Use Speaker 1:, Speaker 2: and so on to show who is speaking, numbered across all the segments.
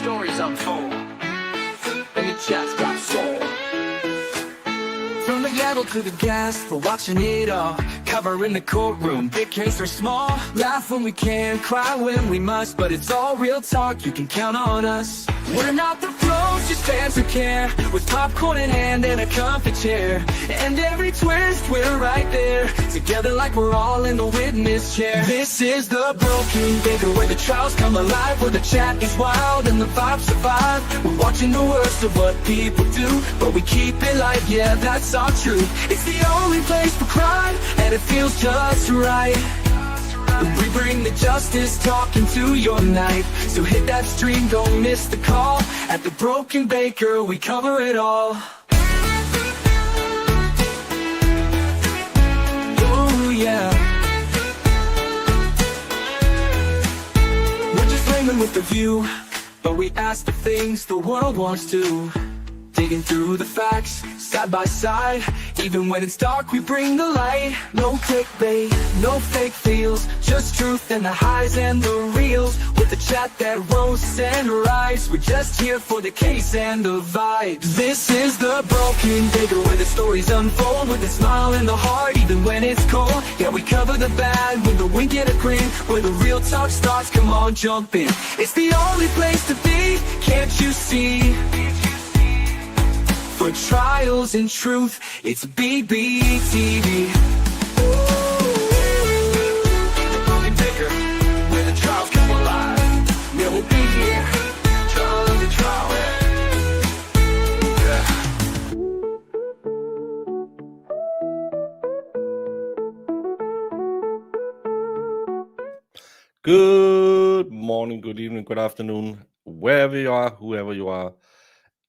Speaker 1: stories unfold, and the chat's got soul. From the gavel to the gas, we're watching it all. Covering the courtroom, big case or small. Laugh when we can, cry when we must, but it's all real talk, you can count on us. We're not the pros, just fans who care, with popcorn in hand and a comfy chair. And every twist, we're right there, together like we're all in the witness chair. This is the Broken Baker, where the trials come alive, where the chat is wild and the vibes survive. We're watching the worst of what people do, but we keep it light, yeah, that's our truth. It's the only place for crime, and it feels just right. We bring the justice talk into your night, so hit that stream, don't miss the call. At the Broken Baker, we cover it all. Oh yeah. We're just flaming with the view, but we ask the things the world wants to. Digging through the facts, side by side. Even when it's dark, we bring the light. No clickbait, no fake feels, just truth and the highs and the reels. With the chat that roasts and rises, we're just here for the case and the vibes. This is the Broken Baker, where the stories unfold, with a smile in the heart, even when it's cold. Yeah, we cover the bad with a wink and a grin, where the real talk starts, come on, jump in. It's the only place to be, can't you see? For trials and truth, it's BBTV. The Broken Baker, where the trials come alive. Yeah, we'll be here, trial of the trial. Yeah.
Speaker 2: Good morning, good evening, good afternoon, wherever you are, whoever you are.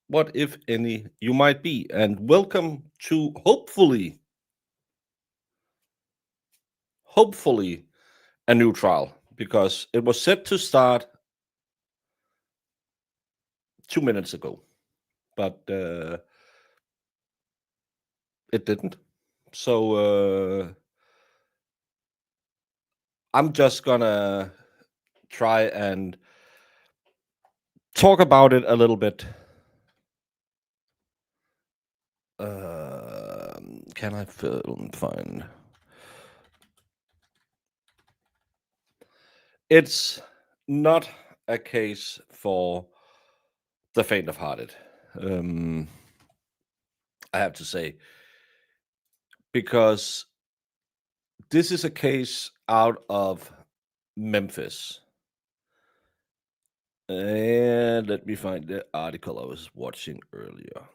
Speaker 2: What, if any, you might be, and welcome to hopefully a new trial, because it was set to start 2 minutes ago, but it didn't. So I'm just gonna try and talk about it a little bit. Can I find? It's not a case for the faint of hearted. I have to say, because this is a case out of Memphis. And let me find the article I was watching earlier.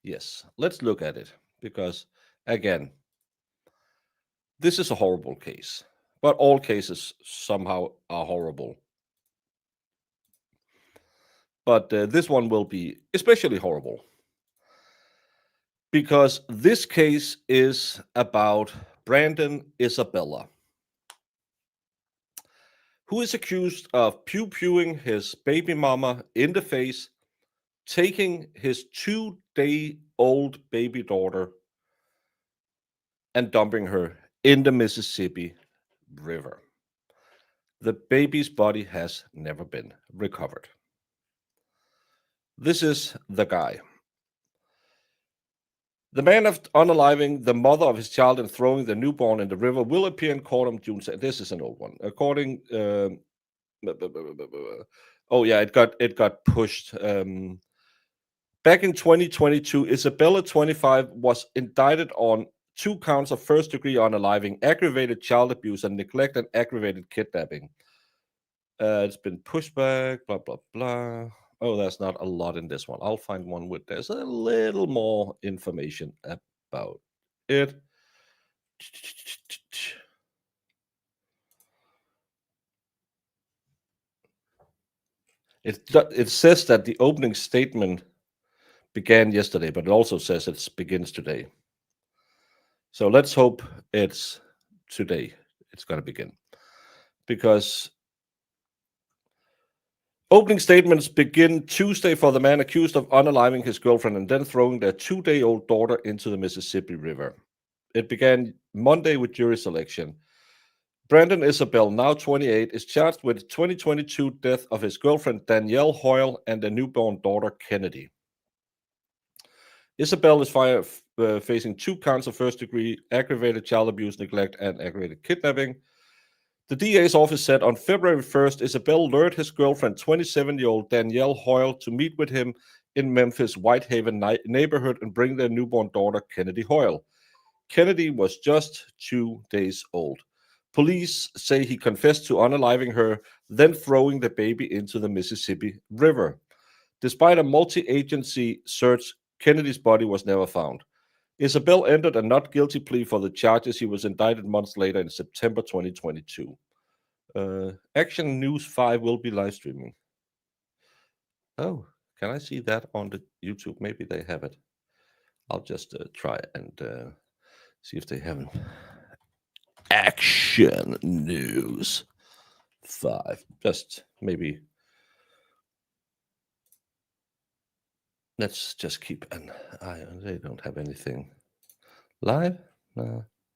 Speaker 2: Yes, let's look at it, because again, this is a horrible case, but all cases somehow are horrible. But this one will be especially horrible, because this case is about Brandon Isabelle, who is accused of pew-pewing his baby mama in the face, taking his 2-day-old baby daughter and dumping her in the Mississippi River. The baby's body has never been recovered. This is the guy. The man of unaliving the mother of his child and throwing the newborn in the river will appear in court on June 2nd. This is an old one. According, oh yeah, it got pushed. Back in 2022, Isabella, 25, was indicted on 2 counts of first-degree unaliving, aggravated child abuse, and neglect, and aggravated kidnapping. It's been pushed back, blah, blah, blah. Oh, there's not a lot in this one. I'll find one with there's a little more information about it. It says that the opening statement began yesterday, but it also says it begins today. So let's hope it's today. It's going to begin, because opening statements begin Tuesday for the man accused of unaliving his girlfriend and then throwing their 2-day-old daughter into the Mississippi River. It began Monday with jury selection. Brandon Isabelle, now 28, is charged with the 2022 death of his girlfriend Danielle Hoyle and their newborn daughter Kennedy. Isabelle is facing 2 counts of first-degree aggravated child abuse, neglect, and aggravated kidnapping. The DA's office said on February 1st, Isabelle lured his girlfriend, 27-year-old Danielle Hoyle, to meet with him in Memphis' Whitehaven neighborhood and bring their newborn daughter, Kennedy Hoyle. Kennedy was just 2 days old. Police say he confessed to unaliving her, then throwing the baby into the Mississippi River. Despite a multi-agency search, Kennedy's body was never found. Isabelle entered a not guilty plea for the charges. He was indicted months later in September 2022. Action News 5 will be live streaming. Oh, can I see that on the YouTube? Maybe they have it. I'll just try and see if they have it. Action News 5. Just maybe. Let's just keep an eye on. They don't have anything live,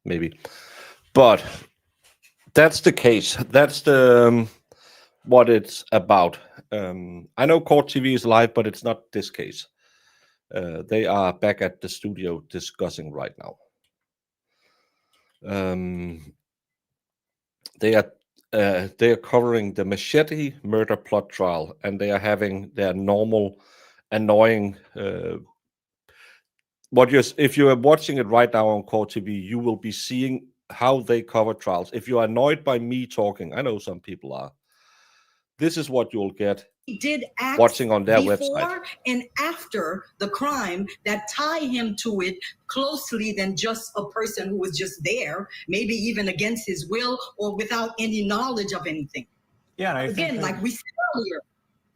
Speaker 2: maybe, but that's the case. That's the what it's about. I know Court TV is live, but it's not this case. They are back at the studio discussing right now. They are covering the Machete murder plot trial, and they are having their normal annoying if you are watching it right now on Court TV, you will be seeing how they cover trials. If you are annoyed by me talking, I know some people are, this is what you'll get
Speaker 3: did act
Speaker 2: watching on their
Speaker 3: before
Speaker 2: website
Speaker 3: and after the crime that tie him to it closely than just a person who was just there, maybe even against his will or without any knowledge of anything.
Speaker 4: Yeah, and
Speaker 3: again, like we said earlier.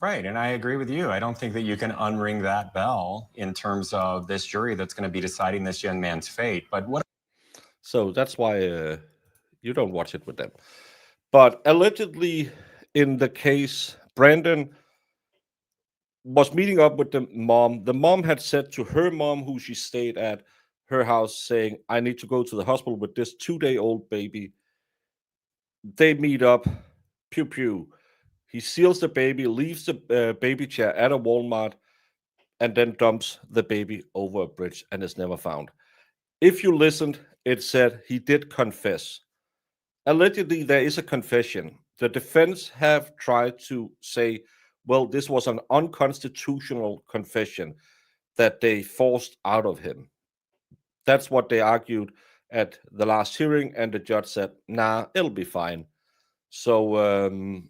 Speaker 4: Right, and I agree with you. I don't think that you can unring that bell in terms of this jury that's going to be deciding this young man's fate. But what?
Speaker 2: So that's why you don't watch it with them. But allegedly, in the case, Brandon was meeting up with the mom. The mom had said to her mom, who she stayed at her house, saying, I need to go to the hospital with this 2-day-old baby. They meet up, pew pew. He seals the baby, leaves the baby chair at a Walmart, and then dumps the baby over a bridge and is never found. If you listened, it said he did confess. Allegedly, there is a confession. The defense have tried to say, well, this was an unconstitutional confession that they forced out of him. That's what they argued at the last hearing, and the judge said, nah, it'll be fine. So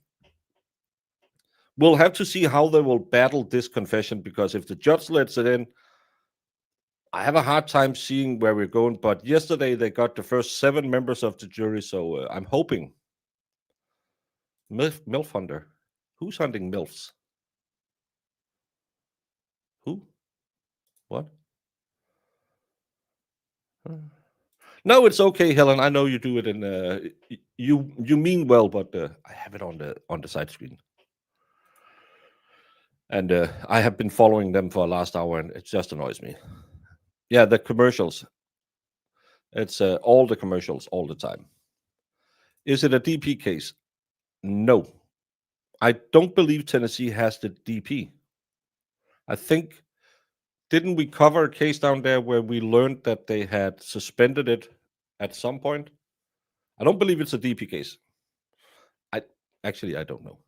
Speaker 2: we'll have to see how they will battle this confession, because if the judge lets it in, I have a hard time seeing where we're going. But yesterday they got the first 7 members of the jury, so I'm hoping. MILF hunter. Who's hunting MILFs? Who? What? No, it's okay, Helen. I know you do it in you mean well, but I have it on the side screen. And I have been following them for the last hour, and it just annoys me. Yeah, the commercials. It's all the commercials all the time. Is it a DP case? No. I don't believe Tennessee has the DP. I think, didn't we cover a case down there where we learned that they had suspended it at some point? I don't believe it's a DP case. I don't know.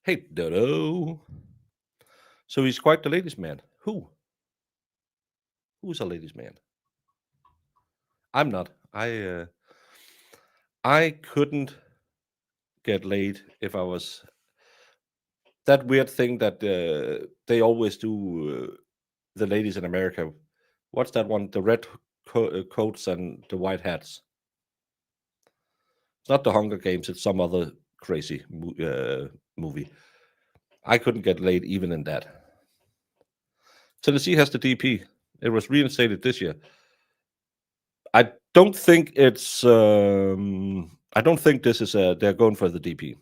Speaker 2: Hey, Dodo. So he's quite the ladies' man. Who? Who's a ladies' man? I'm not. I couldn't get laid if I was that weird thing that they always do. The ladies in America. What's that one? The red coats and the white hats. It's not the Hunger Games. It's some other crazy movie. I couldn't get laid even in that. Tennessee has the DP. It was reinstated this year. I don't think it's. I don't think this is. They're going for the DP.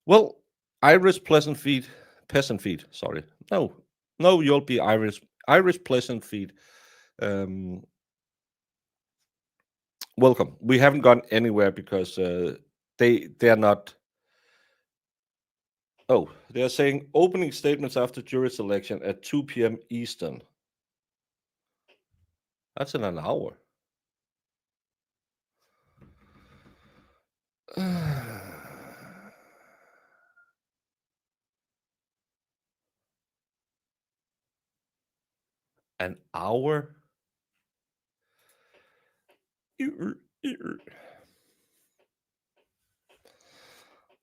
Speaker 2: Well, Irish peasant feet. Sorry, no, you'll be Irish peasant feet. welcome. We haven't gone anywhere because they're not. Oh, they're saying opening statements after jury selection at 2 p.m. Eastern. That's in an hour. An hour?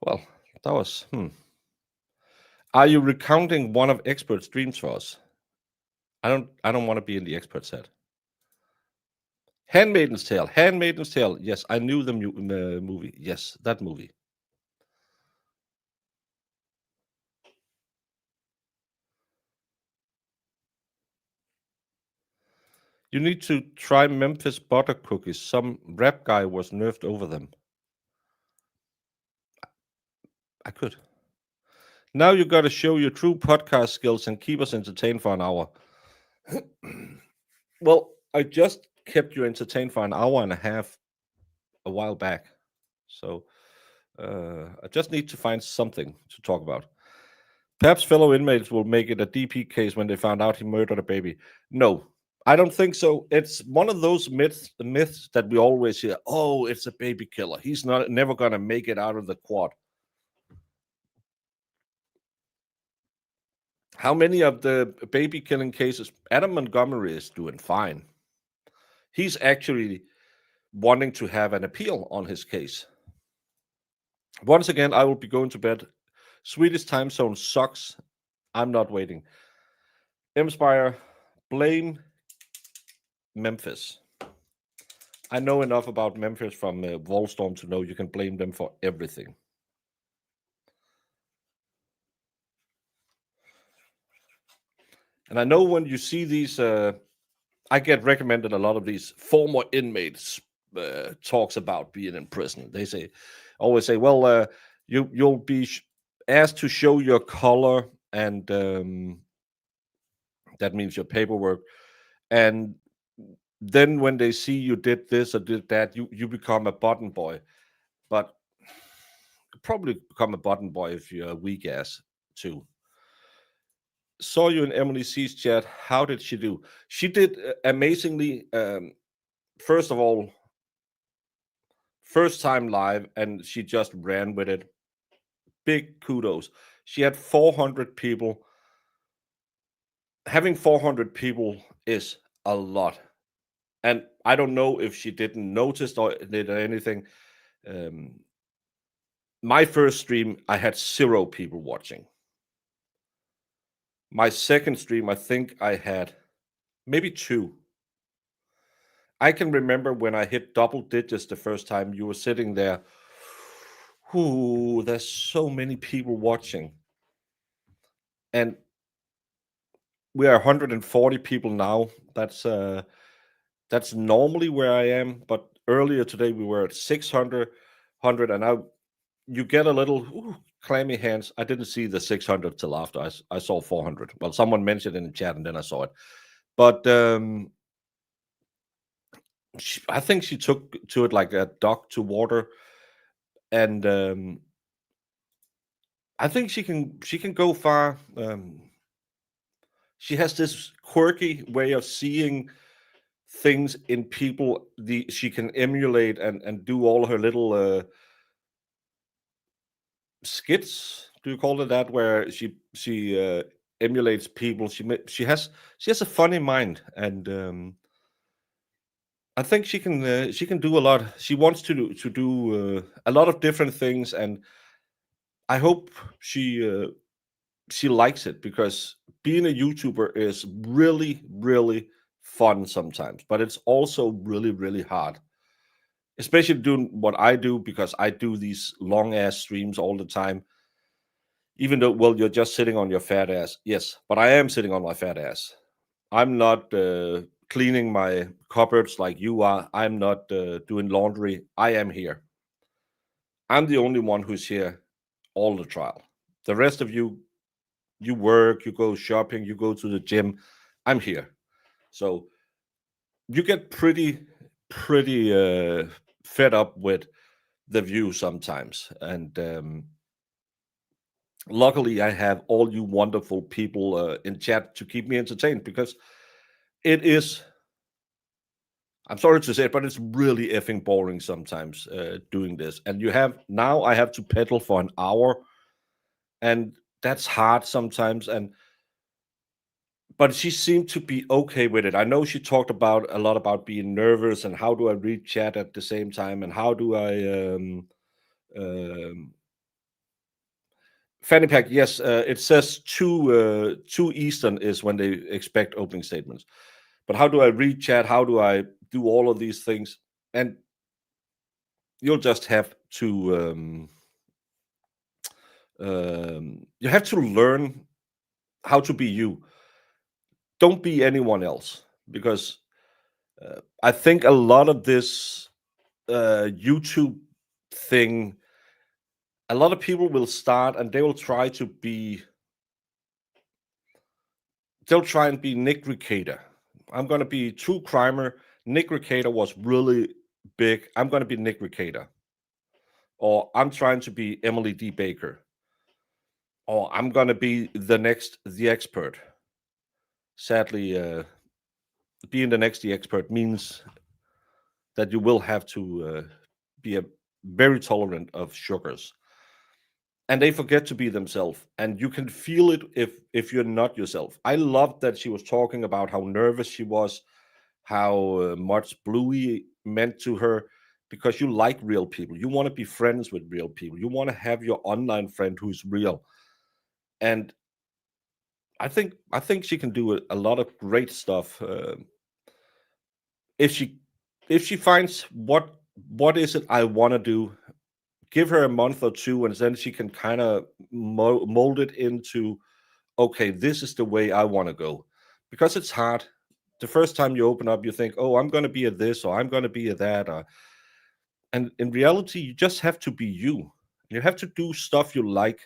Speaker 2: Well, that was. Are you recounting one of experts' dreams for us? I don't want to be in the expert set. Handmaiden's Tale. Handmaiden's Tale. Yes, I knew the movie. Yes, that movie. You need to try Memphis butter cookies. Some rap guy was nerfed over them. I could. Now you got to show your true podcast skills and keep us entertained for an hour. Well, I just kept you entertained for an hour and a half a while back. So I just need to find something to talk about. Perhaps fellow inmates will make it a DP case when they found out he murdered a baby. No, I don't think so. It's one of those myths that we always hear. Oh, it's a baby killer. He's never going to make it out of the quad. How many of the baby killing cases? Adam Montgomery is doing fine. He's actually wanting to have an appeal on his case. Once again, I will be going to bed. Swedish time zone sucks. I'm not waiting. Inspire, blame Memphis. I know enough about Memphis from Volstorm to know you can blame them for everything. And I know when you see these, I get recommended a lot of these former inmates talks about being in prison. They always say, well, you'll be asked to show your color, and that means your paperwork. And then when they see you did this or did that, you become a button boy. But probably become a button boy if you're a weak ass too. Saw you in Emily C's chat. How did she do? She did amazingly. First of all, first time live, and she just ran with it. Big kudos. She had 400 people. Having 400 people is a lot. And I don't know if she didn't notice or did anything. My first stream, I had 0 people watching. My second stream, I think I had maybe 2. I can remember when I hit double digits the first time, you were sitting there. Ooh, there's so many people watching. And we are 140 people now. That's normally where I am. But earlier today, we were at 600, and now you get a little clammy hands. I didn't see the 600 till after I saw 400. Well, someone mentioned it in the chat, and then I saw it. But I think she took to it like a duck to water, and I think she can go far. She has this quirky way of seeing things in people. She can emulate and do all her little skits. Do you call it that? Where she emulates people. She has a funny mind, and I think she can do a lot. She wants to do a lot of different things, and I hope she likes it, because being a YouTuber is really, really fun sometimes, but it's also really, really hard. Especially doing what I do, because I do these long ass streams all the time. Even though, well, you're just sitting on your fat ass. Yes, but I am sitting on my fat ass. I'm not cleaning my cupboards like you are. I'm not doing laundry. I am here. I'm the only one who's here all the trial. The rest of you work, you go shopping, you go to the gym. I'm here. So you get pretty pretty fed up with the view sometimes, and luckily I have all you wonderful people in chat to keep me entertained, because it is, I'm sorry to say it, but it's really effing boring sometimes doing this. And I have to pedal for an hour, and that's hard sometimes. But she seemed to be okay with it. I know she talked a lot about being nervous and how do I read chat at the same time, and how do I Fanny Pack, yes, it says 2 Eastern is when they expect opening statements. But how do I read chat? How do I do all of these things? And you'll just have to learn how to be you. Don't be anyone else, because I think a lot of this YouTube thing, a lot of people will start and they'll try and be Nick Recator. I'm going to be true crimer. Nick Recator was really big. I'm going to be Nick Recator. Or I'm trying to be Emily D. Baker. Or I'm going to be The Expert. Sadly, being the next The Expert means that you will have to be very tolerant of sugars. And they forget to be themselves, and you can feel it if you're not yourself. I loved that she was talking about how nervous she was, how much Bluey meant to her, because you like real people. You want to be friends with real people. You want to have your online friend who's real. And I think she can do a lot of great stuff if she finds what is it I want to do. Give her a month or two, and then she can kind of mold it into, okay, this is the way I want to go. Because it's hard. The first time you open up, you think, oh, I'm going to be a this, or I'm going to be a that. And in reality, you just have to be you. You have to do stuff you like.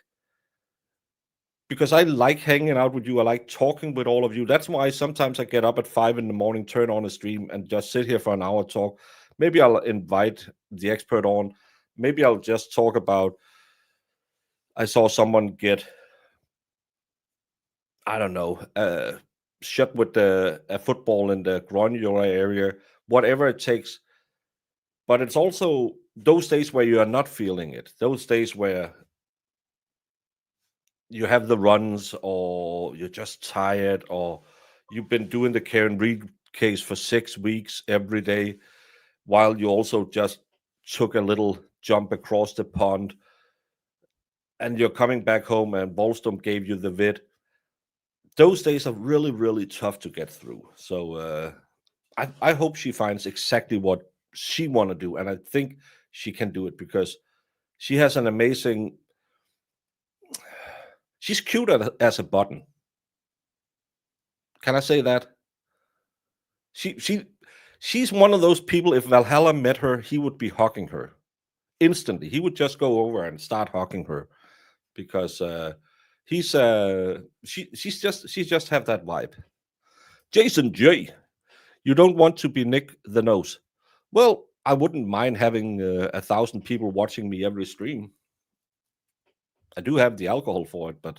Speaker 2: Because I like hanging out with you. I like talking with all of you. That's why sometimes I get up at 5 a.m, turn on a stream, and just sit here for an hour, talk. Maybe I'll invite The Expert on. Maybe I'll just talk about, I saw someone get, I don't know, shot with a football in the granular area, whatever it takes. But it's also those days where you are not feeling it, those days where you have the runs, or you're just tired, or you've been doing the Karen Reed case for 6 weeks every day, while you also just took a little jump across the pond, and you're coming back home and Bolstorm gave you the vid. Those days are really, really tough to get through. So I hope she finds exactly what she want to do, and I think she can do it, because she has an amazing. She's cute as a button. Can I say that? She's one of those people. If Valhalla met her, he would be hugging her instantly. He would just go over and start hugging her, because she just have that vibe. Jason J, you don't want to be Nick the Nose. Well, I wouldn't mind having 1,000 people watching me every stream. I do have the alcohol for it, but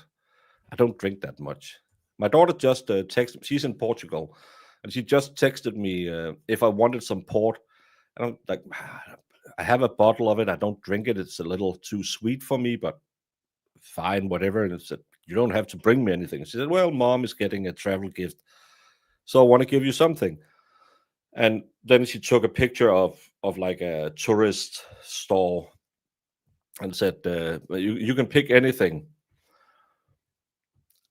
Speaker 2: I don't drink that much. My daughter just texted. She's in Portugal, and she just texted me if I wanted some port. And I'm like, I have a bottle of it. I don't drink it. It's a little too sweet for me, but fine, whatever. And I said, you don't have to bring me anything. She said, well, Mom is getting a travel gift, so I want to give you something. And then she took a picture of like a tourist store and said, you can pick anything.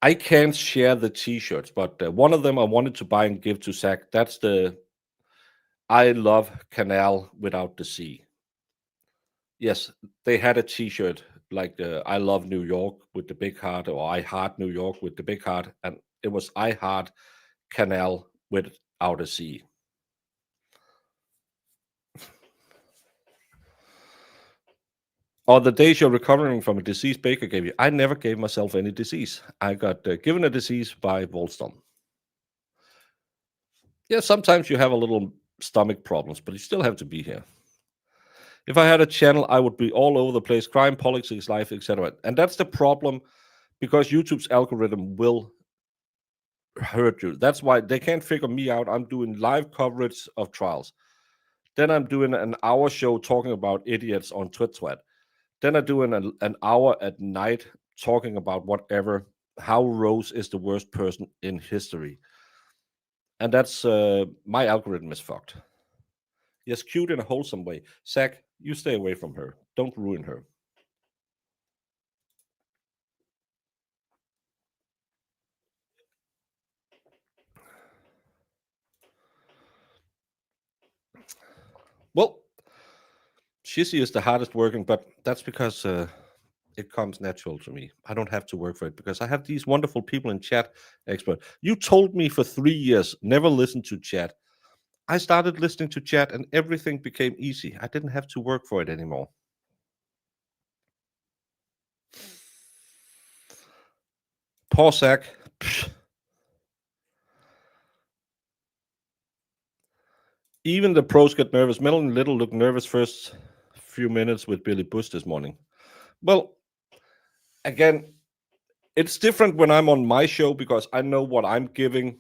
Speaker 2: I can't share the t-shirts, but one of them I wanted to buy and give to Zach. That's the I Love Canal Without the Sea. Yes, they had a t-shirt like the I Love New York with the big heart, or I Heart New York with the big heart, and it was I Heart Canal Without a Sea. Or the days you're recovering from a disease Baker gave you. I never gave myself any disease. I got given a disease by Volstorm. Yeah, sometimes you have a little stomach problems, but you still have to be here. If I had a channel, I would be all over the place, crime, politics, life, etc. And that's the problem, because YouTube's algorithm will hurt you. That's why they can't figure me out. I'm doing live coverage of trials. Then I'm doing an hour show talking about idiots on TwitSwat. Then I'm doing an hour at night talking about whatever, how Rose is the worst person in history. And that's, my algorithm is fucked. Yes, cute in a wholesome way. Zach, you stay away from her. Don't ruin her. Well, Shizzy is the hardest working, but that's because it comes natural to me. I don't have to work for it because I have these wonderful people in chat expert. You told me for 3 years, never listen to chat. I started listening to chat and everything became easy. I didn't have to work for it anymore. Poor Zach. Even the pros get nervous. Melanie Little looked nervous first few minutes with Billy Bush this morning. Well, again, it's different when I'm on my show because I know what I'm giving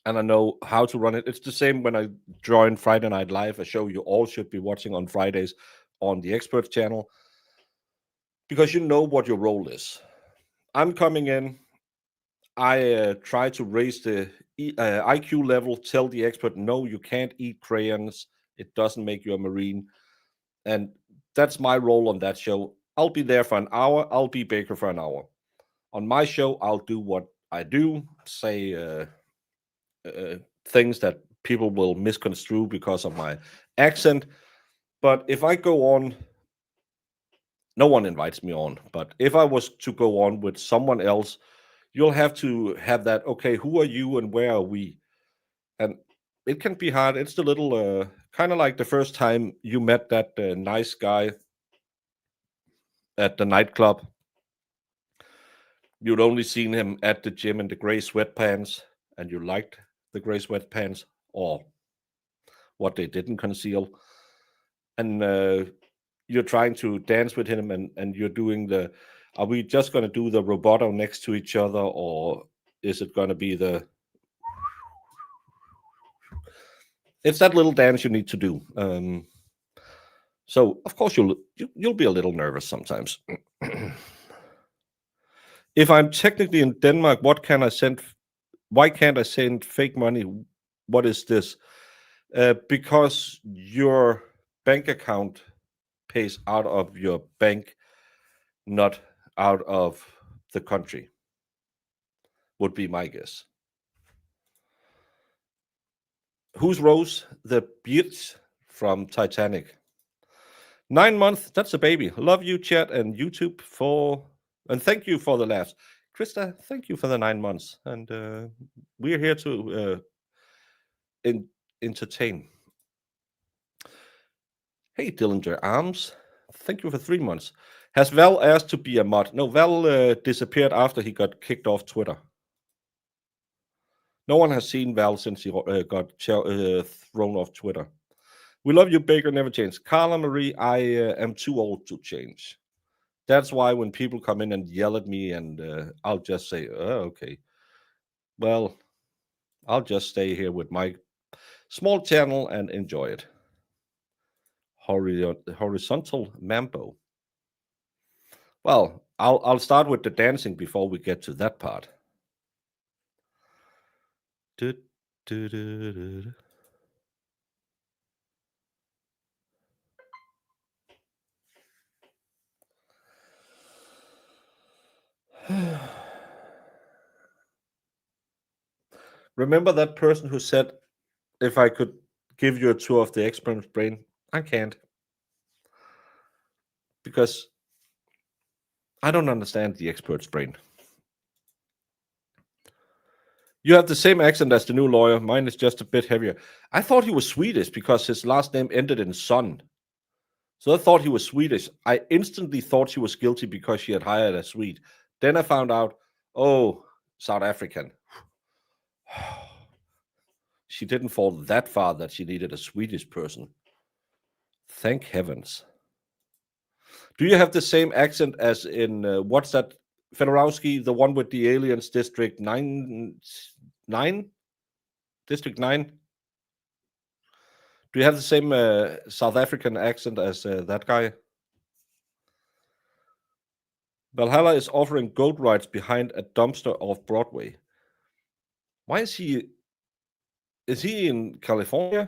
Speaker 2: and I know how to run it. It's the same when I join Friday Night Live, a show you all should be watching on Fridays on the Experts channel, because you know what your role is. I'm coming in, I try to raise the IQ level, tell the expert, no, you can't eat crayons. It doesn't make you a Marine. And that's my role on that show. I'll be there for an hour. I'll be Baker for an hour. On my show, I'll do what I do, say things that people will misconstrue because of my accent. But if I go on, no one invites me on. But if I was to go on with someone else, you'll have to have that, okay, who are you and where are we? And it can be hard. It's the little, kind of like the first time you met that nice guy at the nightclub. You'd only seen him at the gym in the gray sweatpants, and you liked the gray sweatpants or what they didn't conceal. And you're trying to dance with him, and you're doing the, are we just going to do the roboto next to each other, or is it going to be the, it's that little dance you need to do. So of course you'll be a little nervous sometimes. If I'm technically in Denmark, what can I send? Why can't I send fake money? What is this? Because your bank account pays out of your bank, not out of the country, would be my guess. Who's Rose? The bitch from Titanic. 9 months, that's a baby. Love you, chat and YouTube and thank you for the laughs. Krista, thank you for the 9 months. And we're here to entertain. Hey, Dillinger Arms, thank you for 3 months. Has Val asked to be a mod? No, Val disappeared after he got kicked off Twitter. No one has seen Val since he got thrown off Twitter. We love you, Baker, never change. Carla Marie, I am too old to change. That's why when people come in and yell at me, and I'll just say, oh, okay. Well, I'll just stay here with my small channel and enjoy it. Horizontal Mambo. Well, I'll start with the dancing before we get to that part. Remember that person who said, if I could give you a tour of the expert's brain? I can't. Because I don't understand the expert's brain. You have the same accent as the new lawyer. Mine is just a bit heavier. I thought he was Swedish because his last name ended in son. So I thought he was Swedish. I instantly thought she was guilty because she had hired a Swede. Then I found out, oh, South African. she didn't fall that far that she needed a Swedish person. Thank heavens. Do you have the same accent as in what's that, Fedorowski, the one with the aliens, District 9? District 9? Do you have the same South African accent as that guy? Valhalla is offering goat rides behind a dumpster off Broadway. Why is he? Is he in California?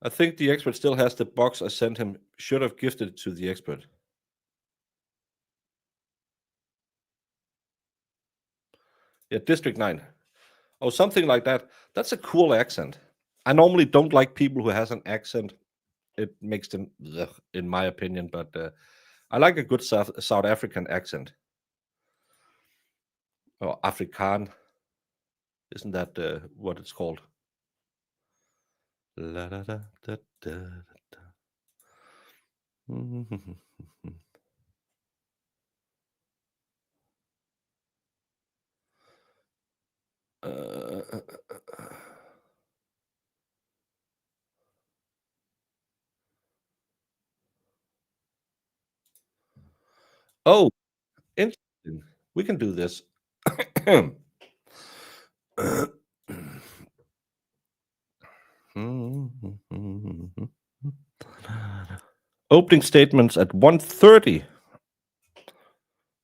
Speaker 2: I think the expert still has the box I sent him. Should have gifted it to the expert. Yeah, District 9. Oh, something like that. That's a cool accent. I normally don't like people who has an accent. It makes them, ugh, in my opinion, but I like a good South African accent. Or Afrikaan. Isn't that what it's called? La, da, da, da, da, da. Oh, interesting. We can do this. Opening statements at 1:30.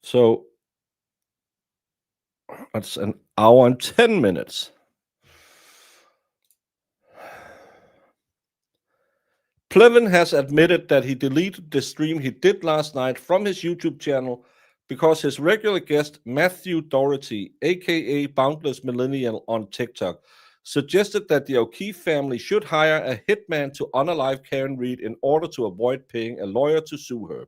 Speaker 2: So that's an hour and 10 minutes. Plevin has admitted that he deleted the stream he did last night from his YouTube channel because his regular guest, Matthew Doherty, aka Boundless Millennial on TikTok, suggested that the O'Keefe family should hire a hitman to unalive Karen Reed in order to avoid paying a lawyer to sue her.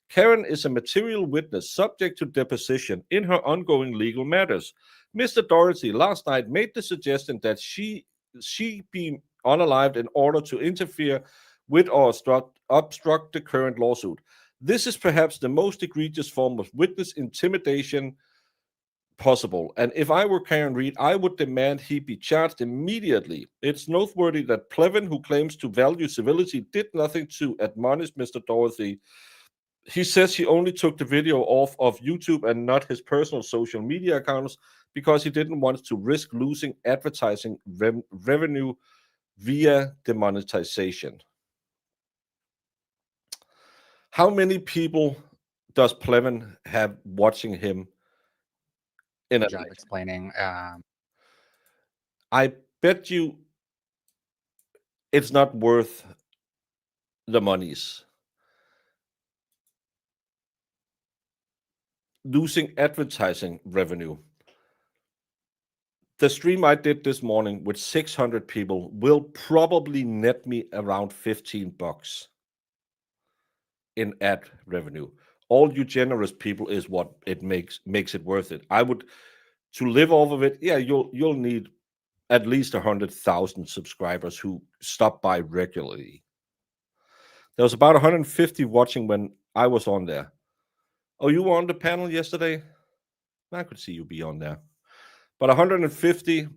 Speaker 2: Karen is a material witness subject to deposition in her ongoing legal matters. Mr. Doherty last night made the suggestion that she be unalived in order to interfere with or obstruct the current lawsuit. This is perhaps the most egregious form of witness intimidation possible, and if I were Karen Reed, I would demand he be charged immediately. It's noteworthy that Plevin, who claims to value civility, did nothing to admonish Mr. Doherty. He says he only took the video off of YouTube and not his personal social media accounts because he didn't want to risk losing advertising revenue via demonetization. How many people does Plevin have watching him in a
Speaker 5: job explaining?
Speaker 2: I bet you it's not worth the monies. Losing advertising revenue. The stream I did this morning with 600 people will probably net me around $15 in ad revenue. All you generous people is what it makes it worth it. I would, to live off of it, yeah, you'll need at least 100,000 subscribers who stop by regularly. There was about 150 watching when I was on there. Oh, you were on the panel yesterday? I could see you be on there. But 150,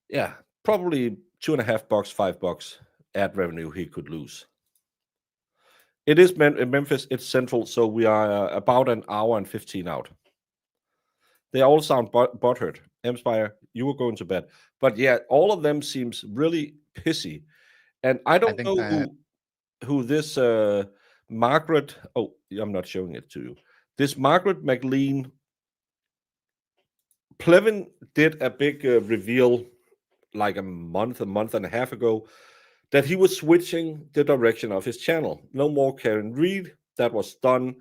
Speaker 2: yeah, probably $2.50, $5 ad revenue he could lose. It is in Memphis, it's central, so we are about an hour and 15 out. They all sound butthurt. Empire, you were going to bed. But yeah, all of them seems really pissy. And I don't know who this Margaret, oh, I'm not showing it to you. This Margaret McLean, Plevin did a big reveal like a month and a half ago that he was switching the direction of his channel. No more Karen Reed. That was done.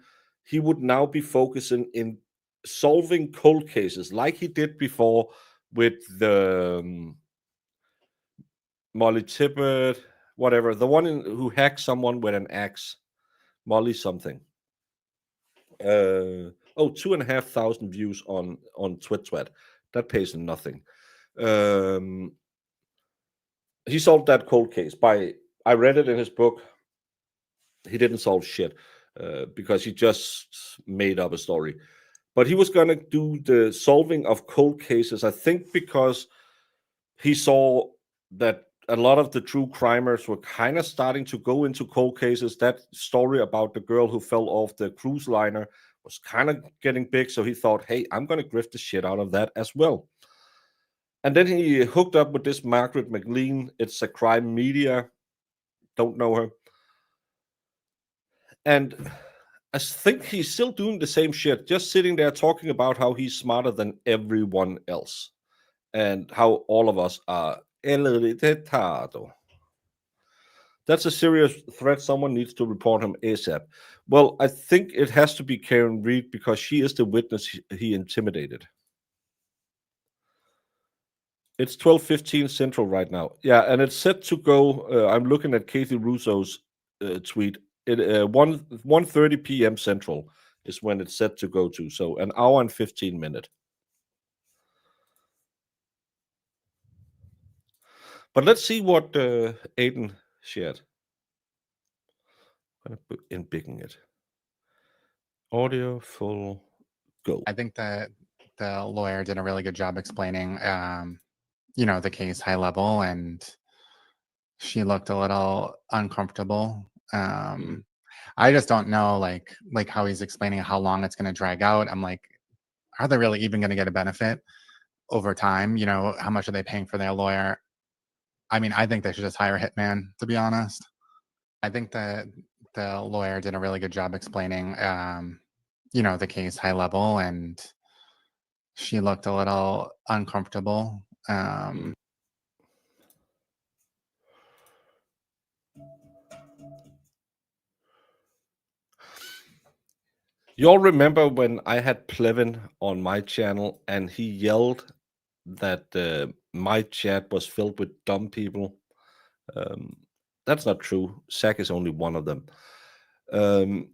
Speaker 2: He would now be focusing in solving cold cases like he did before with the Molly Tippett, whatever, the one who hacked someone with an axe, Molly something. 2,500 views on Twit. That pays him nothing. He solved that cold case I read it in his book. He didn't solve shit. because he just made up a story. But he was going to do the solving of cold cases, I think, because he saw that a lot of the true crimers were kind of starting to go into cold cases. That story about the girl who fell off the cruise liner was kind of getting big. So he thought, hey, I'm going to grift the shit out of that as well. And then he hooked up with this Margaret McLean. It's a crime media. Don't know her. And I think he's still doing the same shit, just sitting there talking about how he's smarter than everyone else and how all of us are el retardado. That's a serious threat. Someone needs to report him ASAP. Well, I think it has to be Karen Reed because she is the witness he intimidated. It's 12:15 Central right now. Yeah, and it's set to go. I'm looking at Kathy Russo's tweet. It 1:30 p.m. Central is when it's set to go to. So an hour and 15 minutes. But let's see what Aiden shared. I'm going to embiggen it. Audio full go.
Speaker 5: I think that the lawyer did a really good job explaining, you know, the case high level, and she looked a little uncomfortable. I just don't know, like how he's explaining how long it's going to drag out. I'm like, are they really even going to get a benefit over time? You know, how much are they paying for their lawyer? I mean, I think they should just hire a hitman, to be honest. I think that the lawyer did a really good job explaining, you know, the case high level, and she looked a little uncomfortable.
Speaker 2: You all remember when I had Plevin on my channel and he yelled that my chat was filled with dumb people? That's not true. Zach is only one of them. And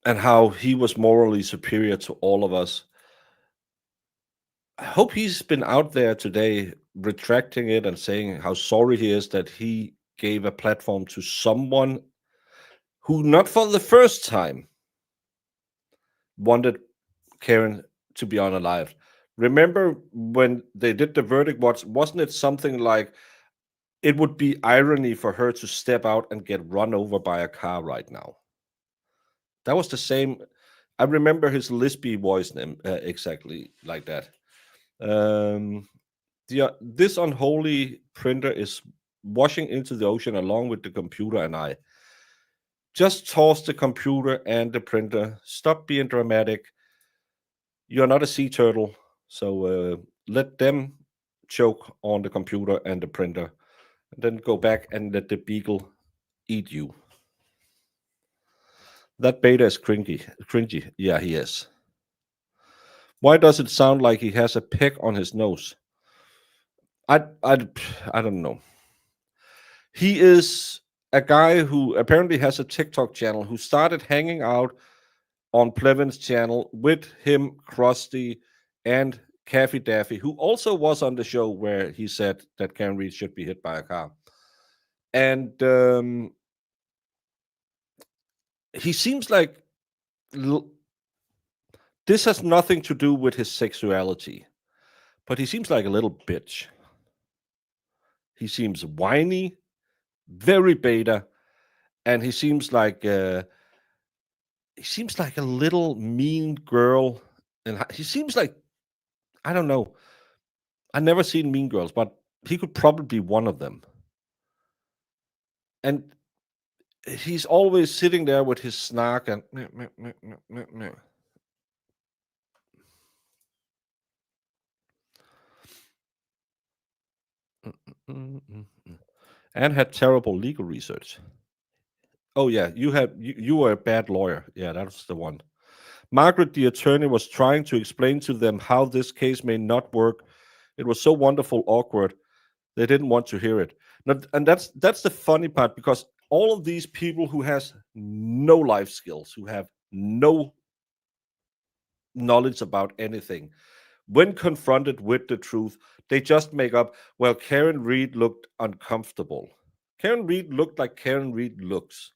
Speaker 2: how he was morally superior to all of us. I hope he's been out there today retracting it and saying how sorry he is that he gave a platform to someone who, not for the first time, wanted Karen to be unalived. Remember when they did the verdict watch, wasn't it something like it would be irony for her to step out and get run over by a car right now? That was the same. I remember his lispy voice name exactly like that. This unholy printer is washing into the ocean along with the computer and I. Just toss the computer and the printer. Stop being dramatic. You're not a sea turtle, so let them choke on the computer and the printer. And then go back and let the beagle eat you. That beta is cringy. Yeah, he is. Why does it sound like he has a peck on his nose? I don't know. He is a guy who apparently has a TikTok channel who started hanging out on Plevin's channel with him, Krusty, and Caffey Daffy, who also was on the show where he said that Karen Reed should be hit by a car. And he seems like this has nothing to do with his sexuality, but he seems like a little bitch. He seems whiny, very beta, and he seems like a little mean girl. And he seems like, I don't know. I've never seen Mean Girls, but he could probably be one of them. And he's always sitting there with his snark and and had terrible legal research. Oh yeah, you were a bad lawyer. Yeah, that's the one. Margaret, the attorney, was trying to explain to them how this case may not work. It was so wonderful, awkward. They didn't want to hear it. And that's the funny part, because all of these people who has no life skills, who have no knowledge about anything, when confronted with the truth, they just make up, well, Karen Reed looked uncomfortable. Karen Reed looked like Karen Reed looks.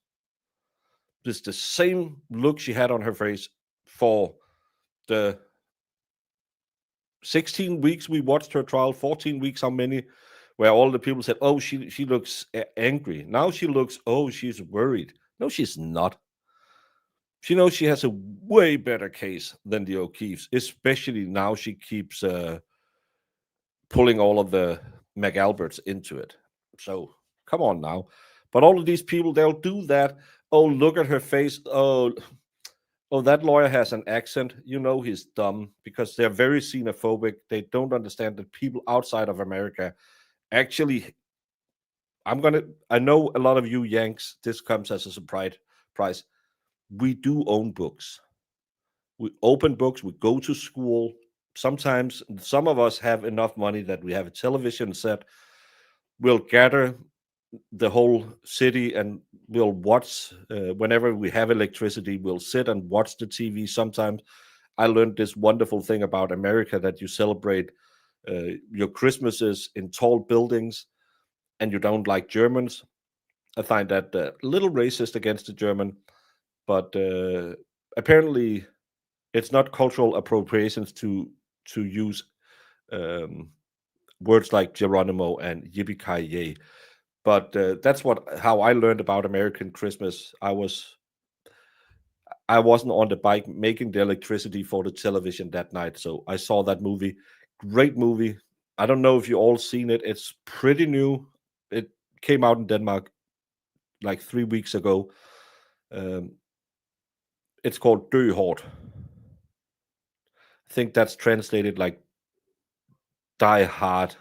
Speaker 2: It's the same look she had on her face for the 16 weeks we watched her trial, 14 weeks, how many, where all the people said, oh, she looks angry. Now she looks, oh, she's worried. No, she's not. She knows she has a way better case than the O'Keefes, especially now she keeps pulling all of the McAlberts into it. So come on now. But all of these people, they'll do that. Oh, look at her face. Oh, that lawyer has an accent. You know he's dumb, because they're very xenophobic. They don't understand that people outside of America actually. I know a lot of you Yanks, this comes as a surprise. We do own books. We open books. We go to school. Sometimes some of us have enough money that we have a television set. We'll gather the whole city and we'll watch whenever we have electricity. We'll sit and watch the TV. Sometimes I learned this wonderful thing about America, that you celebrate your Christmases in tall buildings, and you don't like Germans. I find that a little racist against the German, but apparently it's not cultural appropriations to use words like Geronimo and Yippee-ki-yay. But that's how I learned about American Christmas. I wasn't on the bike making the electricity for the television that night, so I saw that movie. Great movie. I don't know if you all seen it. It's pretty new. It came out in Denmark like 3 weeks ago. It's called Dø Hårdt. I think that's translated like Die Hard.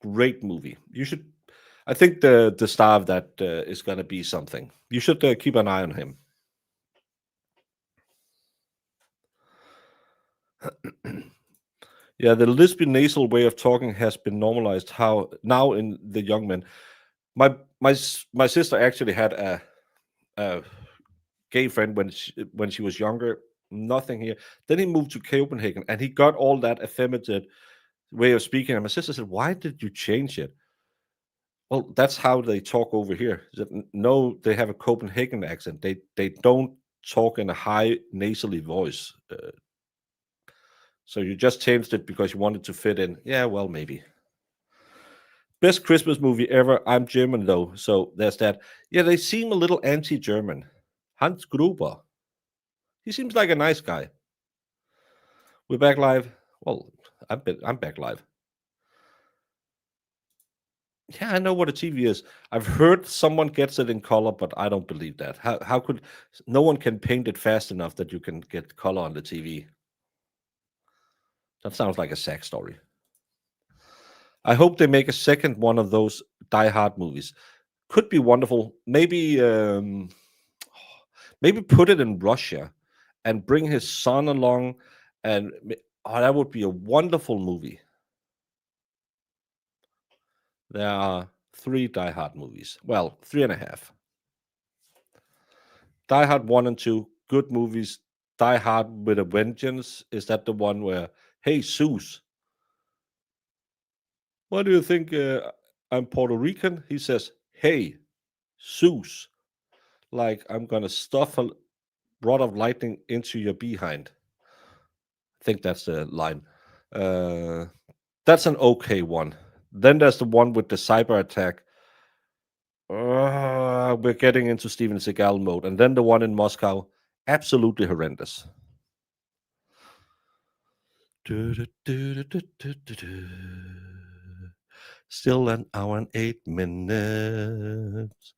Speaker 2: Great movie. You should. I think the star of that is going to be something. You should keep an eye on him. Yeah, the Lisbon nasal way of talking has been normalized. How now in the young men? My sister actually had a gay friend when she was younger. Nothing here. Then he moved to Copenhagen and he got all that effeminate way of speaking. And my sister said, "Why did you change it?" Well, that's how they talk over here. No, they have a Copenhagen accent. They don't talk in a high nasally voice. So you just changed it because you wanted to fit in. Yeah, well, maybe. Best Christmas movie ever. I'm German though, so there's that. Yeah, they seem a little anti-German. Hans Gruber. He seems like a nice guy. We're back live. Well, I'm back live. Yeah, I know what a TV is. I've heard someone gets it in color, but I don't believe that. How could no one can paint it fast enough that you can get color on the TV? That sounds like a sex story. I hope they make a second one of those Die Hard movies. Could be wonderful. Maybe put it in Russia and bring his son along, and that would be a wonderful movie. There are 3 Die Hard movies. Well, 3.5. Die Hard 1 and 2, good movies. Die Hard with a Vengeance, is that the one where, hey, Zeus, what do you think? I'm Puerto Rican? He says, hey, Zeus, like I'm gonna stuff a rod of lightning into your behind. I think that's the line. That's an okay one. Then there's the one with the cyber attack. We're getting into Steven Seagal mode. And then the one in Moscow, absolutely horrendous. Still an hour and 8 minutes.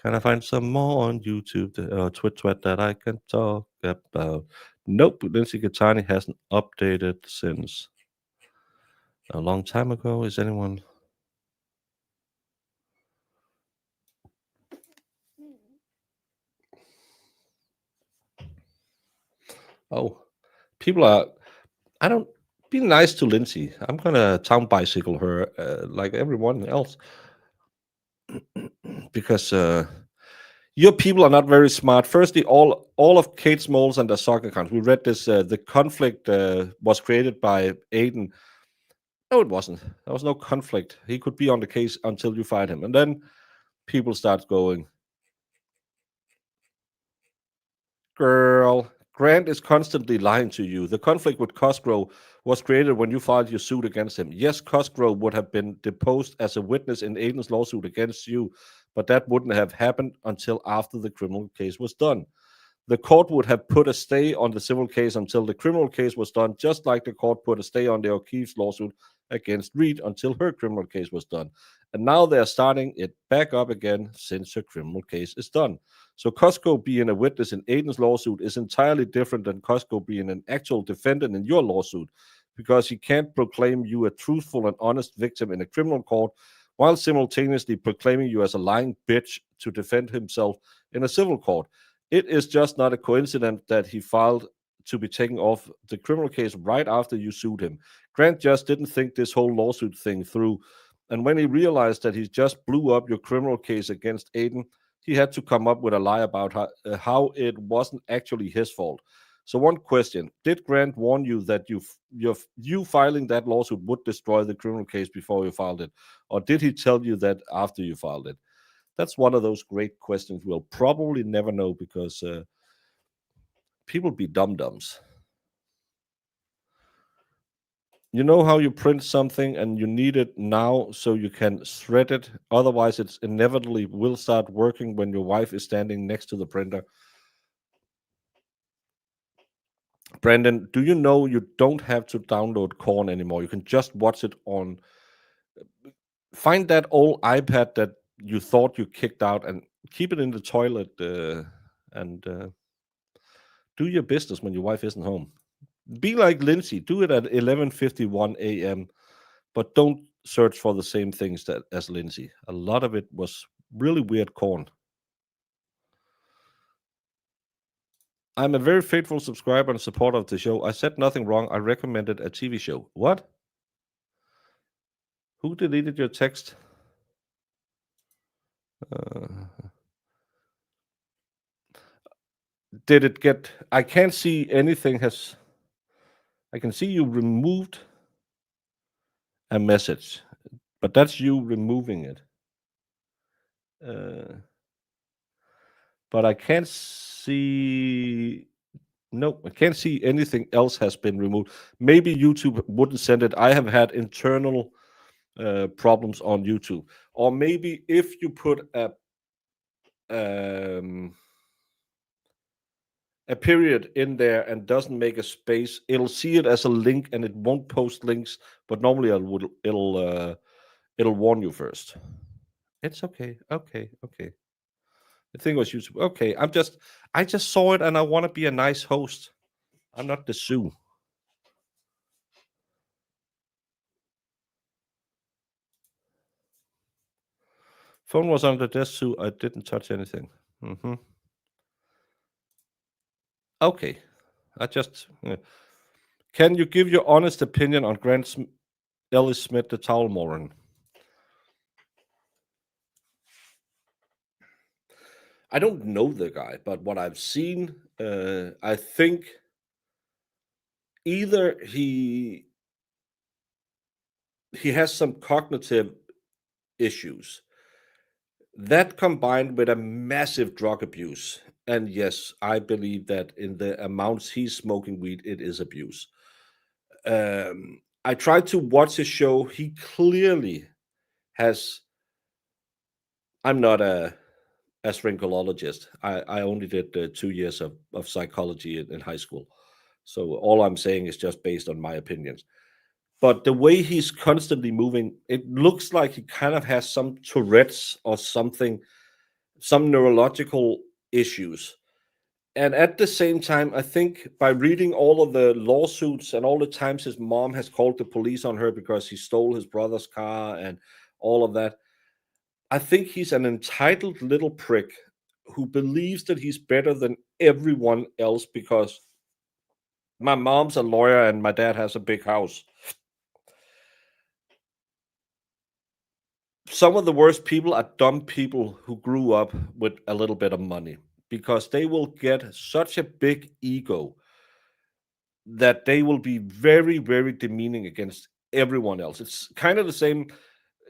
Speaker 2: Can I find some more on YouTube, Twit that I can talk about? Nope, Lindsay Gattani hasn't updated since a long time ago. Is anyone? Oh, people are. I don't. Be nice to Lindsay. I'm gonna town bicycle her like everyone else because your people are not very smart. Firstly, all of Kate Smalls and the soccer accounts. We read this. The conflict was created by Aiden. No, it wasn't. There was no conflict. He could be on the case until you find him, and then people start going, Girl, Grant is constantly lying to you. The conflict with Cosgrove was created when you filed your suit against him. Yes, Cosgrove would have been deposed as a witness in Aiden's lawsuit against you, but that wouldn't have happened until after the criminal case was done. The court would have put a stay on the civil case until the criminal case was done, just like the court put a stay on the O'Keefe's lawsuit against Reed until her criminal case was done. And now they're starting it back up again since her criminal case is done. So Cosgrove being a witness in Aiden's lawsuit is entirely different than Cosgrove being an actual defendant in your lawsuit, because he can't proclaim you a truthful and honest victim in a criminal court while simultaneously proclaiming you as a lying bitch to defend himself in a civil court. It is just not a coincidence that he filed to be taken off the criminal case right after you sued him. Grant just didn't think this whole lawsuit thing through, and when he realized that he just blew up your criminal case against Aiden, he had to come up with a lie about how it wasn't actually his fault. So one question, did Grant warn you that you filing that lawsuit would destroy the criminal case before you filed it? Or did he tell you that after you filed it? That's one of those great questions we'll probably never know, because people be dum-dums. You know how you print something and you need it now so you can thread it, otherwise it inevitably will start working when your wife is standing next to the printer. Brandon, do you know you don't have to download Corn anymore? You can just watch it on... Find that old iPad that you thought you kicked out and keep it in the toilet and do your business when your wife isn't home. Be like Lindsay. Do it at 11:51 a.m., but don't search for the same things as Lindsay. A lot of it was really weird corn. I'm a very faithful subscriber and supporter of the show. I said nothing wrong. I recommended a TV show. What? Who deleted your text? Did it get... I can't see anything has... I can see you removed a message, but that's you removing it. But I can't see... No, I can't see anything else has been removed. Maybe YouTube wouldn't send it. I have had internal problems on YouTube. Or maybe if you put a period in there and doesn't make a space, it'll see it as a link and it won't post links, but normally it'll warn you first. It's okay. Okay. The thing was YouTube. Okay, I just saw it and I want to be a nice host. I'm not the Sue. Phone was on the desk, Sue. I didn't touch anything. Okay. Can you give your honest opinion on Grant Ellis Smith, the towel moron? I don't know the guy, but what I've seen, I think either he has some cognitive issues, that combined with a massive drug abuse. And yes, I believe that in the amounts he's smoking weed, it is abuse. I tried to watch his show. He clearly has... I'm not a shrinkologist. I only did 2 years of psychology in high school. So all I'm saying is just based on my opinions. But the way he's constantly moving, it looks like he kind of has some Tourette's or something, some neurological issues. And at the same time, I think by reading all of the lawsuits and all the times his mom has called the police on her because he stole his brother's car and all of that, I think he's an entitled little prick who believes that he's better than everyone else because my mom's a lawyer and my dad has a big house. Some of the worst people are dumb people who grew up with a little bit of money, because they will get such a big ego that they will be very, very demeaning against everyone else. It's kind of the same.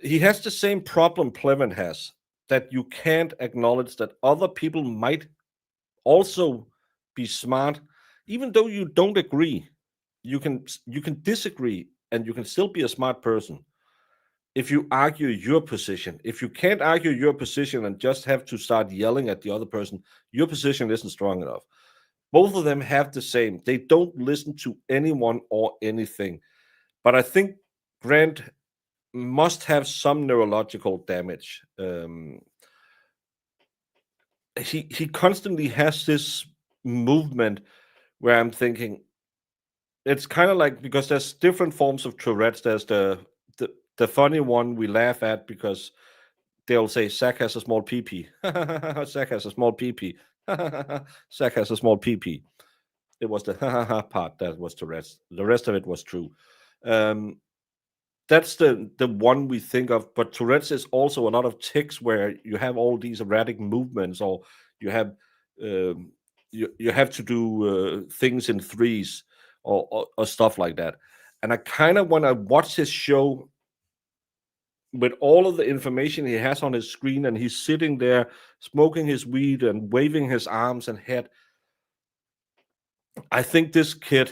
Speaker 2: He has the same problem Plevin has, that you can't acknowledge that other people might also be smart, even though you don't agree. You can disagree, and you can still be a smart person if you argue your position. If you can't argue your position and just have to start yelling at the other person, your position isn't strong enough. Both of them have the same. They don't listen to anyone or anything. But I think Grant must have some neurological damage. He constantly has this movement where I'm thinking it's kind of like, because there's different forms of Tourette's. There's the funny one we laugh at because they'll say Zach has a small pee. Zach has a small pee. Zach has a small pee. It was the part that was Tourette's. The rest of it was true. That's the one we think of. But Tourette's is also a lot of tics where you have all these erratic movements, or you have you have to do things in threes, or stuff like that. And I kind of, when I watch his show with all of the information he has on his screen, and he's sitting there smoking his weed and waving his arms and head, I think this kid,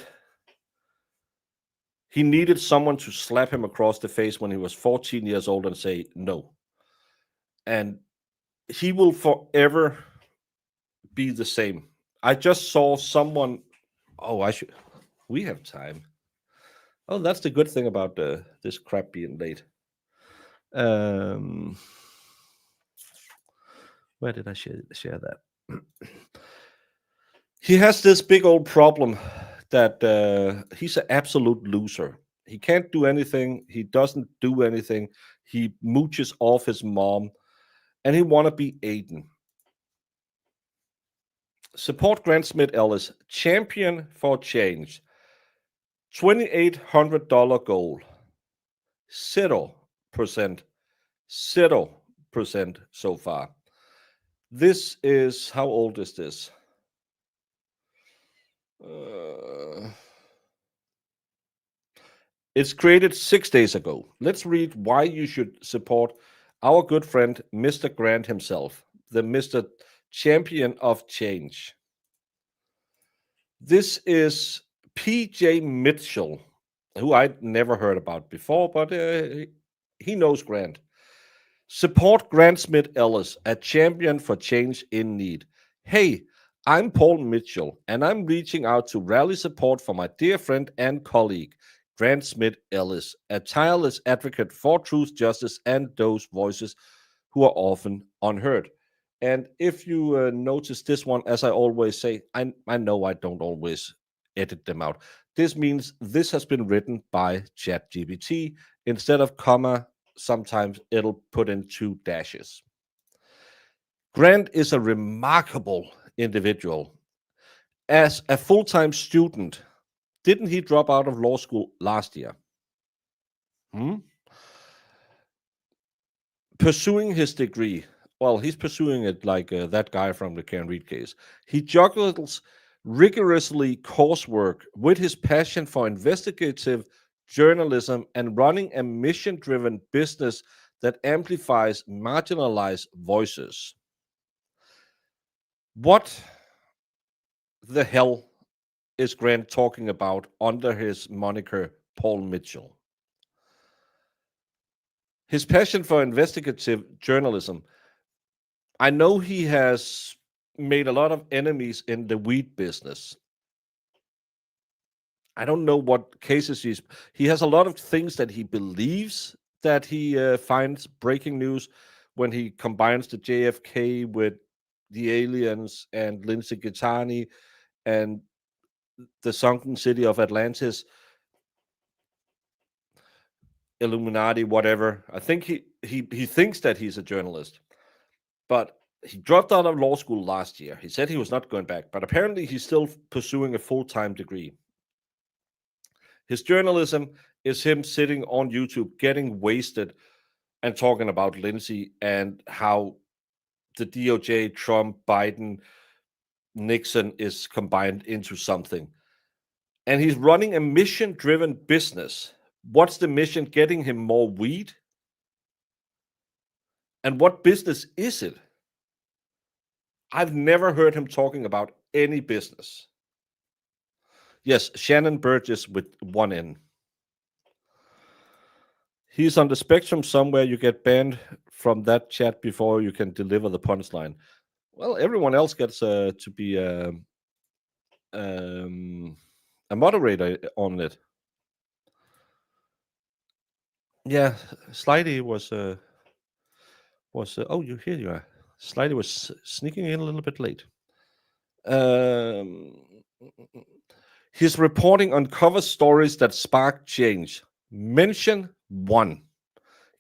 Speaker 2: he needed someone to slap him across the face when he was 14 years old and say no. And he will forever be the same. I just saw someone. Oh, we have time. Oh, that's the good thing about this crap being late. Where did I share that? He has this big old problem that he's an absolute loser. He can't do anything. He doesn't do anything. He mooches off his mom, and he want to be Aiden. Support Grant Smith Ellis, champion for change. $2,800 goal. 0%. 0% so far. This is, how old is this? It's created 6 days ago. Let's read why you should support our good friend, Mr. Grant himself, the Mr. Champion of Change. This is P.J. Mitchell, who I'd never heard about before, but he knows Grant. Support Grant Smith Ellis, a champion for change in need. Hey, I'm Paul Mitchell, and I'm reaching out to rally support for my dear friend and colleague, Grant Smith Ellis, a tireless advocate for truth, justice, and those voices who are often unheard. And if you notice this one, as I always say, I know I don't always edit them out. This means this has been written by ChatGPT. Instead of comma, sometimes it'll put in 2 dashes. Grant is a remarkable individual. As a full-time student, didn't he drop out of law school last year? Pursuing his degree. Well, he's pursuing it like that guy from the Karen Reed case. He juggles rigorously coursework with his passion for investigative journalism and running a mission-driven business that amplifies marginalized voices. What the hell is Grant talking about under his moniker Paul Mitchell? His passion for investigative journalism. I know he has made a lot of enemies in the weed business. I don't know what cases he has a lot of things that he believes that he finds breaking news when he combines the JFK with the aliens and Lindsay Gitani and the sunken city of Atlantis, Illuminati, whatever. I think he thinks that he's a journalist, but he dropped out of law school last year. He said he was not going back, but apparently he's still pursuing a full-time degree. His journalism is him sitting on YouTube, getting wasted and talking about Lindsay and how the DOJ, Trump, Biden, Nixon is combined into something. And he's running a mission-driven business. What's the mission? Getting him more weed? And what business is it? I've never heard him talking about any business. Yes, Shannon Burgess with one N. He's on the spectrum somewhere. You get banned from that chat before you can deliver the punchline. Well, everyone else gets to be a moderator on it. Yeah, Slidey was. Oh, here you are. Slidey was sneaking in a little bit late. He's reporting on cover stories that spark change. Mention one.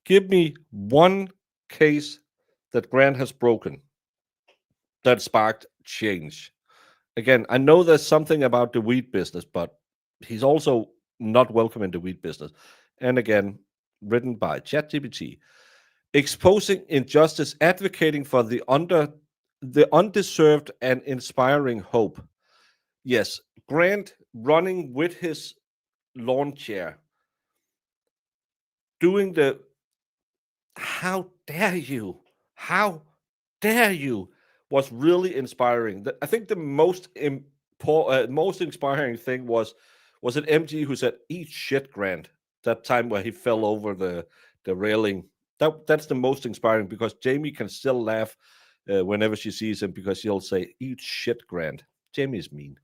Speaker 2: Give me one case that Grant has broken that sparked change. Again, I know there's something about the weed business, but he's also not welcome in the weed business. And again, written by ChatGPT. Exposing injustice, advocating for the undeserved, and inspiring hope. Yes, Grant running with his lawn chair, doing the "How dare you? How dare you?" was really inspiring. I think the most inspiring thing was it MG who said, "Eat shit, Grant." That time where he fell over the railing. That's the most inspiring, because Jamie can still laugh whenever she sees him, because she'll say, "Eat shit, Grant." Jamie is mean.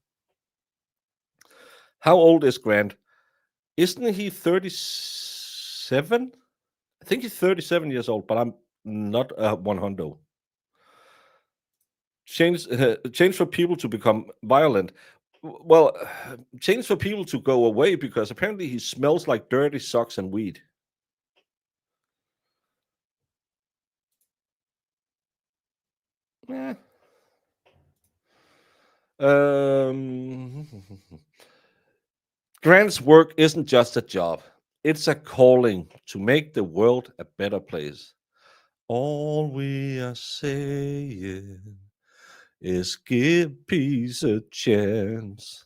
Speaker 2: How old is Grant? Isn't he 37? I think he's 37 years old, but I'm not 100. Change for people to become violent. Well, change for people to go away, because apparently he smells like dirty socks and weed. Yeah. Grant's work isn't just a job. It's a calling to make the world a better place. All we are saying is give peace a chance.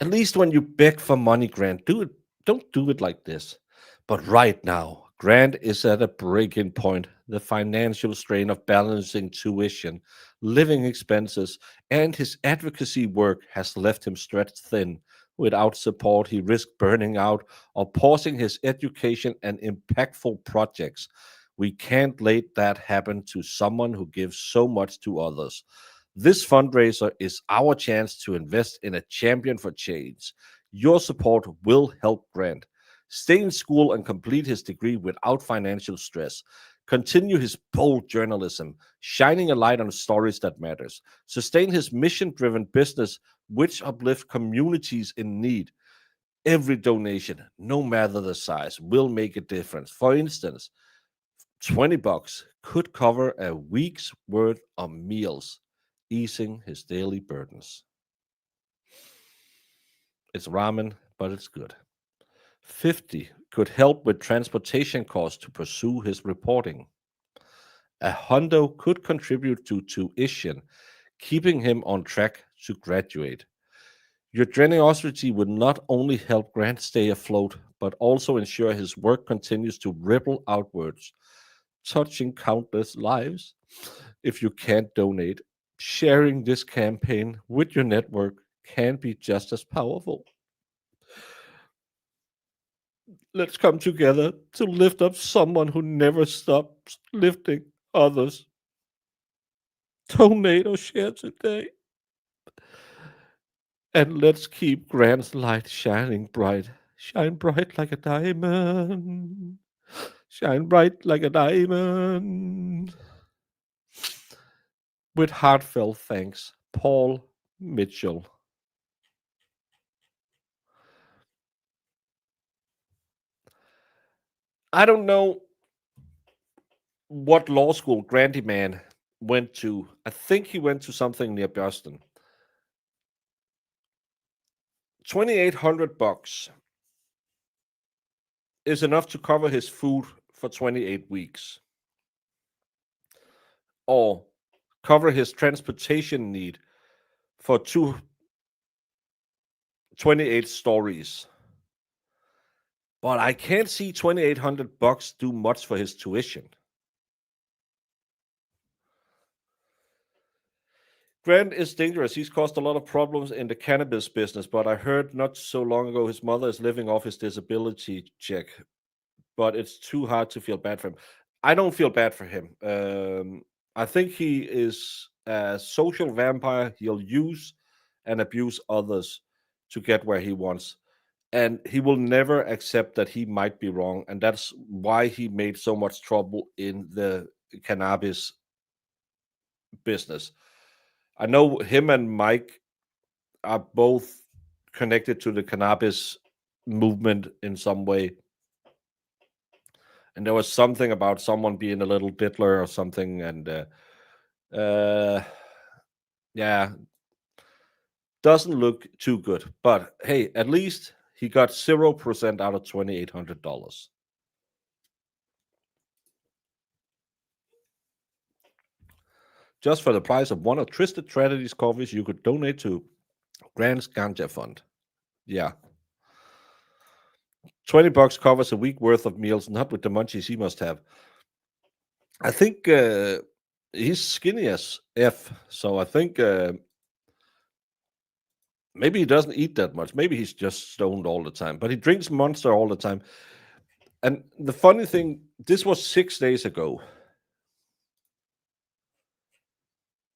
Speaker 2: At least when you beg for money, Grant, don't do it like this. But right now, Grant is at a breaking point. The financial strain of balancing tuition, living expenses, and his advocacy work has left him stretched thin. Without support, he risked burning out or pausing his education and impactful projects. We can't let that happen to someone who gives so much to others. This fundraiser is our chance to invest in a champion for change. Your support will help Grant stay in school and complete his degree without financial stress. Continue his bold journalism, shining a light on stories that matters. Sustain his mission-driven business, which uplift communities in need. Every donation, no matter the size, will make a difference. For instance, $20 could cover a week's worth of meals, easing his daily burdens. It's ramen, but it's good. 50 could help with transportation costs to pursue his reporting. A hundo could contribute to tuition, keeping him on track to graduate. Your generosity would not only help Grant stay afloat, but also ensure his work continues to ripple outwards, touching countless lives. If you can't donate, sharing this campaign with your network can be just as powerful. Let's come together to lift up someone who never stops lifting others. Donate or share today. And let's keep Grant's light shining bright. Shine bright like a diamond. Shine bright like a diamond. With heartfelt thanks, Paul Mitchell. I don't know what law school Grandy Man went to. I think he went to something near Boston. $2,800 is enough to cover his food for 28 weeks, or cover his transportation need for 28 stories. But I can't see $2,800 do much for his tuition. Grant is dangerous. He's caused a lot of problems in the cannabis business, but I heard not so long ago his mother is living off his disability check. But it's too hard to feel bad for him. I don't feel bad for him. I think he is a social vampire. He'll use and abuse others to get where he wants. And he will never accept that he might be wrong. And that's why he made so much trouble in the cannabis business. I know him and Mike are both connected to the cannabis movement in some way. And there was something about someone being a little diddler or something. And yeah, doesn't look too good. But hey, at least he got 0% out of $2,800. Just for the price of one of Twisted Tragedies coffees, you could donate to Grant's Ganja Fund. Yeah. $20 covers a week worth of meals, not with the munchies he must have. I think he's skinny as F, so I think maybe he doesn't eat that much. Maybe he's just stoned all the time, but he drinks Monster all the time. And the funny thing, this was 6 days ago.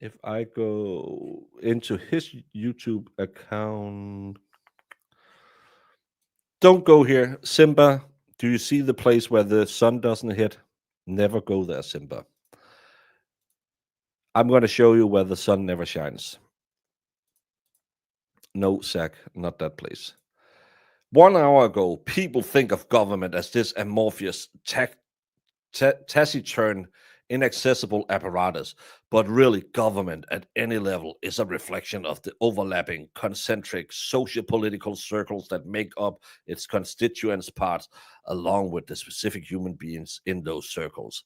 Speaker 2: If I go into his YouTube account, don't go here. Simba, do you see the place where the sun doesn't hit? Never go there, Simba. I'm going to show you where the sun never shines. No, Zach, not that place. 1 hour ago, people think of government as this amorphous, taciturn, inaccessible apparatus, but really government at any level is a reflection of the overlapping, concentric, socio-political circles that make up its constituents parts, along with the specific human beings in those circles.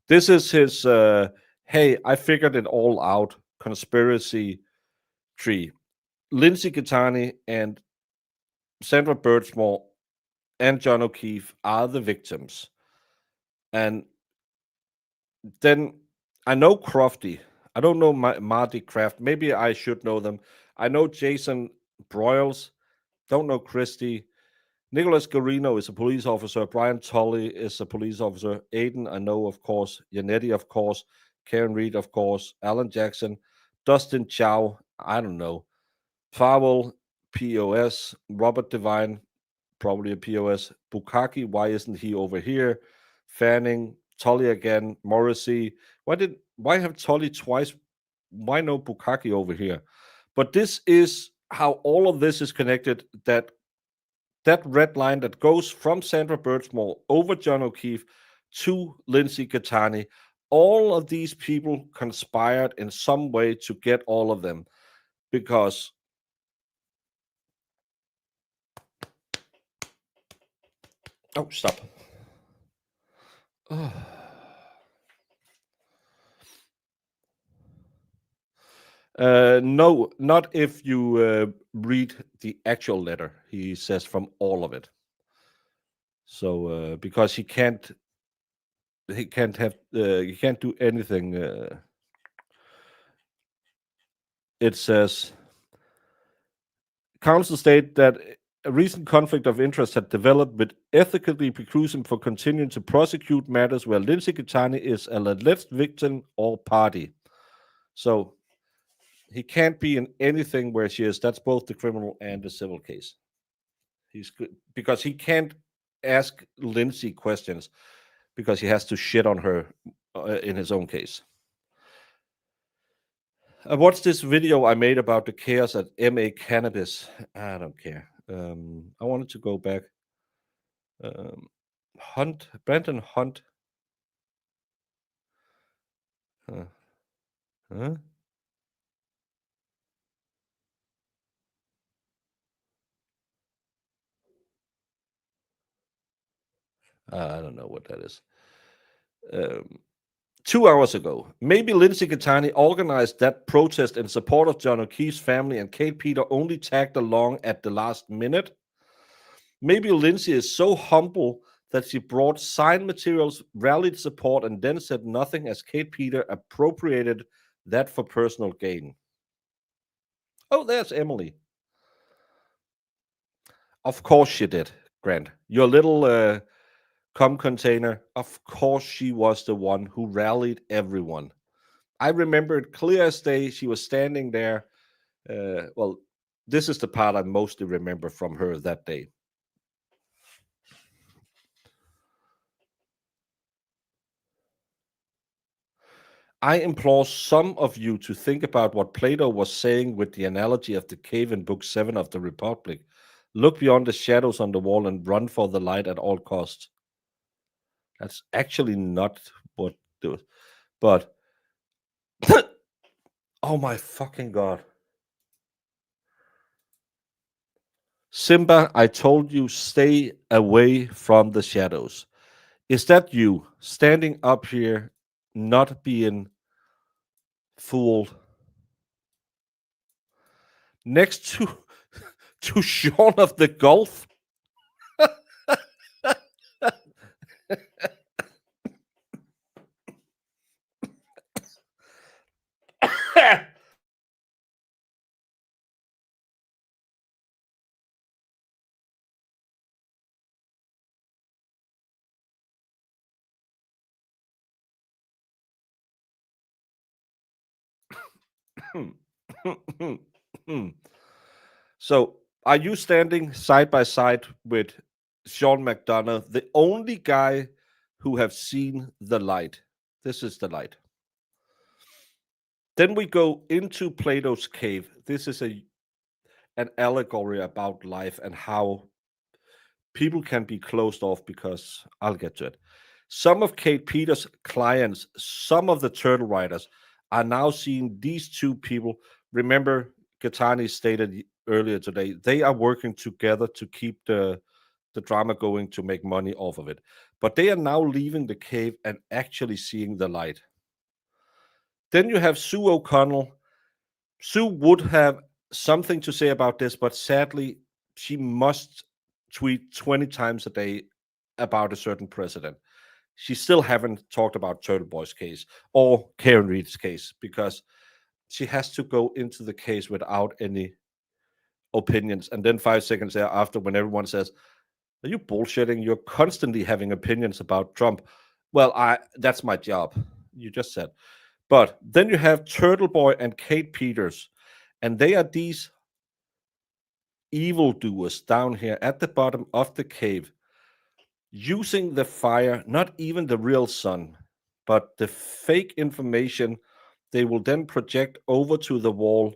Speaker 2: This is his, hey, I figured it all out, conspiracy tree. Lindsay Gattani and Sandra Birchmore and John O'Keefe are the victims. And then I know Crofty. I don't know Marty Kraft. Maybe I should know them. I know Jason Broyles. Don't know Christie. Nicholas Garino is a police officer. Brian Tully is a police officer. Aiden, I know, of course. Yannetti, of course. Karen Reed, of course. Alan Jackson. Dustin Chow. I don't know. Farwell, POS. Robert Devine, probably a POS. Bukaki, why isn't he over here? Fanning, Tully again, Morrissey. Why have Tully twice? Why no Bukaki over here? But this is how all of this is connected. That red line that goes from Sandra Birchmore over John O'Keefe to Lindsay Gattani. All of these people conspired in some way to get all of them, because oh, stop. Oh. No, not if you read the actual letter. He says from all of it. So because he can't do anything. It says, counsel state that a recent conflict of interest had developed, which ethically precludes him for continuing to prosecute matters where Lindsay Gattani is an alleged victim or party. So he can't be in anything where she is. That's both the criminal and the civil case. He's good because he can't ask Lindsay questions because he has to shit on her in his own case. I watched this video I made about the chaos at MA Cannabis. I don't care. I wanted to go back. Brandon Hunt. Huh? I don't know what that is. 2 hours ago, maybe Lindsay Gattani organized that protest in support of John O'Keefe's family and Kate Peter only tagged along at the last minute. Maybe Lindsay is so humble that she brought signed materials, rallied support, and then said nothing as Kate Peter appropriated that for personal gain. Oh, there's Emily. Of course she did, Grant. Your little cum container. Of course she was the one who rallied everyone. I remember it clear as day. She was standing there. Well, this is the part I mostly remember from her that day. I implore some of you to think about what Plato was saying with the analogy of the cave in Book 7 of the Republic. Look beyond the shadows on the wall and run for the light at all costs. That's actually not what do it. But oh my fucking god. Simba, I told you stay away from the shadows. Is that you standing up here not being fooled next to to Sean of the Gulf? So, are you standing side by side with Sean McDonough, the only guy who have seen the light? This is the light. Then we go into Plato's cave. This is an allegory about life and how people can be closed off because I'll get to it. Some of Kate Peters' clients, some of the turtle riders, are now seeing these two people. Remember, Gattani stated earlier today, they are working together to keep the drama going to make money off of it. But they are now leaving the cave and actually seeing the light. Then you have Sue O'Connell. Sue would have something to say about this, but sadly, she must tweet 20 times a day about a certain president. She still haven't talked about Turtle Boy's case or Karen Reed's case because she has to go into the case without any opinions. And then 5 seconds thereafter, when everyone says, "Are you bullshitting? You're constantly having opinions about Trump." Well, that's my job. You just said. But then you have Turtle Boy and Kate Peters, and they are these evildoers down here at the bottom of the cave, using the fire, not even the real sun, but the fake information they will then project over to the wall.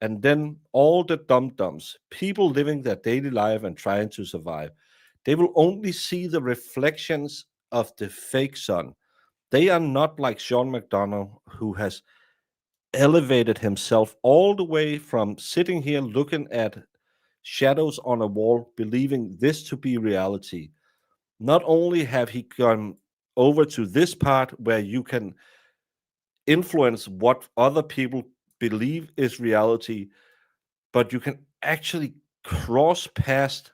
Speaker 2: And then all the dum-dums, people living their daily life and trying to survive, they will only see the reflections of the fake sun. They are not like Sean McDonough, who has elevated himself all the way from sitting here looking at shadows on a wall, believing this to be reality. Not only have he gone over to this part where you can influence what other people believe is reality, but you can actually cross past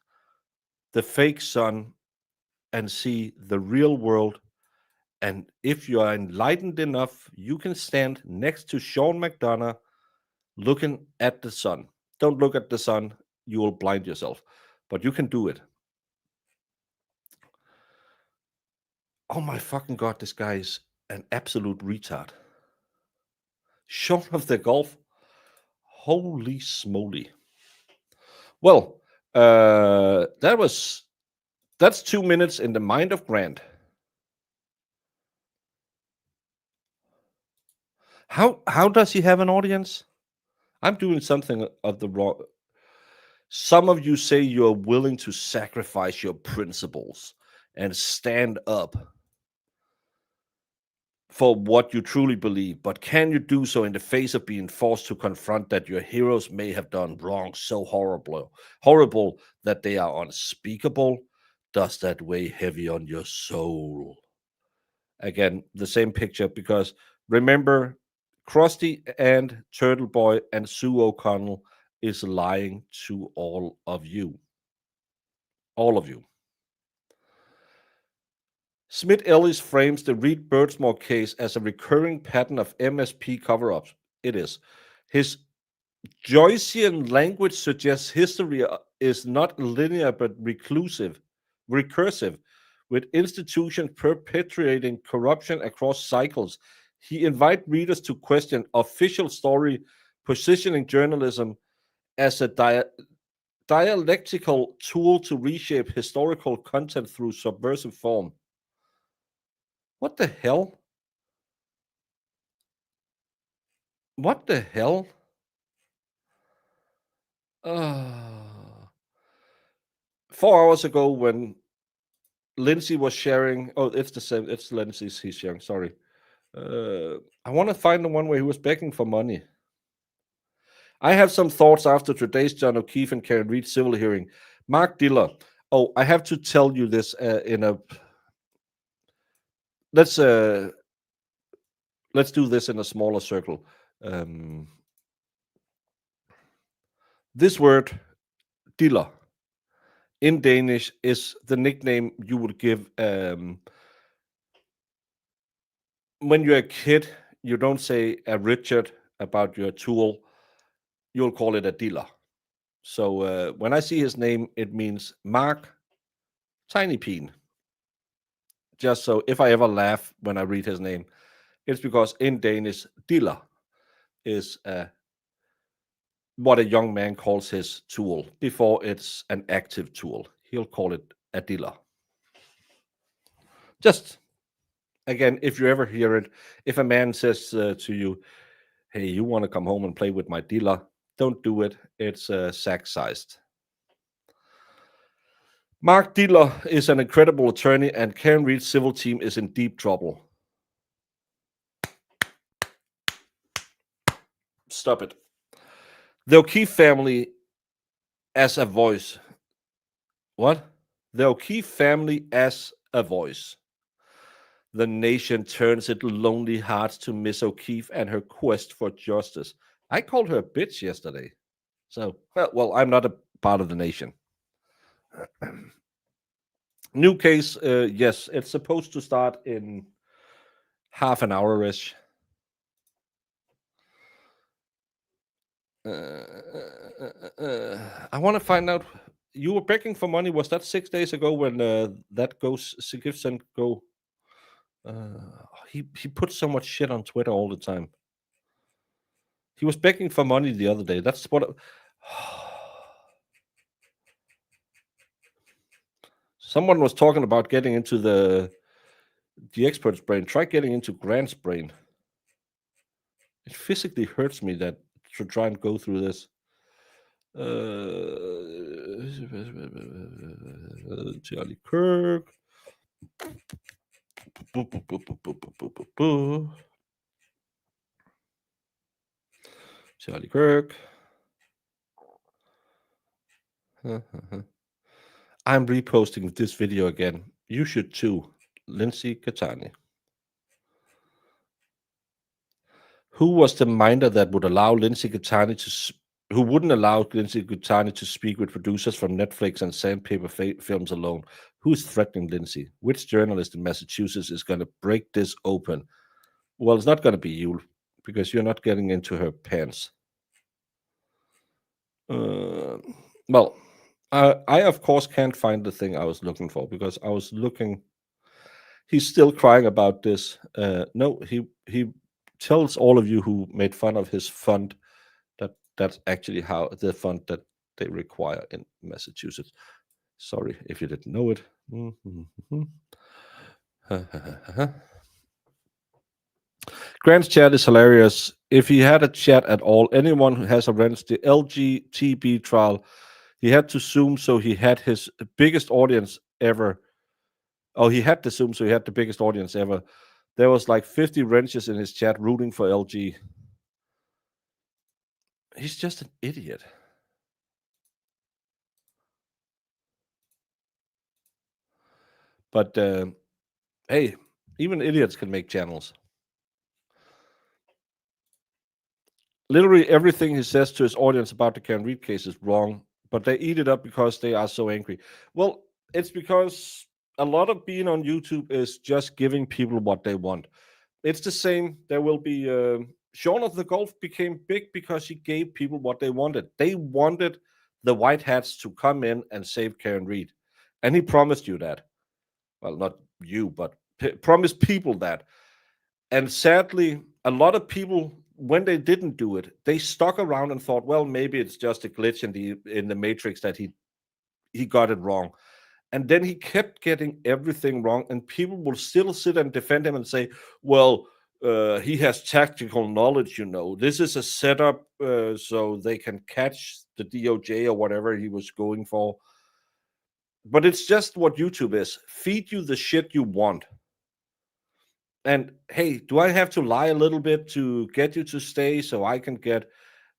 Speaker 2: the fake sun and see the real world. And if you are enlightened enough, you can stand next to Sean McDonough looking at the sun. Don't look at the sun, you will blind yourself, but you can do it. Oh my fucking god, this guy is an absolute retard. Sean of the Gulf. Holy smoly. Well, that's 2 minutes in the mind of Grant. How does he have an audience? I'm doing something of the wrong. Some of you say you're willing to sacrifice your principles and stand up for what you truly believe, but can you do so in the face of being forced to confront that your heroes may have done wrong so horrible that they are unspeakable? Does that weigh heavy on your soul? Again, the same picture, because remember, Krusty and Turtle Boy and Sue O'Connell is lying to all of you. All of you. Smith Ellis frames the Reed Birdsmore case as a recurring pattern of MSP cover-ups. It is. His Joycean language suggests history is not linear but recursive, with institutions perpetuating corruption across cycles. He invites readers to question official story, positioning journalism as a dialectical tool to reshape historical content through subversive form. What the hell? What the hell? 4 hours ago, when Lindsay was sharing, oh, it's the same, it's Lindsay's he's sharing, sorry. I want to find the one where he was begging for money. I have some thoughts after today's John O'Keefe and Karen Reed civil hearing. Mark Diller. Oh, I have to tell you this let's do this in a smaller circle. This word, Diller, in Danish is the nickname you would give when you're a kid. You don't say a Richard about your tool, you'll call it a Diller. So when I see his name, it means Mark Tiny Peen. Just so if I ever laugh when I read his name, it's because in Danish, Diller is what a young man calls his tool before it's an active tool. He'll call it a Diller. Just again, if you ever hear it, if a man says to you, hey, you want to come home and play with my Diller, don't do it. It's sack-sized. Mark Diller is an incredible attorney, and Karen Reed's civil team is in deep trouble. Stop it. The O'Keefe family as a voice. What? The O'Keefe family as a voice. The nation turns its lonely hearts to Miss O'Keefe and her quest for justice. I called her a bitch yesterday. So, well, I'm not a part of the nation. New case, yes, it's supposed to start in half an hour-ish. I want to find out. You were begging for money. Was that 6 days ago when that goes Sigifson go? He puts so much shit on Twitter all the time. He was begging for money the other day. That's what. Someone was talking about getting into the expert's brain. Try getting into Grant's brain. It physically hurts me that to try and go through this. Charlie Kirk. Charlie Kirk. I'm reposting this video again. You should too. Lindsay Catani. Who was the minder that would allow Lindsay Catani to who wouldn't allow Lindsay Catani to speak with producers from Netflix and Sandpaper Films alone? Who's threatening Lindsay? Which journalist in Massachusetts is going to break this open? Well, it's not going to be you, because you're not getting into her pants. Well, I of course can't find the thing I was looking for, because I was looking. He's still crying about this. No, he tells all of you who made fun of his fund that that's actually how the fund that they require in Massachusetts. Sorry if you didn't know it. Grant's chat is hilarious. If he had a chat at all, anyone who has arranged the LGTB trial, he had to Zoom, so he had his biggest audience ever. Oh, he had to Zoom, so he had the biggest audience ever. There was like 50 wrenches in his chat rooting for LG. He's just an idiot. But hey, even idiots can make channels. Literally everything he says to his audience about the Karen Reed case is wrong, but they eat it up because they are so angry. Well, it's because a lot of being on YouTube is just giving people what they want. It's the same. There will be Shaun of the Gulf became big because he gave people what they wanted. They wanted the white hats to come in and save Karen Reed. And he promised you that. Well, not you, but promised people that. And sadly, a lot of people, when they didn't do it, they stuck around and thought, well, maybe it's just a glitch in the matrix that he got it wrong. And then he kept getting everything wrong, and people will still sit and defend him and say, well, he has tactical knowledge, This is a setup so they can catch the DOJ or whatever he was going for. But it's just what YouTube is. Feed you the shit you want. And hey, do I have to lie a little bit to get you to stay so I can get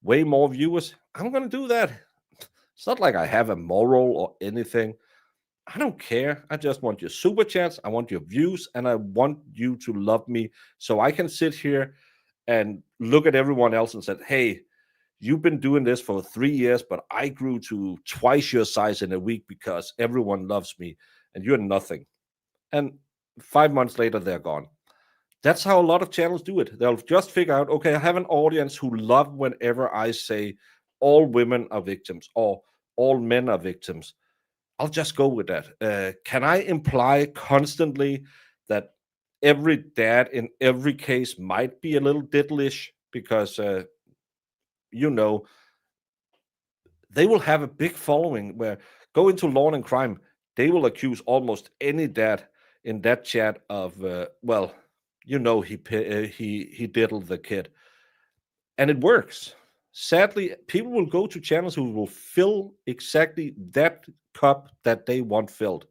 Speaker 2: way more viewers? I'm going to do that. It's not like I have a moral or anything. I don't care. I just want your super chats. I want your views, and I want you to love me so I can sit here and look at everyone else and say, hey, you've been doing this for 3 years, but I grew to twice your size in a week because everyone loves me and you're nothing. And 5 months later, they're gone. That's how a lot of channels do it. They'll just figure out, okay, I have an audience who love whenever I say all women are victims or all men are victims. I'll just go with that. Can I imply constantly that every dad in every case might be a little diddlish? Because, they will have a big following where go into Law and Crime. They will accuse almost any dad in that chat of, he diddled the kid. And it works. Sadly, people will go to channels who will fill exactly that cup that they want filled.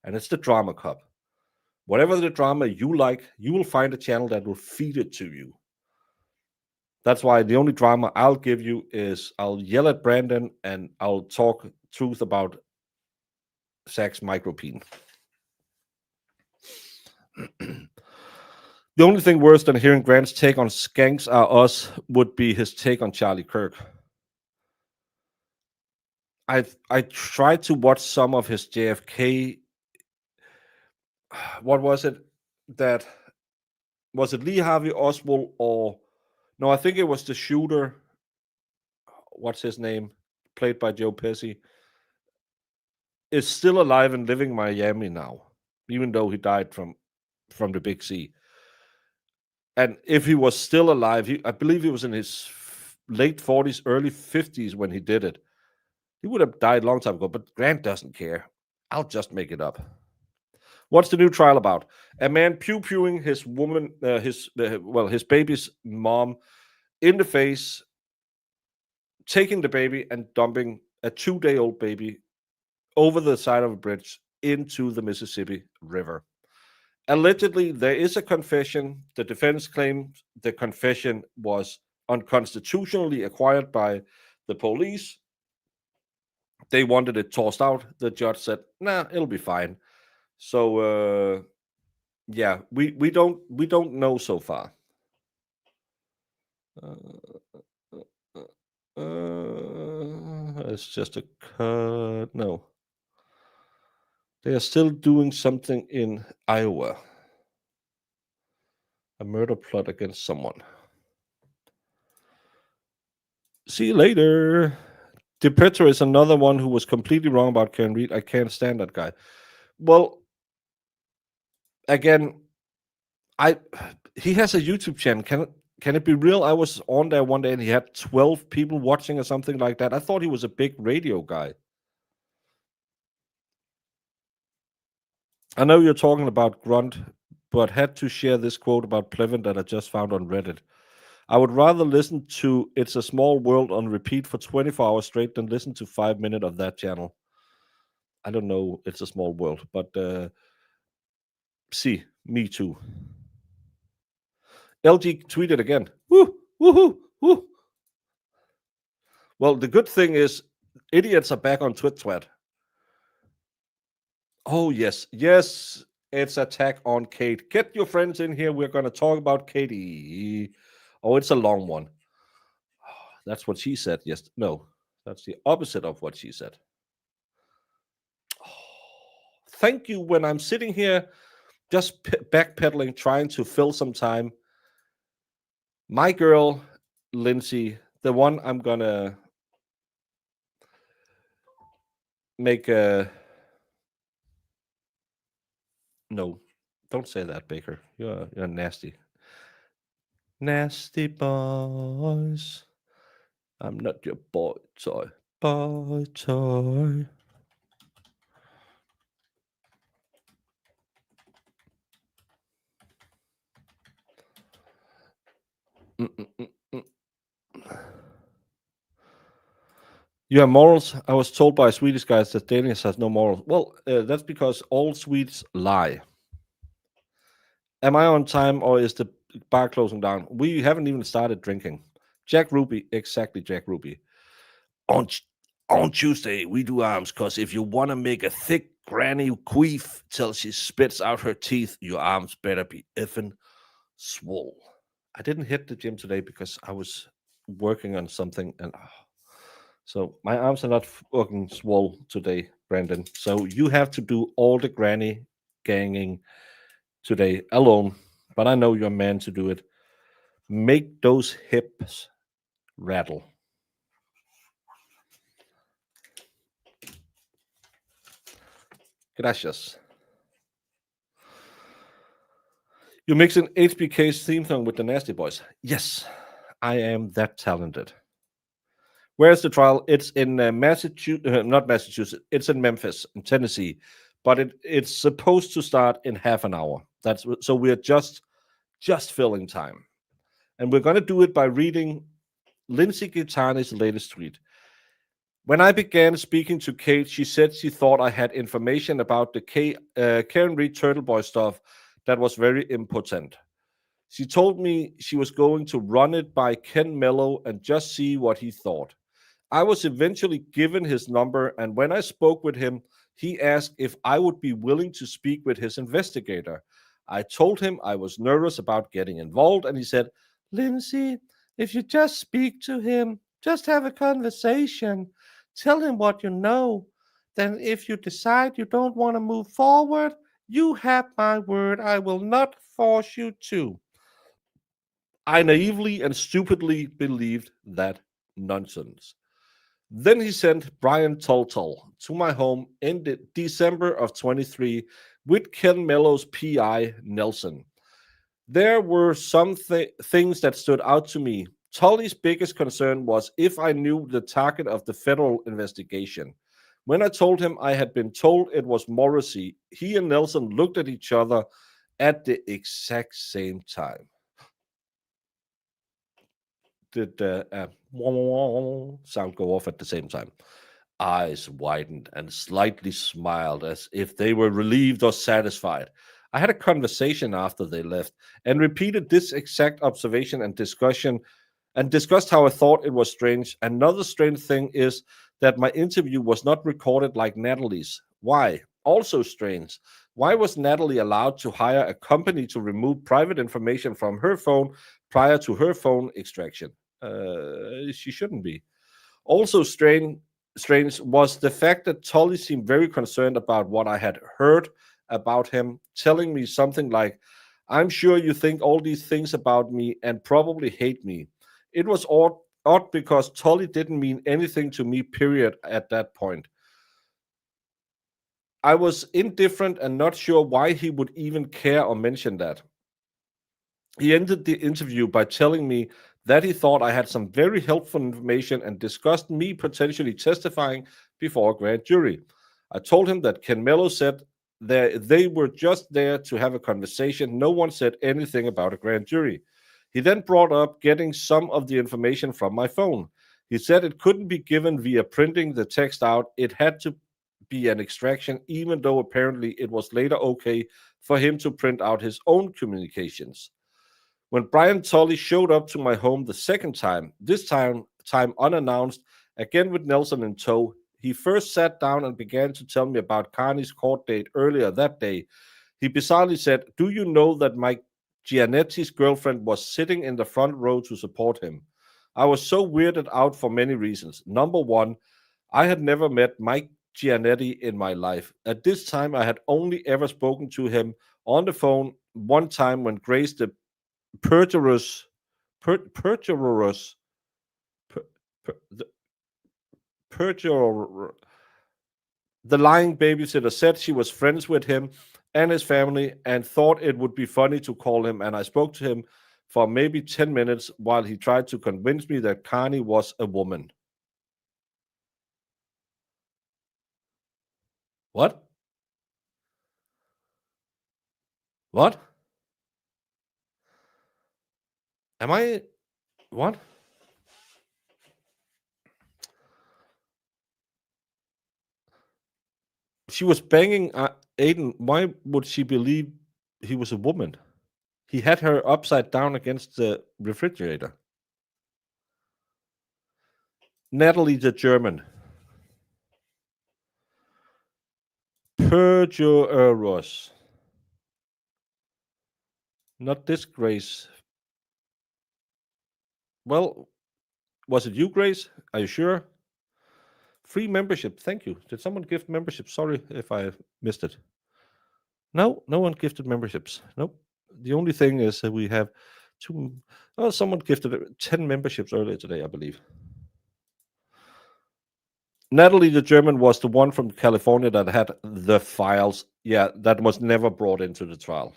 Speaker 2: And it's the drama cup. Whatever the drama you like, you will find a channel that will feed it to you. That's why the only drama I'll give you is I'll yell at Brandon and I'll talk truth about Zach's micropene. The only thing worse than hearing Grant's take on Skanks Are Us would be his take on Charlie Kirk. I tried to watch some of his JFK. What was it? Was it Lee Harvey Oswald or no? I think it was the shooter. What's his name? Played by Joe Pesci. Is still alive and living in Miami now, even though he died from the Big C. And if he was still alive, I believe he was in his late 40s, early 50s when he did it. He would have died a long time ago, but Grant doesn't care. I'll just make it up. What's the new trial about? A man pew-pewing his woman, his baby's mom in the face, taking the baby and dumping a 2-day-old baby over the side of a bridge into the Mississippi River. Allegedly, there is a confession. The defense claims the confession was unconstitutionally acquired by the police. They wanted it tossed out. The judge said, nah, it'll be fine. So, we don't know so far. It's just a cut. No. They are still doing something in Iowa. A murder plot against someone. See you later. DePetro is another one who was completely wrong about Karen Reed. I can't stand that guy. Well, again, he has a YouTube channel. Can it be real? I was on there one day and he had 12 people watching or something like that. I thought he was a big radio guy. I know you're talking about Grunt, but had to share this quote about Plevin that I just found on Reddit. I would rather listen to It's a Small World on repeat for 24 hours straight than listen to 5 minutes of that channel. I don't know It's a Small World, but see, me too. LG tweeted again. Woo, woohoo, woo. Well, the good thing is idiots are back on Twit. Oh, yes. Yes, it's Attack on Kate. Get your friends in here. We're going to talk about Katie. Oh, it's a long one. That's what she said. Yes. No, that's the opposite of what she said. Thank you. When I'm sitting here just backpedaling, trying to fill some time, My girl, Lindsay, the one I'm gonna make a... No, don't say that, Baker. You're nasty. Nasty boys. I'm not your boy toy. Boy toy. Mm-mm-mm-mm. You have morals. I was told by Swedish guys that Danish has no morals. Well, that's because all Swedes lie. Am I on time or is the bar closing down? We haven't even started drinking. Jack Ruby, exactly, Jack Ruby. On on Tuesday, we do arms because if you want to make a thick granny queef till she spits out her teeth, your arms better be effing swole. I didn't hit the gym today because I was working on something, and so my arms are not fucking swole today, Brandon. So you have to do all the granny ganging today alone. But I know you're a man to do it. Make those hips rattle. Gracias. You mix an HBK's theme song with the Nasty Boys. Yes, I am that talented. Where's the trial? It's in Massachusetts, not Massachusetts. It's in Memphis, in Tennessee, but it's supposed to start in half an hour. That's so we're just filling time, and we're going to do it by reading Lindsay Gitani's latest tweet. When I began speaking to Kate, she said she thought I had information about the Karen Reed Turtle Boy stuff that was very impotent. She told me she was going to run it by Ken Mello and just see what he thought. I was eventually given his number, and when I spoke with him, he asked if I would be willing to speak with his investigator. I told him I was nervous about getting involved, and he said, Lindsay, if you just speak to him, just have a conversation, tell him what you know. Then, if you decide you don't want to move forward, you have my word, I will not force you to. I naively and stupidly believed that nonsense. Then he sent Brian Tultul to my home in December of 23 with Ken Mello's PI, Nelson. There were some things that stood out to me. Tully's biggest concern was if I knew the target of the federal investigation. When I told him I had been told it was Morrissey, he and Nelson looked at each other at the exact same time. Did the sound go off at the same time? Eyes widened and slightly smiled as if they were relieved or satisfied. I had a conversation after they left and repeated this exact observation and discussion and discussed how I thought it was strange. Another strange thing is that my interview was not recorded like Natalie's. Why? Also strange. Why was Natalie allowed to hire a company to remove private information from her phone prior to her phone extraction? She shouldn't be. Also strange was the fact that Tully seemed very concerned about what I had heard about him, telling me something like, I'm sure you think all these things about me and probably hate me. It was odd because Tully didn't mean anything to me, period, at that point. I was indifferent and not sure why he would even care or mention that. He ended the interview by telling me that he thought I had some very helpful information and discussed me potentially testifying before a grand jury. I told him that Ken Mello said that they were just there to have a conversation. No one said anything about a grand jury. He then brought up getting some of the information from my phone. He said it couldn't be given via printing the text out. It had to be an extraction, even though apparently it was later okay for him to print out his own communications. When Brian Tully showed up to my home the second time, this time unannounced, again with Nelson in tow, he first sat down and began to tell me about Carney's court date earlier that day. He bizarrely said, do you know that Mike Gianetti's girlfriend was sitting in the front row to support him? I was so weirded out for many reasons. Number one, I had never met Mike Gianetti in my life. At this time, I had only ever spoken to him on the phone one time when Grace, the perjurous perjurers. Per, perjuror. The lying babysitter said she was friends with him and his family and thought it would be funny to call him. And I spoke to him for maybe 10 minutes while he tried to convince me that Connie was a woman. What? What? Am I? What? She was banging Aiden. Why would she believe he was a woman? He had her upside down against the refrigerator. Natalie the German. Perjurers. Not this Grace. Well, was it you, Grace? Are you sure? Free membership. Thank you. Did someone gift membership? Sorry if I missed it. No, no one gifted memberships. Nope. The only thing is that we have two. Oh, someone gifted 10 memberships earlier today, I believe. Natalie the German was the one from California that had the files. Yeah, that was never brought into the trial.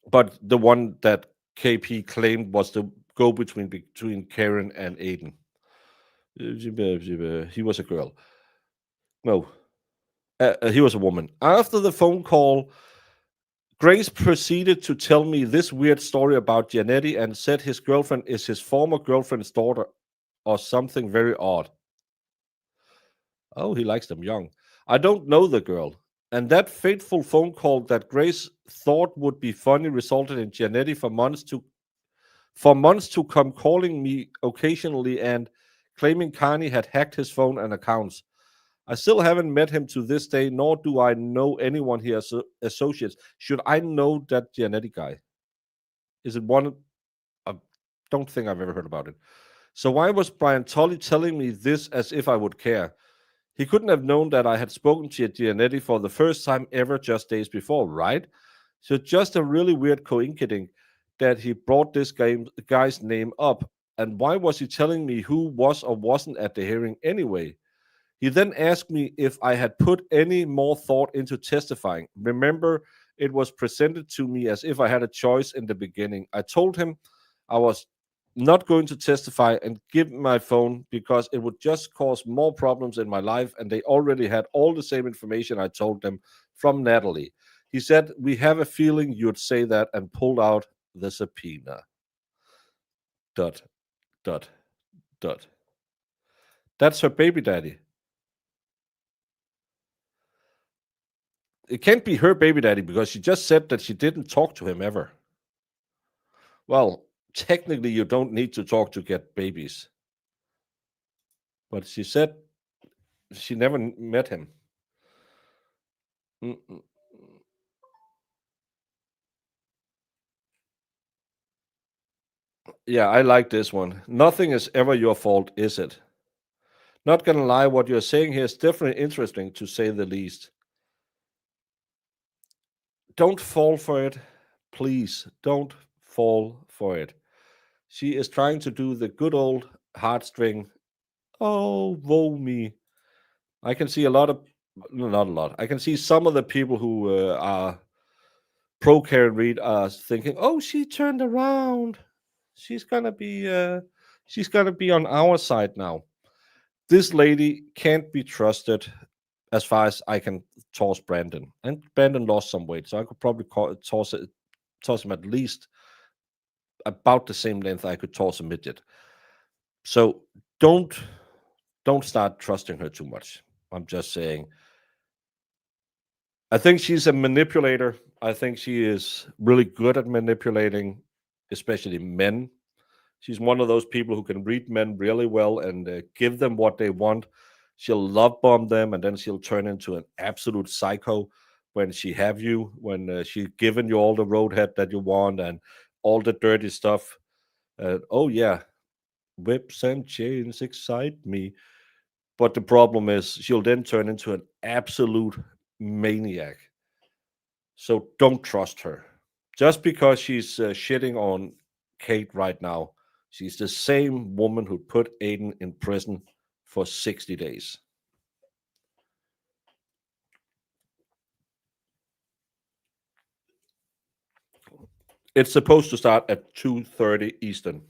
Speaker 2: But the one that KP claimed was the go-between between Karen and Aiden. He was a girl. No, he was a woman. After the phone call, Grace proceeded to tell me this weird story about Giannetti and said his girlfriend is his former girlfriend's daughter or something very odd. Oh, he likes them young. I don't know the girl. And that fateful phone call that Grace thought would be funny resulted in Giannetti for months to come calling me occasionally and claiming Carney had hacked his phone and accounts. I still haven't met him to this day, nor do I know anyone he associates. Should I know that Giannetti guy? Is it one? I don't think I've ever heard about it. So why was Brian Tully telling me this as if I would care? He couldn't have known that I had spoken to Giannetti for the first time ever just days before, right? So just a really weird coincidence that he brought this guy's name up. And why was he telling me who was or wasn't at the hearing anyway? He then asked me if I had put any more thought into testifying. Remember, it was presented to me as if I had a choice in the beginning. I told him I was not going to testify and give my phone because it would just cause more problems in my life, and they already had all the same information I told them from Natalie. He said, we have a feeling you'd say that, and pulled out the subpoena. ... That's her baby daddy. It can't be her baby daddy because she just said that she didn't talk to him ever. Well, technically, you don't need to talk to get babies. But she said she never met him. Yeah, I like this one. Nothing is ever your fault, is it? Not gonna lie, what you're saying here is definitely interesting, to say the least. Don't fall for it. Please, don't fall for it. She is trying to do the good old heartstring. Oh, woe me. I can see a lot of, not a lot. I can see some of the people who are pro Karen Reed are thinking, "Oh, she turned around. She's gonna be on our side now." This lady can't be trusted, as far as I can toss Brandon. And Brandon lost some weight, so I could probably toss him at least about the same length I could toss a midget. So don't start trusting her too much. I'm just saying. I think she's a manipulator. I think she is really good at manipulating, especially men. She's one of those people who can read men really well and give them what they want. She'll love bomb them, and then she'll turn into an absolute psycho when she have you, when she's given you all the roadhead that you want and all the dirty stuff. Oh yeah, whips and chains excite me. But the problem is she'll then turn into an absolute maniac. So don't trust her. Just because she's shitting on Kate right now, she's the same woman who put Aiden in prison for 60 days. It's supposed to start at 2:30 Eastern.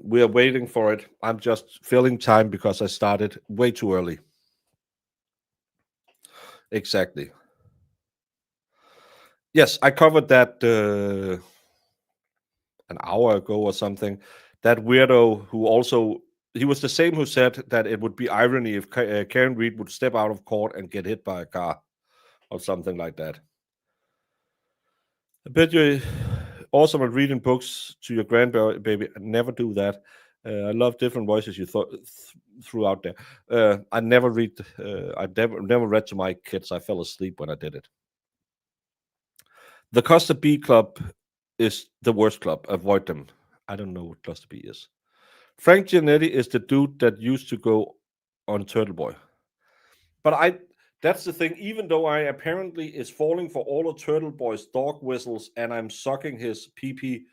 Speaker 2: We are waiting for it. I'm just filling time because I started way too early. Exactly. Yes, I covered that an hour ago or something. That weirdo who also, he was the same who said that it would be irony if Karen Reed would step out of court and get hit by a car or something like that. I bet you're awesome at reading books to your grandbaby. Never do that. I love different voices you threw out there. I never read. I never read to my kids. I fell asleep when I did it. The Cluster B Club is the worst club. Avoid them. I don't know what Cluster B is. Frank Giannetti is the dude that used to go on Turtle Boy. But that's the thing. Even though I apparently is falling for all of Turtle Boy's dog whistles and I'm sucking his pee-pee,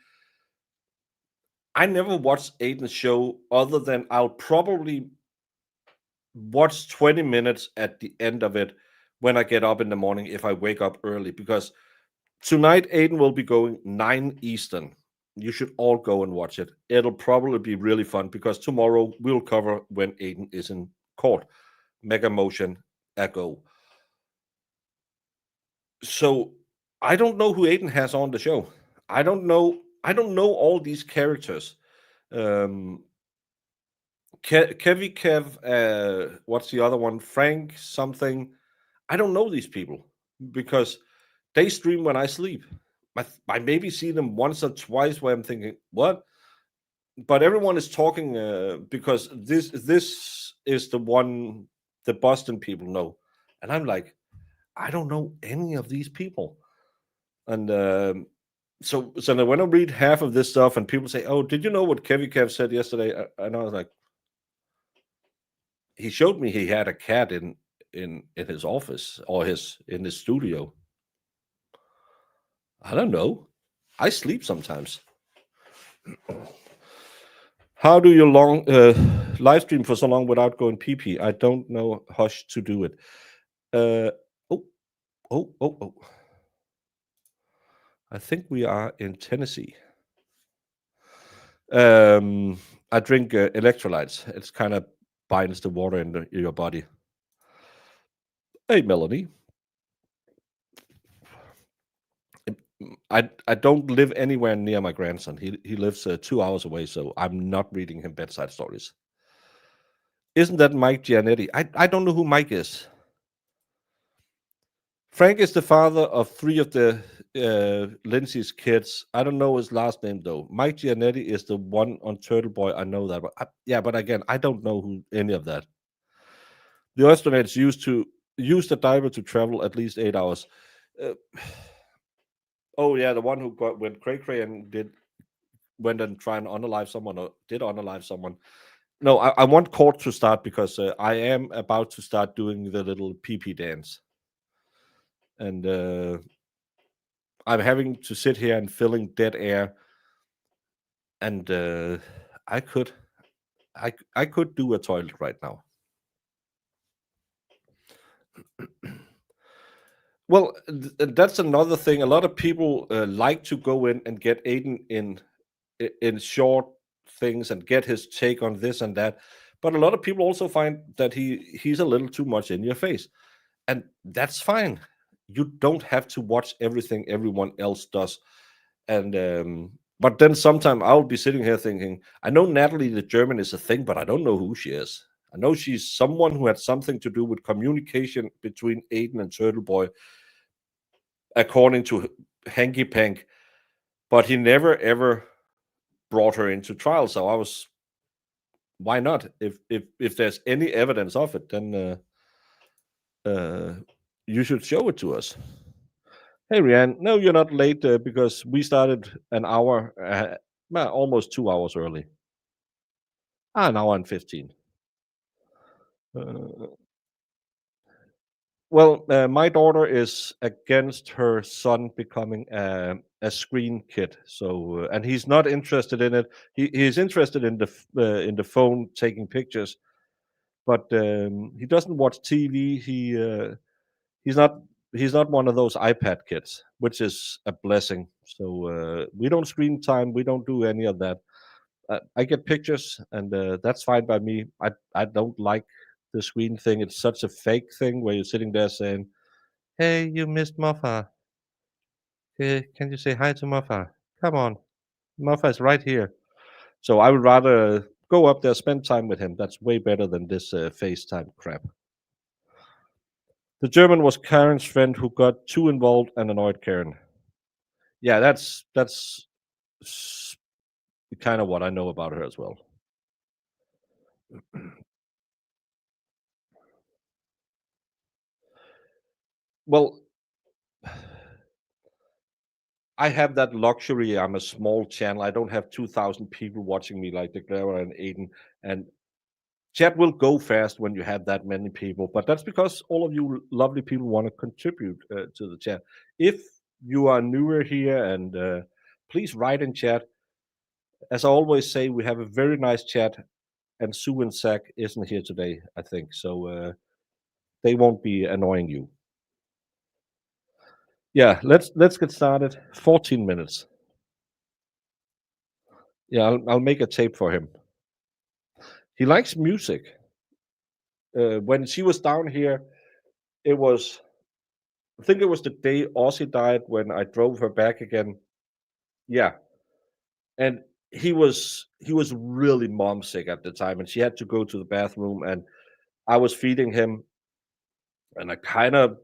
Speaker 2: I never watched Aiden's show other than I'll probably watch 20 minutes at the end of it when I get up in the morning if I wake up early, because tonight Aiden will be going 9 Eastern. You should all go and watch it. It'll probably be really fun because tomorrow we'll cover when Aiden is in court. Mega Motion, Echo. So I don't know who Aiden has on the show. I don't know all these characters. Kevy Kev, what's the other one? Frank something. I don't know these people because they stream when I sleep. I maybe see them once or twice where I'm thinking, what? But everyone is talking because this is the one the Boston people know. And I'm like, I don't know any of these people. And so then when I read half of this stuff and people say, oh, did you know what Kevy Kev said yesterday? And I was like, he showed me he had a cat in his office or in his studio. I don't know. I sleep sometimes. How do you live stream for so long without going pee? I don't know Hush to do it. Oh. I think we are in Tennessee. I drink electrolytes. It's kind of binds the water in your body. Hey, Melanie. I don't live anywhere near my grandson. He lives 2 hours away, so I'm not reading him bedside stories. Isn't that Mike Giannetti? I don't know who Mike is. Frank is the father of 3 of the Lindsay's kids. I don't know his last name though. Mike Giannetti is the one on Turtle Boy. I know that, but but again, I don't know who any of that. The astronauts use the diver to travel at least 8 hours. Oh yeah, the one who went cray and went and try and unalive someone or did unalive someone. No, I want court to start because I am about to start doing the little pee dance. And I'm having to sit here and filling dead air. And I could do a toilet right now. Well, that's another thing. A lot of people like to go in and get Aiden in short things and get his take on this and that. But a lot of people also find that he's a little too much in your face. And that's fine. You don't have to watch everything everyone else does. And but then sometime I'll be sitting here thinking, I know Natalie the German is a thing, but I don't know who she is. I know she's someone who had something to do with communication between Aiden and Turtle Boy, according to Hanky Pank, but he never ever brought her into trial. So I was, why not? If there's any evidence of it, then you should show it to us. Hey, Rianne. No, you're not late because we started an hour, almost 2 hours early. An hour and 15. Well, my daughter is against her son becoming a screen kid. So, and he's not interested in it. He's interested in the phone taking pictures, but he doesn't watch TV. He's not he's not one of those iPad kids, which is a blessing. So we don't screen time. We don't do any of that. I get pictures, and that's fine by me. I don't like the screen thing. It's such a fake thing where you're sitting there saying, "Hey, you missed Muffa. Can you say hi to Muffa? Come on, Muffa is right here." So I would rather go up there, spend time with him. That's way better than this FaceTime crap. The German was Karen's friend who got too involved and annoyed Karen. Yeah, that's kind of what I know about her as well. Well, I have that luxury. I'm a small channel. I don't have 2,000 people watching me like the Clara and Aiden. And chat will go fast when you have that many people. But that's because all of you lovely people want to contribute to the chat. If you are newer here, and please write in chat. As I always say, we have a very nice chat. And Sue and Zach isn't here today, I think. So they won't be annoying you. Yeah, let's get started. 14 minutes. Yeah, I'll make a tape for him. He likes music. When she was down here, it was, I think it was the day Ozzy died when I drove her back again. Yeah, and he was really mom sick at the time, and she had to go to the bathroom, and I was feeding him, and I kind of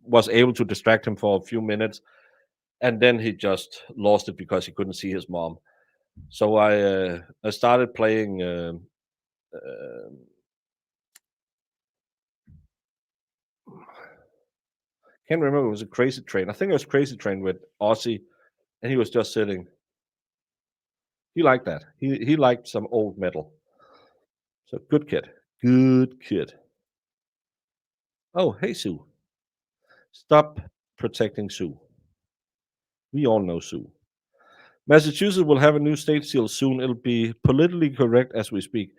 Speaker 2: was able to distract him for a few minutes, and then he just lost it because he couldn't see his mom. So I started playing. Can't remember. It was a Crazy Train. I think it was Crazy Train with Ozzy, and he was just sitting. He liked that. He liked some old metal. So good kid. Good kid. Oh, hey Sue. Stop protecting Sue. We all know Sue. Massachusetts will have a new state seal soon. It'll be politically correct as we speak.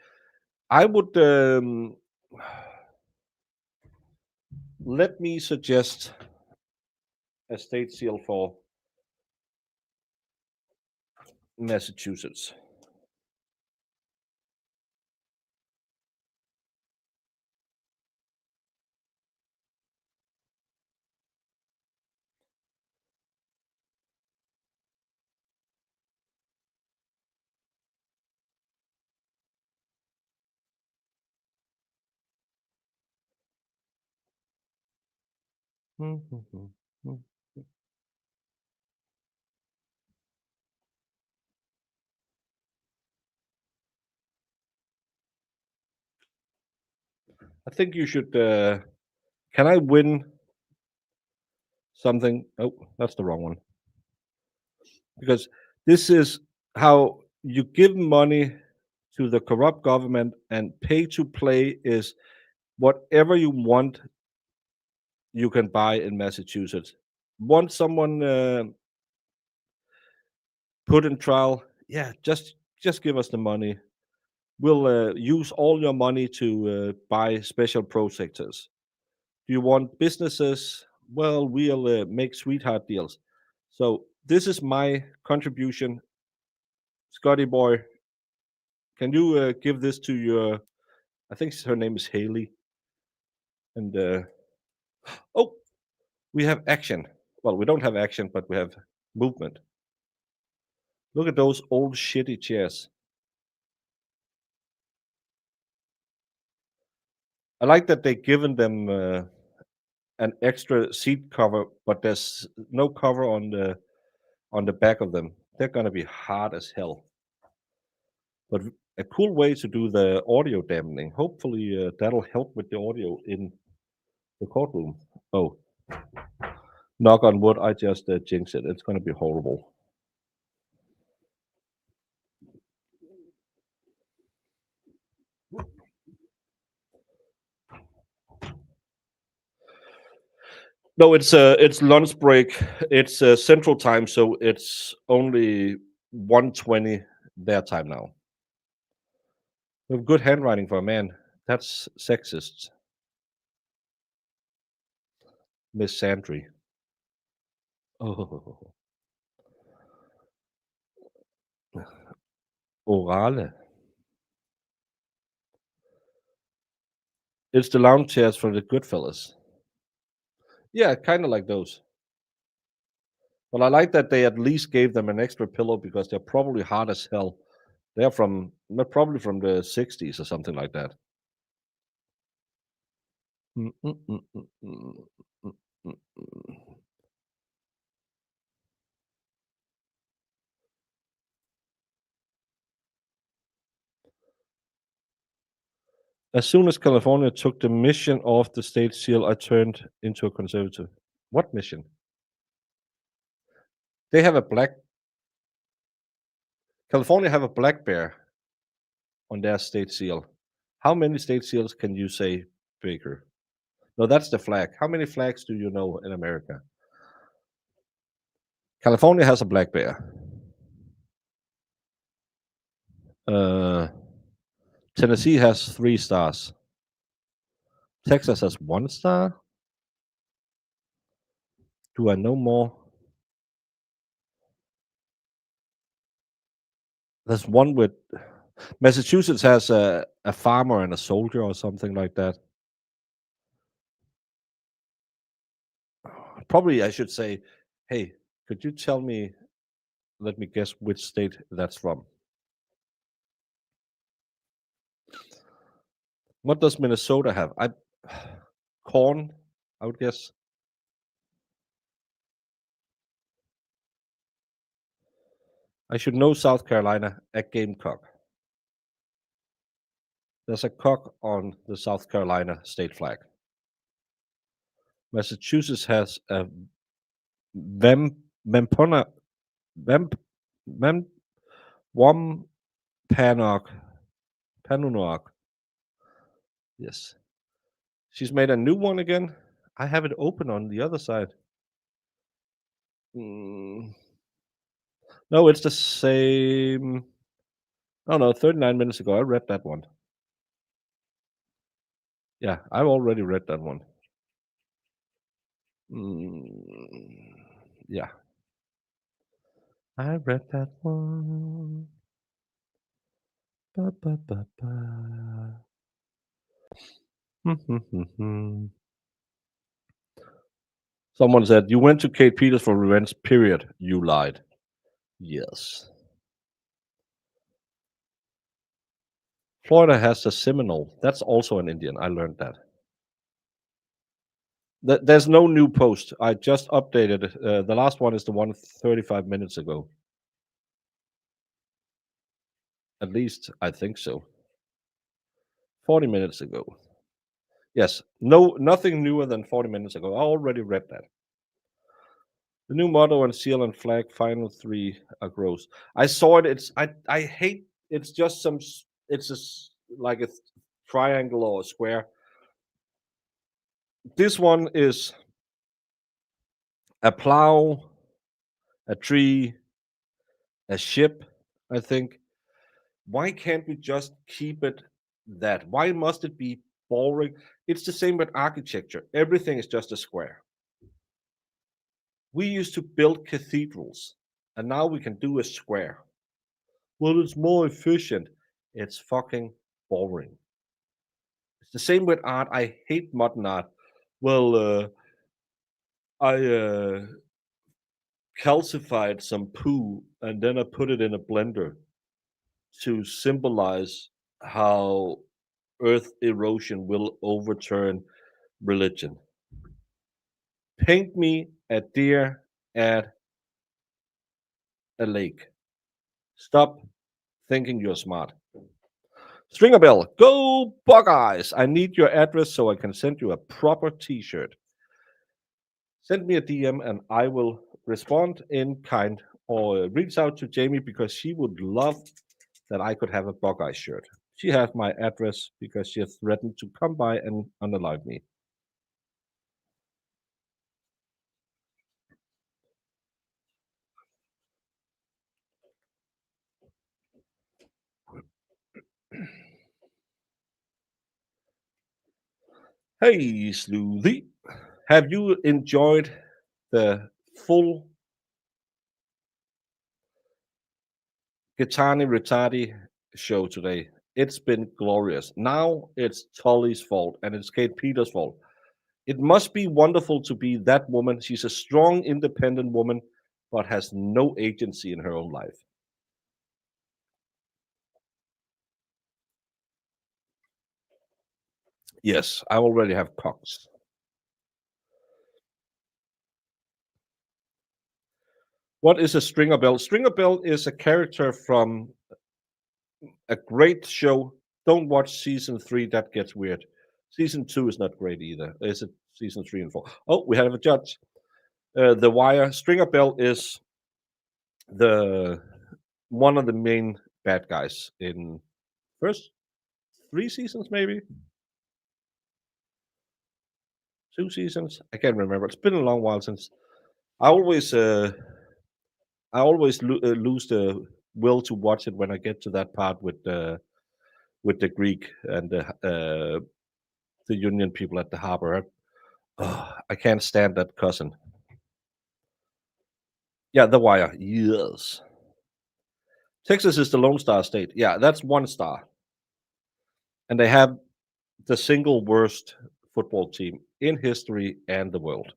Speaker 2: I would let me suggest a state seal for Massachusetts. I think you should. Can I win something? Oh, that's the wrong one. Because this is how you give money to the corrupt government, and pay to play is whatever you want, you can buy in Massachusetts. Want someone put in trial? Yeah, just give us the money. We'll use all your money to buy special protectors. Do you want businesses? Well, we'll make sweetheart deals. So this is my contribution. Scotty boy, can you give this to your, I think her name is Haley. And oh, we have action. Well, we don't have action, but we have movement. Look at those old shitty chairs. I like that they've given them an extra seat cover, but there's no cover on the back of them. They're gonna be hard as hell. But a cool way to do the audio dampening. Hopefully that'll help with the audio in the courtroom. Oh, knock on wood! I just jinxed it. It's gonna be horrible. No, it's lunch break. It's Central Time, so it's only 1:20 their time now. We have good handwriting for a man. That's sexist, Miss Sandry. Oh, orale. It's the lounge chairs for the good fellas. Yeah, kind of like those. But I like that they at least gave them an extra pillow because they're probably hard as hell. They're probably from the 60s or something like that. Mm, mm, mm, mm, mm, mm, mm, mm. As soon as California took the mission off the state seal, I turned into a conservative. What mission? They have a black. California have a black bear on their state seal. How many state seals can you say, Baker? No, that's the flag. How many flags do you know in America? California has a black bear. Tennessee has 3 stars. Texas has 1 star. Do I know more? There's one with Massachusetts has a farmer and a soldier or something like that. Probably I should say, hey, could you tell me, let me guess which state that's from? What does Minnesota have? Corn, I would guess. I should know South Carolina, a gamecock. There's a cock on the South Carolina state flag. Massachusetts has a Wampanoag, Panunoak. Yes. She's made a new one again. I have it open on the other side. No, it's the same. Oh no, 39 minutes ago I read that one. Yeah, I've already read that one. Yeah. I read that one. Ba, ba, ba, ba. Someone said, you went to Kate Peters for revenge, period. You lied. Yes. Florida has a Seminole. That's also an Indian. I learned that. There's no new post. I just updated. The last one is the one 35 minutes ago. At least I think so. 40 minutes ago. Yes. No, nothing newer than 40 minutes ago. I already read that. The new motto and seal and flag, final 3 are gross. I saw it. I hate. It's just some. It's just like a triangle or a square. This one is a plow, a tree, a ship, I think. Why can't we just keep it that? Why must it be boring? It's the same with architecture. Everything is just a square. We used to build cathedrals, and now we can do a square. Well, it's more efficient. It's fucking boring. It's the same with art. I hate modern art. Well, I calcified some poo and then I put it in a blender to symbolize how earth erosion will overturn religion. Paint me a deer at a lake. Stop thinking you're smart. Stringer Bell, go Buckeyes! I need your address so I can send you a proper t-shirt. Send me a DM and I will respond in kind, or reach out to Jamie because she would love that I could have a Buckeye shirt. She has my address because she has threatened to come by and unalive me. Hey, Sleuthy. Have you enjoyed the full Gitani Ritati show today? It's been glorious. Now it's Tully's fault and it's Kate Peters' fault. It must be wonderful to be that woman. She's a strong, independent woman, but has no agency in her own life. Yes, I already have cocks. What is a stringer bell? Stringer bell is a character from a great show. Don't watch season 3, that gets weird. Season 2 is not great either. Is it season 3 and 4? Oh, we have a judge. The Wire. Stringer bell is the one of the main bad guys in first 3 seasons, maybe 2 seasons. I can't remember. It's been a long while since. I always lose the will to watch it when I get to that part with the Greek and the Union people at the harbor. I can't stand that cousin. Yeah, The Wire. Yes. Texas is the Lone Star State. Yeah, that's 1 star. And they have the single worst football team in history and the world.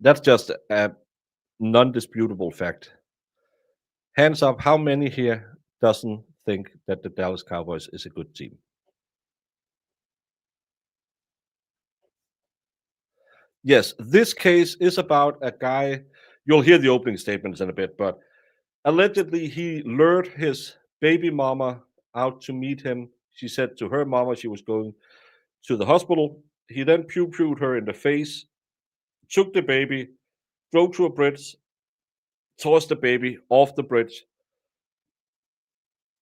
Speaker 2: That's just a non-disputable fact. Hands up, how many here doesn't think that the Dallas Cowboys is a good team? Yes, this case is about a guy. You'll hear the opening statements in a bit, but allegedly he lured his baby mama out to meet him. She said to her mama she was going to the hospital. He then pew-pewed her in the face, took the baby, drove to a bridge, tossed the baby off the bridge.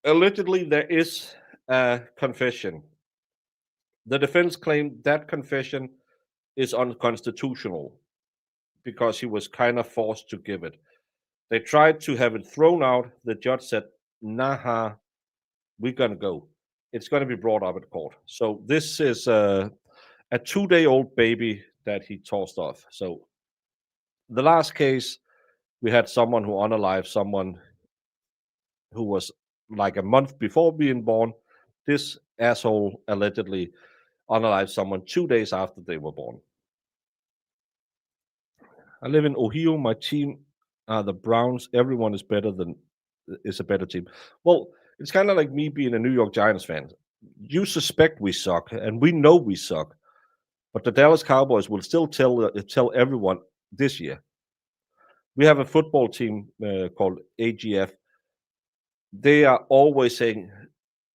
Speaker 2: Allegedly, there is a confession. The defense claimed that confession is unconstitutional because he was kind of forced to give it. They tried to have it thrown out. The judge said, nah, we're going to go. It's going to be brought up at court. So this is a 2-day-old baby that he tossed off. So the last case, we had someone who unalived someone who was like a month before being born. This asshole allegedly unalived someone 2 days after they were born. I live in Ohio. My team are the Browns. Everyone is a better team. Well, it's kind of like me being a New York Giants fan. You suspect we suck, and we know we suck, but the Dallas Cowboys will still tell everyone this year. We have a football team called AGF. They are always saying,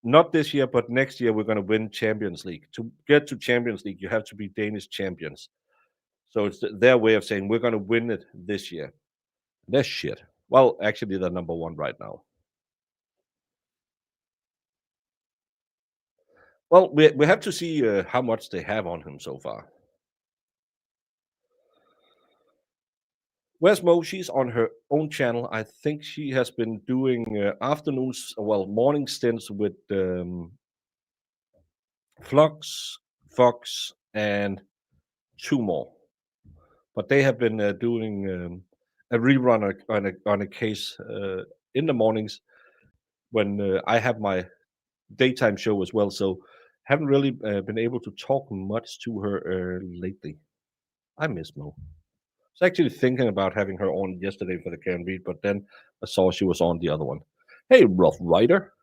Speaker 2: not this year, but next year we're going to win Champions League. To get to Champions League, you have to be Danish champions. So it's their way of saying we're going to win it this year. They're shit. Well, actually, they're number 1 right now. Well, we have to see how much they have on him so far. Where's Mo? She's on her own channel. I think she has been doing morning stints with Flux, Fox, and 2 more. But they have been doing a rerun on a case in the mornings when I have my daytime show as well. So haven't really been able to talk much to her lately. I miss Mo. I was actually thinking about having her on yesterday for the Can Read, but then I saw she was on the other one. Hey, Rough Rider.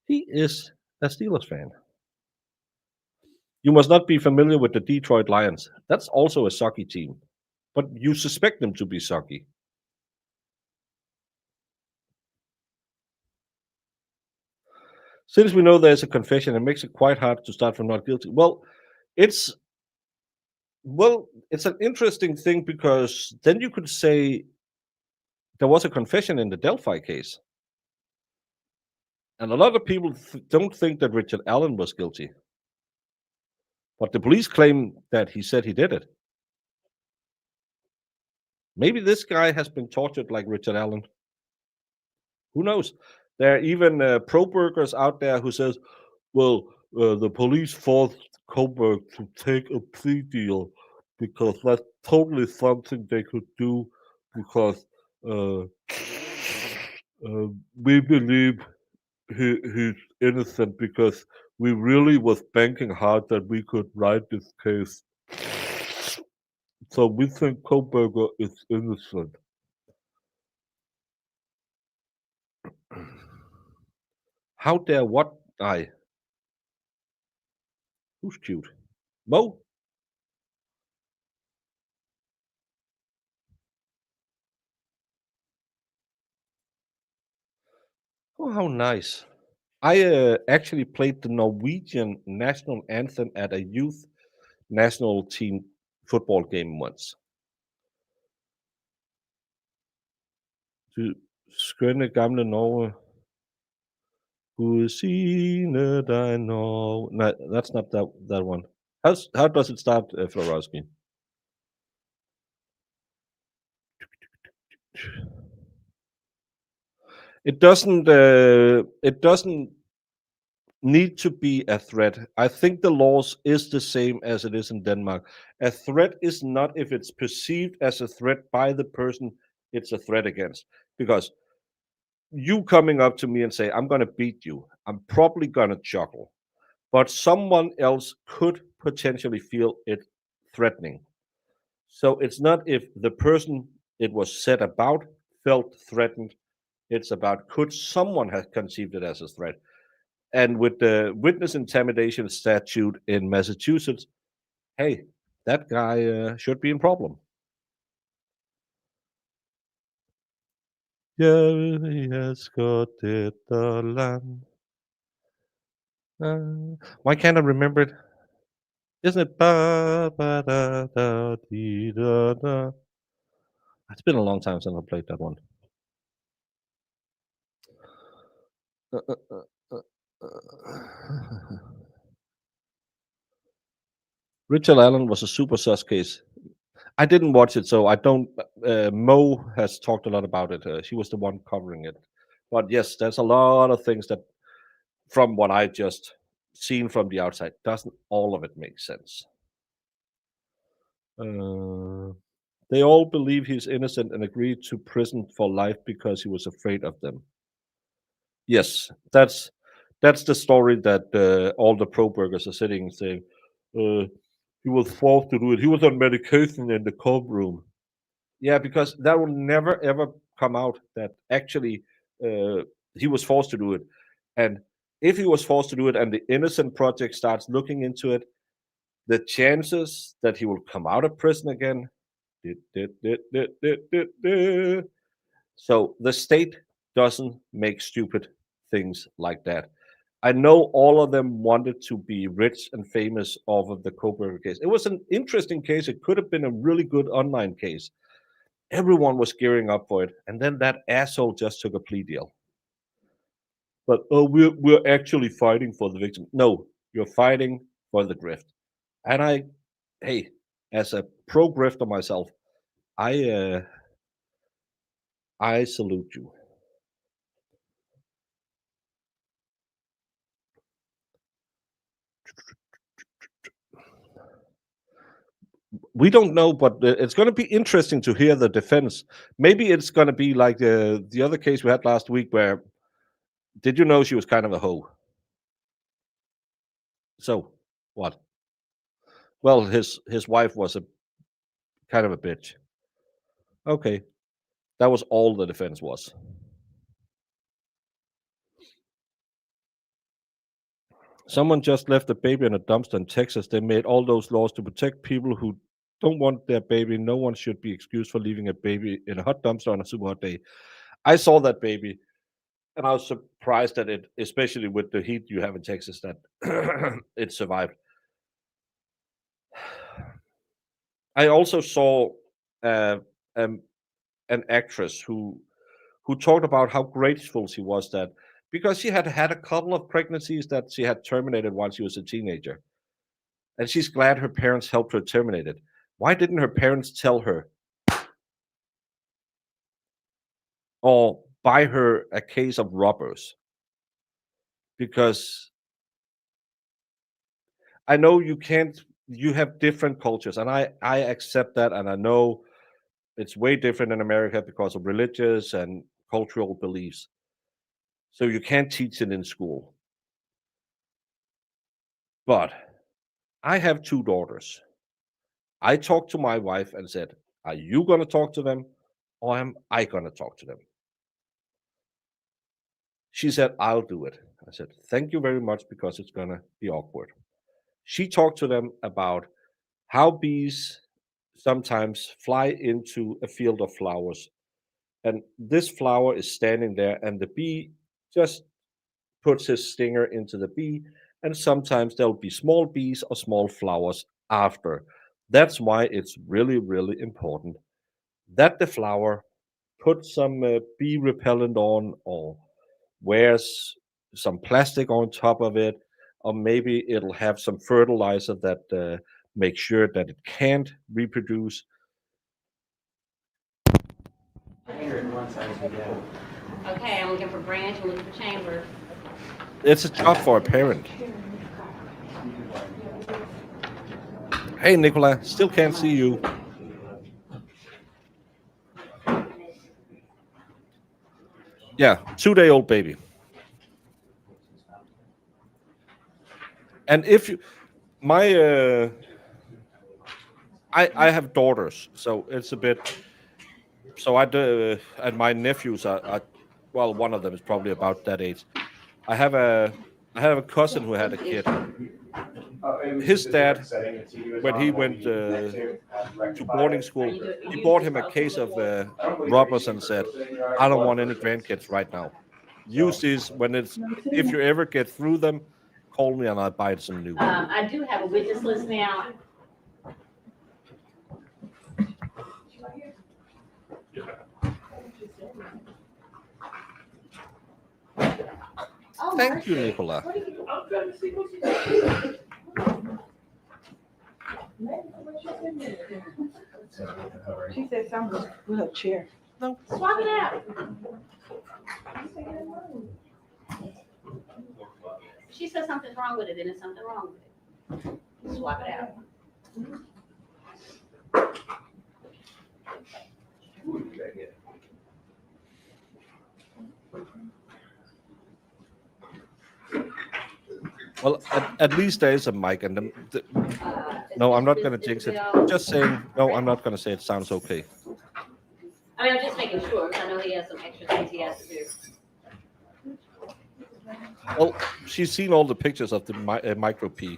Speaker 2: He is a Steelers fan. You must not be familiar with the Detroit Lions. That's also a sucky team, but you suspect them to be sucky. Since we know there's a confession, it makes it quite hard to start from not guilty. Well, it's an interesting thing because then you could say there was a confession in the Delphi case. And a lot of people don't think that Richard Allen was guilty. But the police claim that he said he did it. Maybe this guy has been tortured like Richard Allen. Who knows? There are even pro-burgers out there who says, well, the police forced Coburg to take a plea deal because that's totally something they could do because uh, we believe he's innocent because we really was banking hard that we could write this case. So we think Koberger is innocent. How dare what I? Who's cute? Mo? Oh, how nice. I actually played the Norwegian national anthem at a youth national team football game once. Du skønne gamle Norge. Gud signe dig Norge. No, that's not that one. How does it start, Florowski? It doesn't need to be a threat. I think the laws is the same as it is in Denmark. A threat is not if it's perceived as a threat by the person it's a threat against. Because you coming up to me and say, I'm going to beat you, I'm probably going to chuckle. But someone else could potentially feel it threatening. So it's not if the person it was said about felt threatened. It's about could someone have conceived it as a threat. And with the witness intimidation statute in Massachusetts, hey, that guy should be in problem. Why can't I remember it? Isn't it? Ba, ba, da, da, dee, da, da. It's been a long time since I played that one. Uh, uh, uh, Richard Allen was a super sus case. I didn't watch it, so I don't. Mo has talked a lot about it. She was the one covering it. But yes, there's a lot of things that, from what I just seen from the outside, doesn't all of it make sense. They all believe he's innocent and agreed to prison for life because he was afraid of them. Yes, that's the story that all the pro-burgers are sitting and saying. He was forced to do it. He was on medication in the courtroom. Yeah, because that will never ever come out that actually he was forced to do it. And if he was forced to do it and the Innocent Project starts looking into it, the chances that he will come out of prison again. So the state doesn't make stupid things like that. I know all of them wanted to be rich and famous off of the Koberger case. It was an interesting case. It could have been a really good online case. Everyone was gearing up for it, and then that asshole just took a plea deal. But we're actually fighting for the victim. No, you're fighting for the grift. And hey, as a pro grifter myself, I salute you. We don't know, but it's going to be interesting to hear the defense. Maybe it's going to be like the other case we had last week, where did you know she was kind of a hoe? So what? Well, his wife was a kind of a bitch. Okay, that was all the defense was. Someone just left a baby in a dumpster in Texas. They made all those laws to protect people who don't want their baby. No one should be excused for leaving a baby in a hot dumpster on a super hot day. I saw that baby, and I was surprised that it, especially with the heat you have in Texas, that it survived. I also saw an actress who talked about how grateful she was that because she had had a couple of pregnancies that she had terminated while she was a teenager, and she's glad her parents helped her terminate it. Why didn't her parents tell her? Or buy her a case of rubbers, because I know you can't. You have different cultures, and I accept that, and I know it's way different in America because of religious and cultural beliefs. So you can't teach it in school. But I have two daughters. I talked to my wife and said, "Are you going to talk to them, or am I going to talk to them?" She said, "I'll do it." I said, "Thank you very much, because it's going to be awkward." She talked to them about how bees sometimes fly into a field of flowers, and this flower is standing there, and the bee just puts his stinger into the bee, and sometimes there'll be small bees or small flowers after. That's why it's really, really important that the flower puts some bee repellent on, or wears some plastic on top of it, or maybe it'll have some fertilizer that makes sure that it can't reproduce.
Speaker 6: Okay, I'm looking for branch, I'm looking for chamber.
Speaker 2: It's a job for a parent. Hey, Nicola, still can't see you. Yeah, 2-day-old baby. And if you, my, I have daughters, so it's a bit. So I do, and my nephews are, well, one of them is probably about that age. I have a cousin who had a kid. His dad, when he went to boarding school, he bought him a case of rubbers and said, "I don't want any grandkids right now. Use these when it's, if you ever get through them, call me and I'll buy some new."
Speaker 6: I do have a witness list now.
Speaker 2: Thank you, Nicola.
Speaker 7: She said something with her chair.
Speaker 6: Swap it out. She said something's wrong with it, then there's something wrong with it. Swap it out.
Speaker 2: Well, at least there is a mic, and no, I'm not going to jinx it. Just saying, no, I'm not going to say it sounds okay.
Speaker 6: I mean, I'm just making sure, because I know he has some extra things he has to do.
Speaker 2: Well, she's seen all the pictures of the micro P.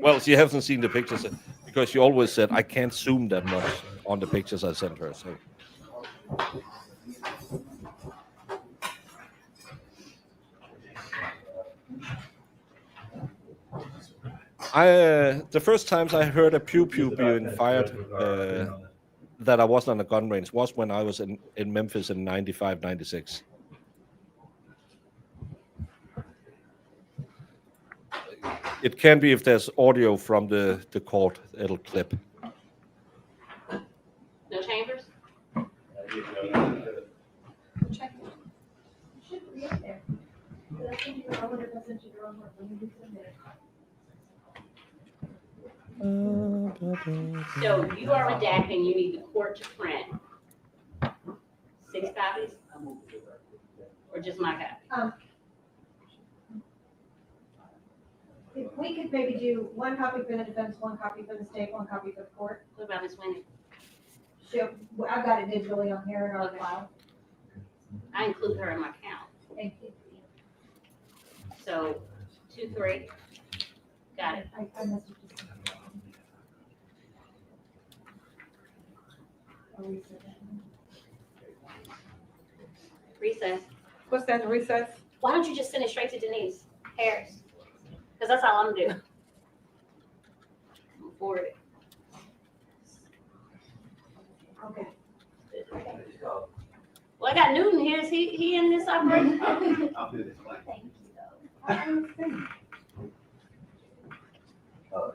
Speaker 2: Well, she hasn't seen the pictures because she always said, "I can't zoom that much on the pictures I sent her." So. The first times I heard a pew pew being fired that I wasn't on a gun range was when I was in Memphis in 95, 96. It can be if there's audio from the court, it'll clip.
Speaker 6: No chambers? So you are redacting, you need the court to print 6 copies? Or just my copy?
Speaker 8: If we could maybe do one copy for the defense, one copy for the state, one copy for the court.
Speaker 6: What about Ms. Winnie?
Speaker 8: I've got it digitally on here in our
Speaker 6: Okay.
Speaker 8: file.
Speaker 6: I include her in my count.
Speaker 8: Thank you.
Speaker 6: So 2, 3. Got it.
Speaker 8: I must have just.
Speaker 6: Recess.
Speaker 7: What's that, recess?
Speaker 6: Why don't you just send it straight to Denise Harris? Because that's all I'm gonna do. I'm forward it.
Speaker 8: Okay.
Speaker 6: Well, I got Newton here. Is he in this operation?
Speaker 9: I'll do this one.
Speaker 6: Thank you.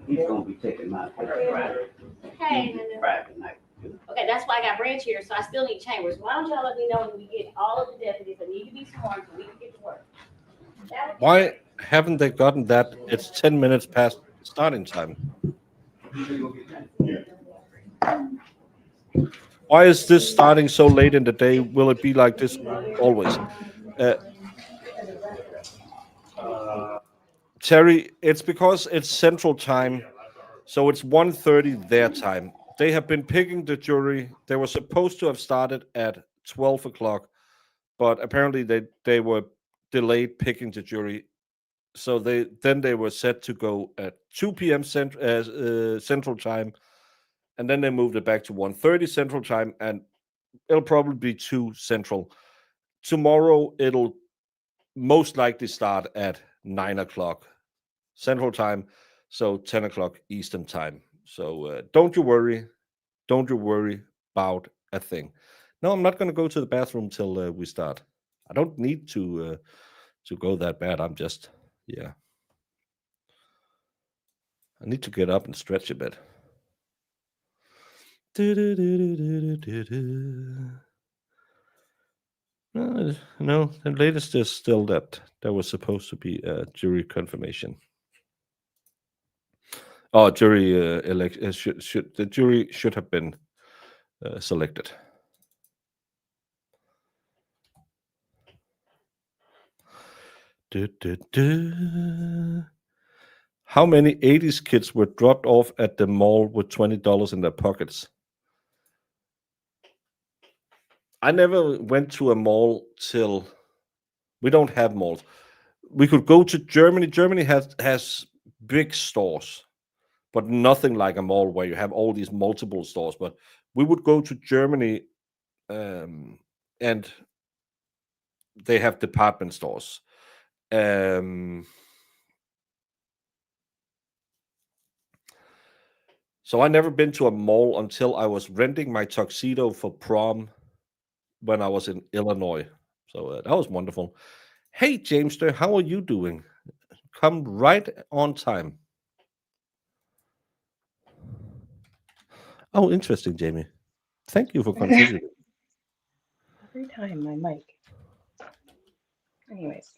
Speaker 9: He's gonna be taking my picture Friday.
Speaker 6: Hey, Nunu.
Speaker 9: Friday night.
Speaker 6: Okay, that's why I got Branch here, so I still need chambers. Why don't y'all let me know when we get all of the deputies that need to be sworn so we can get to work? That would be
Speaker 2: Why
Speaker 6: great.
Speaker 2: haven't they gotten that? It's 10 minutes past starting time. Why is this starting so late in the day? Will it be like this always? Uh, Terry, it's because it's Central Time, so it's 1:30 their time. They have been picking the jury. They were supposed to have started at 12 o'clock, but apparently they were delayed picking the jury. So they were set to go at 2 p.m. Central Time, and then they moved it back to 1:30 Central Time, and it'll probably be 2 Central. Tomorrow it'll most likely start at 9 o'clock Central Time, so 10 o'clock Eastern Time. So don't you worry about a thing. No, I'm not going to go to the bathroom till we start. I don't need to go that bad. I'm just, yeah. I need to get up and stretch a bit. No, the latest is still that there was supposed to be a jury confirmation. Oh, jury should the jury should have been selected. How many 80s kids were dropped off at the mall with $20 in their pockets? I never went to a mall till we don't have malls. We could go to Germany. Germany has big stores, but nothing like a mall where you have all these multiple stores. But we would go to Germany, and they have department stores. So I never been to a mall until I was renting my tuxedo for prom when I was in Illinois. So that was wonderful. Hey, Jamester, how are you doing? Come right on time. Oh, interesting, Jamie. Thank you for contributing.
Speaker 7: Every time my mic. Anyways.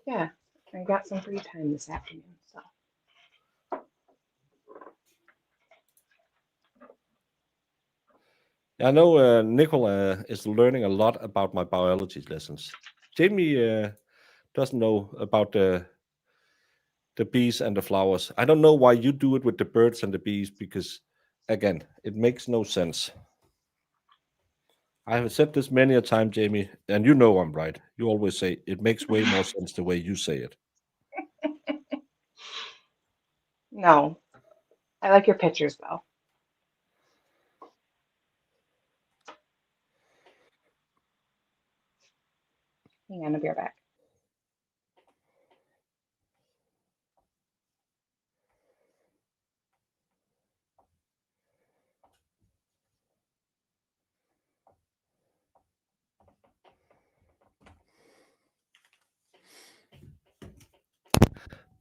Speaker 7: Yeah, I got some free time this afternoon, so.
Speaker 2: I know Nicola is learning a lot about my biology lessons. Jamie doesn't know about the bees and the flowers. I don't know why you do it with the birds and the bees because, again, it makes no sense. I have said this many a time, Jamie, and you know I'm right. You always say it makes way more sense the way you say it.
Speaker 7: No, I like your pictures though. Hang on, I'll be right back.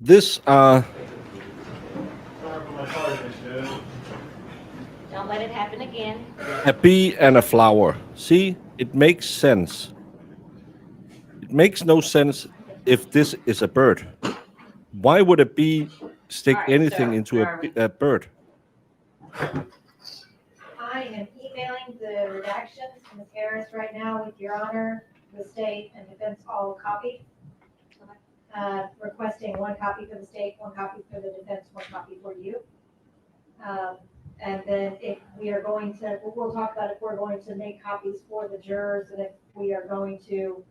Speaker 2: This
Speaker 6: Don't let it happen again.
Speaker 2: a bee and a flower. See, it makes sense. It makes no sense if this is a bird. Why would a bee stick
Speaker 6: All right,
Speaker 2: anything
Speaker 6: sir,
Speaker 2: into
Speaker 6: where are we?
Speaker 2: a bird?
Speaker 8: I am emailing the redactions to Ms. Harris right now with your honor, the state and defense all copied. Requesting 1 copy for the state, 1 copy for the defense, 1 copy for you. And then if we are going to, we'll talk about if we're going to make copies for the jurors and if we are going to,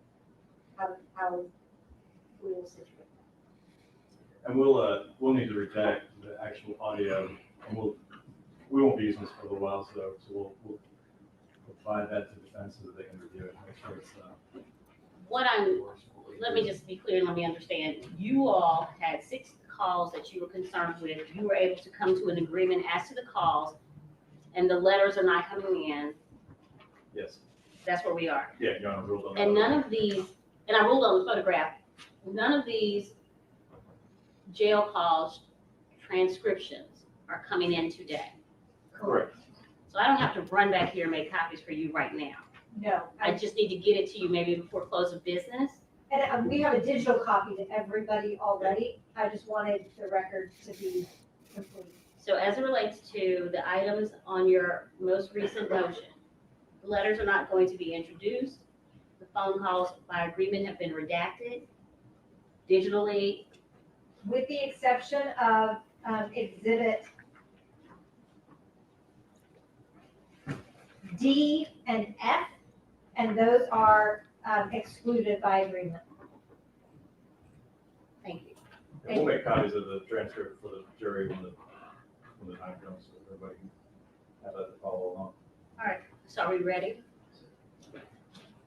Speaker 8: how we will situate that.
Speaker 9: And we'll need to redact the actual audio, and we won't be using this for a little while, so we'll provide that to defense so that they can review it, make sure it's
Speaker 6: Let me just be clear, let me understand. You all had 6 calls that you were concerned with. You were able to come to an agreement as to the calls, and the letters are not coming in.
Speaker 9: yes.
Speaker 6: That's where we are.
Speaker 9: Yeah, Your Honor, ruled on that.
Speaker 6: And none of these, and I ruled on the photograph, none of these jail calls transcriptions are coming in today.
Speaker 9: Correct.
Speaker 6: So I don't have to run back here and make copies for you right now.
Speaker 8: No.
Speaker 6: I just need to get it to you maybe before close of business.
Speaker 8: And we have a digital copy to everybody already. I just wanted the record to be complete.
Speaker 6: So as it relates to the items on your most recent motion, the letters are not going to be introduced. The phone calls by agreement have been redacted digitally.
Speaker 8: With the exception of exhibit D and F, and those are excluded by agreement.
Speaker 6: Thank you.
Speaker 9: And we'll make copies of the transcript for the jury when the time comes, so everybody can have that to follow along.
Speaker 6: All right, so are we ready?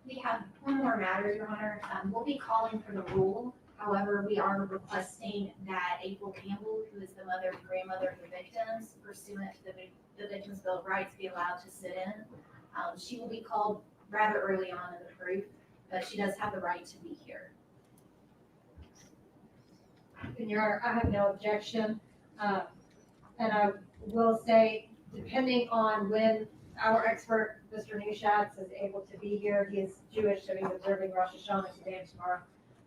Speaker 10: We have one more matter, Your Honor. We'll be calling for the rule. However, we are requesting that April Campbell, who is the mother and grandmother of the victims, pursuant to the Victims' Bill of Rights, be allowed to sit in. She will be called rather early on in the proof, but she does have the right to be here.
Speaker 8: And Your Honor, I have no objection. And I will say, depending on when our expert, Mr. Neuschatz, is able to be here, he is Jewish, so he's observing Rosh Hashanah today and tomorrow.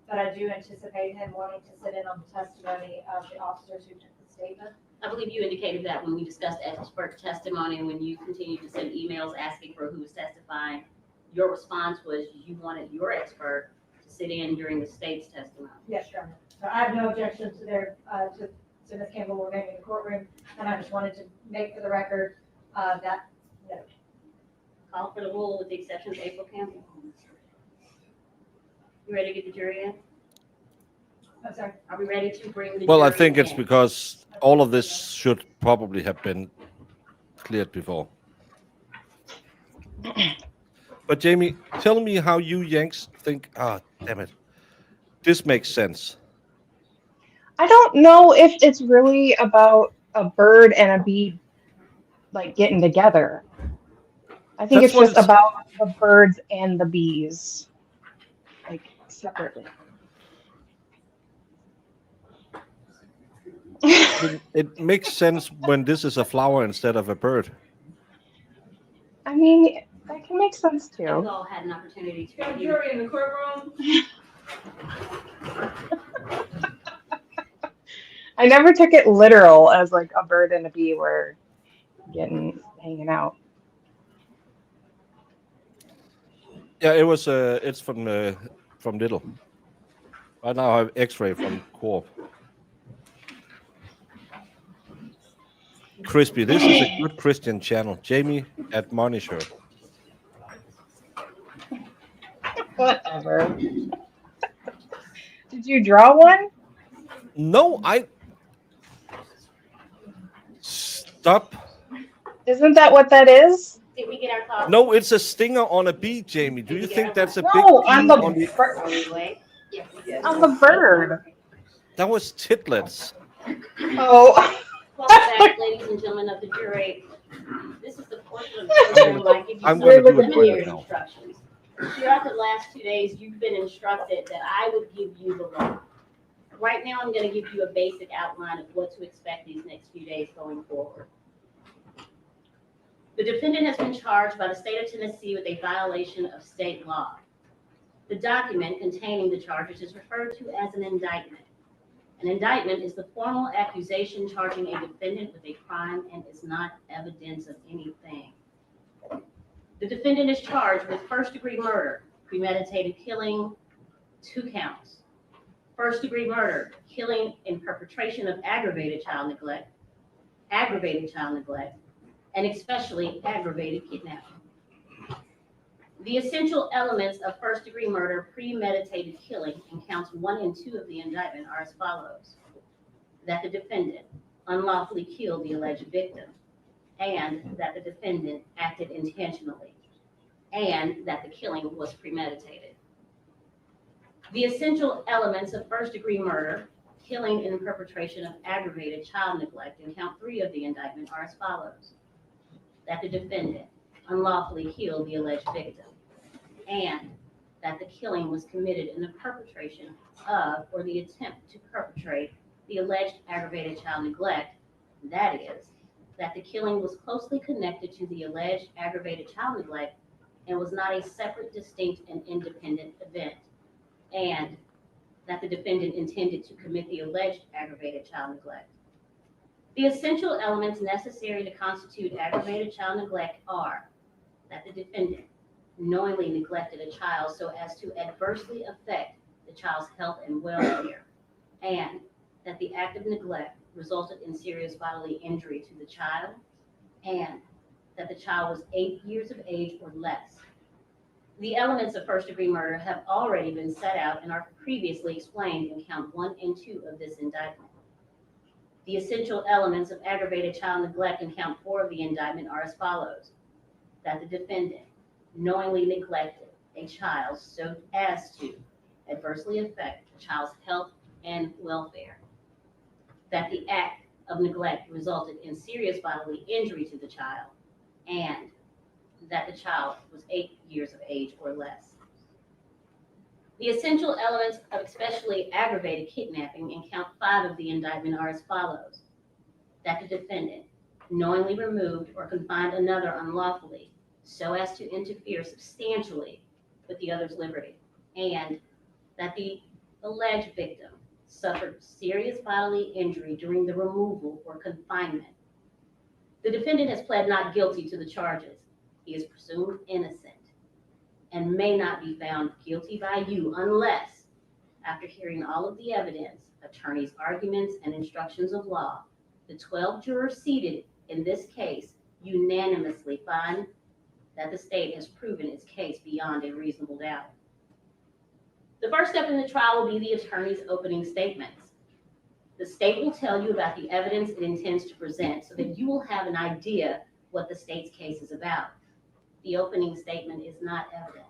Speaker 8: But I do anticipate him wanting to sit in on the testimony of the officers who took the statement.
Speaker 6: I believe you indicated that when we discussed expert testimony and when you continued to send emails asking for who was testifying, your response was you wanted your expert to sit in during the state's testimony.
Speaker 8: Yes, Your Honor. So I have no objection to their, to Ms. Campbell remaining in the courtroom, and I just wanted to make for the record that note.
Speaker 6: Call for the rule with the exception of April Campbell. You ready to get the jury in?
Speaker 8: I'm sorry.
Speaker 6: Are we ready to bring the
Speaker 2: Well, I
Speaker 6: jury
Speaker 2: think it's
Speaker 6: in?
Speaker 2: because all of this should probably have been cleared before. But Jamie, tell me how you Yanks think, damn it, this makes sense.
Speaker 7: I don't know if it's really about a bird and a bee like getting together. I think
Speaker 2: That's
Speaker 7: it's
Speaker 2: what
Speaker 7: just about the birds and the bees, like separately.
Speaker 2: It makes sense when this is a flower instead of a bird.
Speaker 7: I mean, that can make sense
Speaker 6: We've
Speaker 7: too.
Speaker 6: all had an opportunity to
Speaker 3: Got a
Speaker 6: review.
Speaker 3: jury in the courtroom.
Speaker 7: I never took it literal as like a bird and a bee were hanging out.
Speaker 2: Yeah, it was. It's from Little. Right now I have X-ray from Corp. Crispy, this is a good Christian channel. Jamie, admonish her.
Speaker 7: Whatever. Did you draw one?
Speaker 2: No, stop.
Speaker 7: Isn't that what that is?
Speaker 6: Did we get our call?
Speaker 2: No, it's a stinger on a bee, Jamie. Do you think that's a big
Speaker 7: No,
Speaker 2: bee
Speaker 7: on the
Speaker 2: on the?
Speaker 7: on the bird.
Speaker 2: That was titlets.
Speaker 7: Oh.
Speaker 6: Welcome back, ladies and gentlemen of the jury. This is the portion of the program where I give you
Speaker 2: I'm
Speaker 6: some
Speaker 2: gonna do it
Speaker 6: preliminary
Speaker 2: right now.
Speaker 6: instructions. Throughout the last 2 days, you've been instructed that I would give you the law. Right now, I'm going to give you a basic outline of what to expect these next few days going forward. The defendant has been charged by the state of Tennessee with a violation of state law. The document containing the charges is referred to as an indictment. An indictment is the formal accusation charging a defendant with a crime and is not evidence of anything. The defendant is charged with first-degree murder, premeditated killing, 2 counts. First-degree murder, killing in perpetration of aggravated child neglect, and especially aggravated kidnapping. The essential elements of first-degree murder, premeditated killing, in counts 1 and 2 of the indictment are as follows: that the defendant unlawfully killed the alleged victim, and that the defendant acted intentionally, and that the killing was premeditated. The essential elements of first-degree murder, killing in perpetration of aggravated child neglect, in count 3 of the indictment are as follows: that the defendant unlawfully killed the alleged victim, and that the killing was committed in the perpetration of or the attempt to perpetrate the alleged aggravated child neglect, that is, that the killing was closely connected to the alleged aggravated child neglect and was not a separate, distinct, and independent event, and that the defendant intended to commit the alleged aggravated child neglect. The essential elements necessary to constitute aggravated child neglect are that the defendant knowingly neglected a child so as to adversely affect the child's health and welfare, and that the act of neglect resulted in serious bodily injury to the child, and that the child was 8 years of age or less. The elements of first-degree murder have already been set out and are previously explained in count 1 and 2 of this indictment. The essential elements of aggravated child neglect in count 4 of the indictment are as follows: that the defendant knowingly neglected a child so as to adversely affect the child's health and welfare, that the act of neglect resulted in serious bodily injury to the child, and that the child was 8 years of age or less. The essential elements of especially aggravated kidnapping in count 5 of the indictment are as follows: that the defendant knowingly removed or confined another unlawfully so as to interfere substantially with the other's liberty, and that the alleged victim suffered serious bodily injury during the removal or confinement. The defendant has pled not guilty to the charges. He is presumed innocent and may not be found guilty by you unless, after hearing all of the evidence, attorneys' arguments, and instructions of law, the 12 jurors seated in this case unanimously find that the state has proven its case beyond a reasonable doubt. The first step in the trial will be the attorney's opening statements. The state will tell you about the evidence it intends to present so that you will have an idea what the state's case is about. The opening statement is not evidence.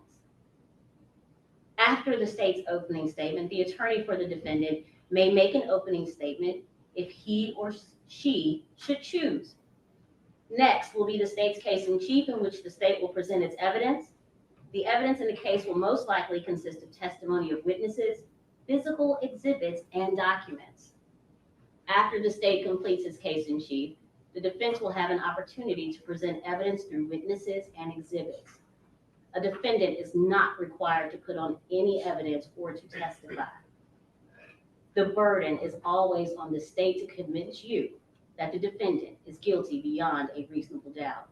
Speaker 6: After the state's opening statement, the attorney for the defendant may make an opening statement if he or she should choose. Next will be the state's case in chief, in which the state will present its evidence. The evidence in the case will most likely consist of testimony of witnesses, physical exhibits, and documents. After the state completes its case in chief, the defense will have an opportunity to present evidence through witnesses and exhibits. A defendant is not required to put on any evidence or to testify. The burden is always on the state to convince you that the defendant is guilty beyond a reasonable doubt.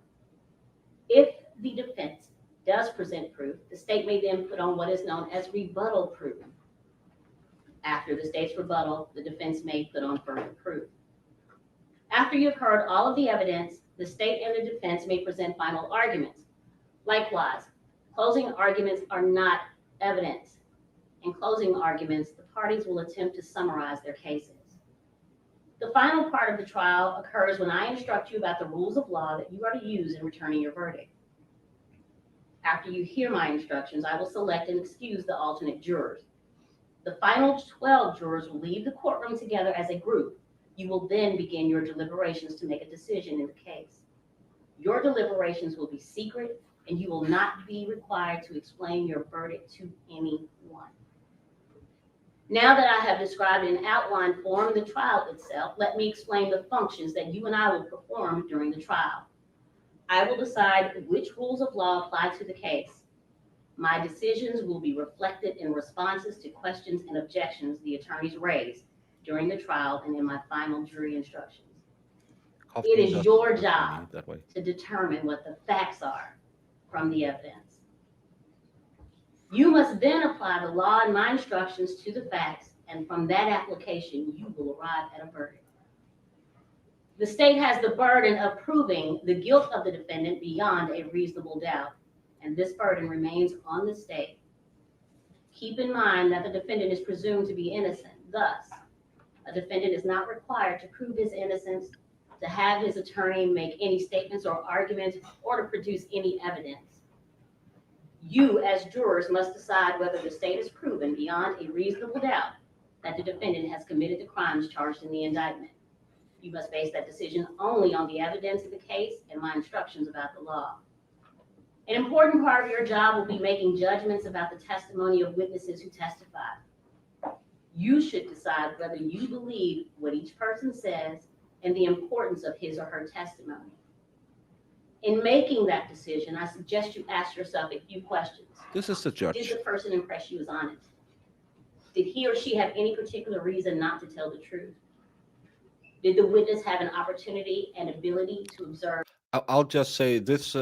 Speaker 6: If the defense does present proof, the state may then put on what is known as rebuttal proof. After the state's rebuttal, the defense may put on further proof. After you've heard all of the evidence, the state and the defense may present final arguments. Likewise, closing arguments are not evidence. In closing arguments, the parties will attempt to summarize their cases. The final part of the trial occurs when I instruct you about the rules of law that you are to use in returning your verdict. After you hear my instructions, I will select and excuse the alternate jurors. The final 12 jurors will leave the courtroom together as a group. You will then begin your deliberations to make a decision in the case. Your deliberations will be secret, and you will not be required to explain your verdict to anyone. Now that I have described in outline form the trial itself, let me explain the functions that you and I will perform during the trial. I will decide which rules of law apply to the case. My decisions will be reflected in responses to questions and objections the attorneys raise during the trial and in my final jury instructions. It is your job to determine what the facts are from the evidence. You must then apply the law and my instructions to the facts, and from that application, you will arrive at a verdict. The state has the burden of proving the guilt of the defendant beyond a reasonable doubt, and this burden remains on the state. Keep in mind that the defendant is presumed to be innocent. Thus, a defendant is not required to prove his innocence, to have his attorney make any statements or arguments, or to produce any evidence. You, as jurors, must decide whether the state has proven beyond a reasonable doubt that the defendant has committed the crimes charged in the indictment. You must base that decision only on the evidence of the case and my instructions about the law. An important part of your job will be making judgments about the testimony of witnesses who testified. You should decide whether you believe what each person says and the importance of his or her testimony. In making that decision, I suggest you ask yourself a few questions.
Speaker 2: This is the
Speaker 6: Did
Speaker 2: judge.
Speaker 6: the person impress you as honest? Did he or she have any particular reason not to tell the truth? Did the witness have an opportunity and ability to observe?
Speaker 2: I'll just say this